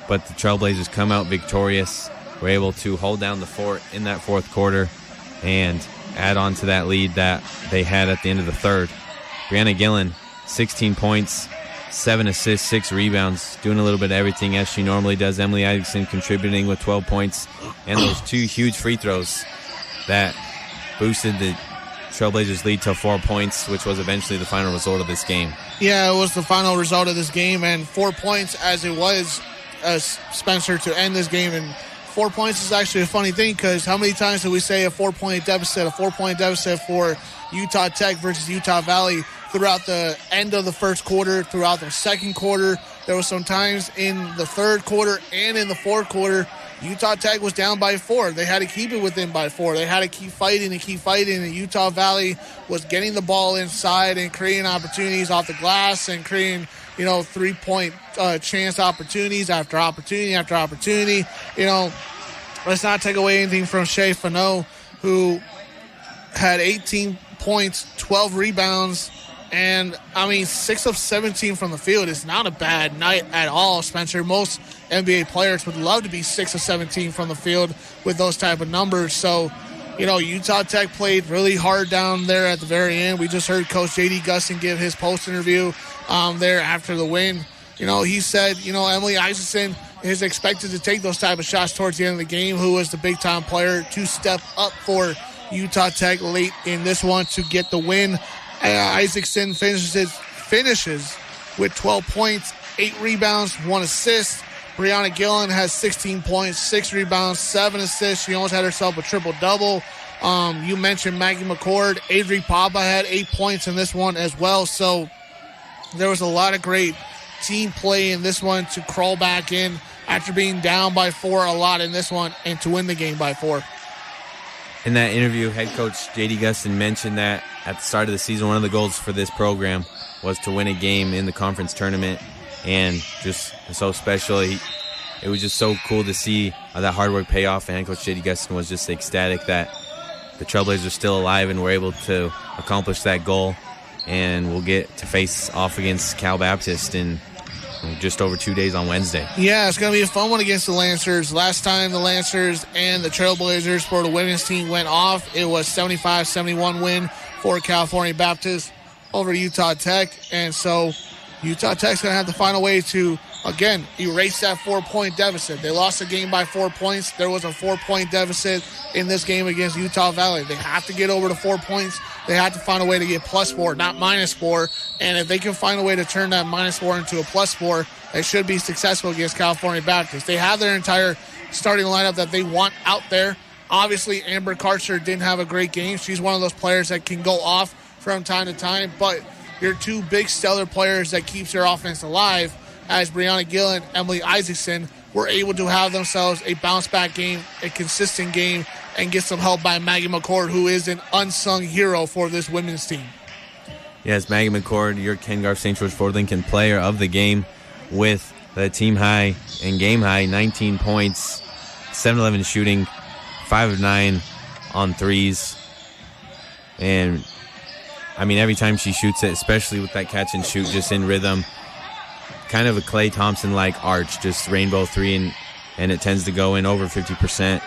but the Trailblazers come out victorious. Were able to hold down the fort in that fourth quarter and add on to that lead that they had at the end of the third. Breunna Gillen, 16 points, 7 assists, 6 rebounds, doing a little bit of everything as she normally does. Emily Issacson contributing with 12 points and those 2 huge free throws that boosted the Trailblazers' lead to 4 points, which was eventually the final result of this game. Yeah, it was the final result of this game, and 4 points as it was, Spencer, to end this game. And 4 points is actually a funny thing, because how many times do we say a 4-point deficit for Utah Tech versus Utah Valley throughout the end of the first quarter, throughout the second quarter? There was some times in the third quarter and in the fourth quarter, Utah Tech was down by 4. They had to keep it within by 4. They had to keep fighting, and Utah Valley was getting the ball inside and creating opportunities off the glass and creating, 3-point chance opportunities after opportunity after opportunity. Let's not take away anything from Shea Fano, who had 18 points, 12 rebounds, and 6 of 17 from the field is not a bad night at all, Spencer. Most NBA players would love to be 6 of 17 from the field with those type of numbers. So, Utah Tech played really hard down there at the very end. We just heard Coach J.D. Gustin give his post interview there after the win. He said, Emily Issacson is expected to take those type of shots towards the end of the game, who was the big-time player to step up for Utah Tech late in this one to get the win. Issacson finishes with 12 points, 8 rebounds, 1 assist. Breunna Gillen has 16 points, 6 rebounds, 7 assists. She almost had herself a triple-double. You mentioned Maggie Mccord. Avery Papa had 8 points in this one as well. So there was a lot of great team play in this one to crawl back in after being down by 4 a lot in this one and to win the game by 4. In that interview, head coach J.D. Gustin mentioned that at the start of the season, one of the goals for this program was to win a game in the conference tournament, and just so special. It was just so cool to see that hard work pay off, and head coach J.D. Gustin was just ecstatic that the Trailblazers are still alive and were able to accomplish that goal, and we'll get to face off against Cal Baptist in just over 2 days on Wednesday. Yeah, it's going to be a fun one against the Lancers. Last time the Lancers and the Trailblazers for the women's team went off, it was 75-71 win for California Baptist over Utah Tech. And so Utah Tech's going to have to find a way to, again, erase that 4-point deficit. They lost the game by 4 points. There was a 4-point deficit in this game against Utah Valley. They have to get over to 4 points. They have to find a way to get +4, not -4. And if they can find a way to turn that -4 into a +4, they should be successful against California Baptist. They have their entire starting lineup that they want out there. Obviously, Amber Karcher didn't have a great game. She's one of those players that can go off from time to time, but your two big stellar players that keeps your offense alive, as Breunna Gillen, Emily Issacson, were able to have themselves a bounce-back game, a consistent game, and get some help by Maggie Mccord, who is an unsung hero for this women's team. Yes, Maggie Mccord, your Ken Garff St. George Ford Lincoln player of the game with the team high and game high, 19 points, 7-11 shooting, 5 of 9 on threes. And, I mean, every time she shoots it, especially with that catch and shoot, just in rhythm, kind of a Klay Thompson-like arch, just rainbow three, and it tends to go in over 50%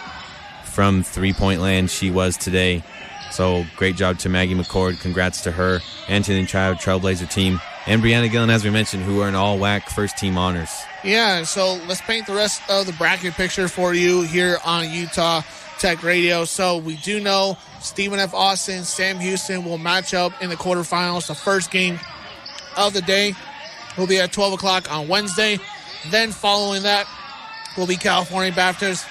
from three-point land. She was today. So great job to Maggie Mccord. Congrats to her and to the entire Trailblazer team. And Breunna Gillen, as we mentioned, who are in all WAC first-team honors. Yeah, so let's paint the rest of the bracket picture for you here on Utah Tech Radio. So we do know Stephen F. Austin, Sam Houston will match up in the quarterfinals. The first game of the day will be at 12 o'clock on Wednesday. Then following that will be California Baptist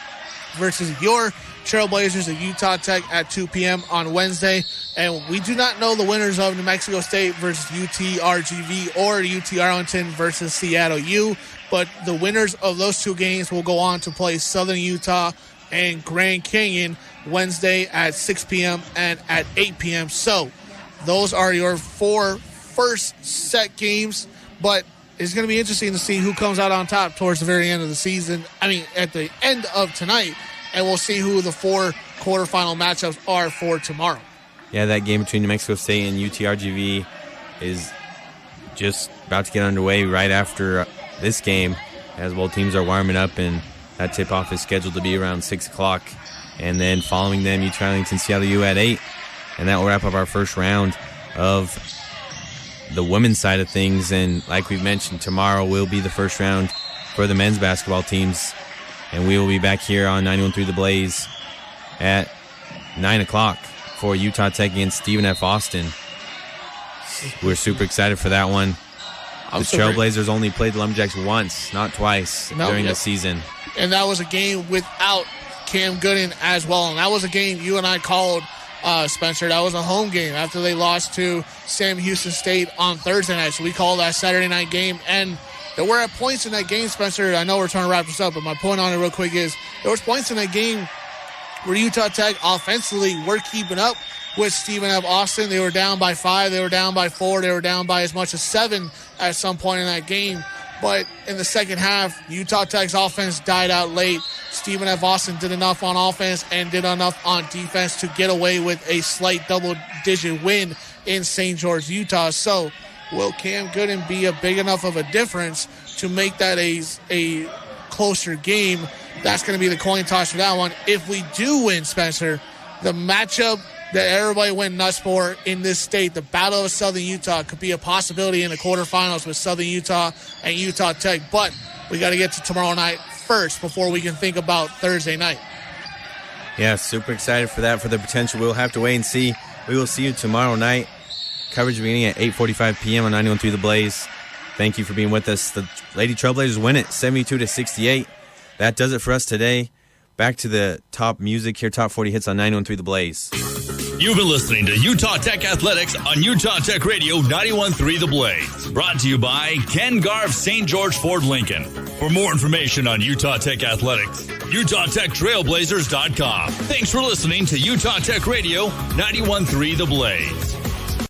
versus your Trailblazers at Utah Tech at 2 p.m. on Wednesday. And we do not know the winners of New Mexico State versus UTRGV or UT Arlington versus Seattle U. But the winners of those two games will go on to play Southern Utah and Grand Canyon Wednesday at 6 p.m. and at 8 p.m. So those are your 4 first set games. But it's going to be interesting to see who comes out on top towards the very end of the season. I mean, at the end of tonight. And we'll see who the 4 quarterfinal matchups are for tomorrow. Yeah, that game between New Mexico State and UTRGV is just about to get underway right after this game, as both teams are warming up, and that tip-off is scheduled to be around 6 o'clock. And then following them, UT Arlington, Seattle U at 8. And that will wrap up our first round of the women's side of things. And like we've mentioned, tomorrow will be the first round for the men's basketball teams. And we will be back here on 91.3 The Blaze at 9 o'clock for Utah Tech against Stephen F. Austin. We're super excited for that one. The Trailblazers only played the Lumberjacks once, not twice, during the season. And that was a game without Cam Gooden as well. And that was a game you and I called, Spencer. That was a home game after they lost to Sam Houston State on Thursday night. So we called that Saturday night game. And there were at points in that game, Spencer. I know we're trying to wrap this up, but my point on it real quick is there was points in that game where Utah Tech offensively were keeping up with Stephen F. Austin. They were down by 5. They were down by 4. They were down by as much as 7 at some point in that game. But in the second half, Utah Tech's offense died out late. Stephen F. Austin did enough on offense and did enough on defense to get away with a slight double-digit win in St. George, Utah. So will Cam Gooden be a big enough of a difference to make that a closer game? That's going to be the coin toss for that one. If we do win, Spencer, the matchup that everybody went nuts for in this state, the Battle of Southern Utah, could be a possibility in the quarterfinals with Southern Utah and Utah Tech. But we got to get to tomorrow night first before we can think about Thursday night. Yeah, super excited for that, for the potential. We'll have to wait and see. We will see you tomorrow night. Coverage beginning at 8:45 p.m. on 91.3 The Blaze. Thank you for being with us. The Lady Trailblazers win it 72-68. That does it for us today. Back to the top music here, top 40 hits on 91.3 The Blaze. You've been listening to Utah Tech Athletics on Utah Tech Radio 91.3 The Blaze. Brought to you by Ken Garv St. George Ford Lincoln. For more information on Utah Tech Athletics, UtahTechTrailblazers.com. Thanks for listening to Utah Tech Radio 91.3 The Blaze.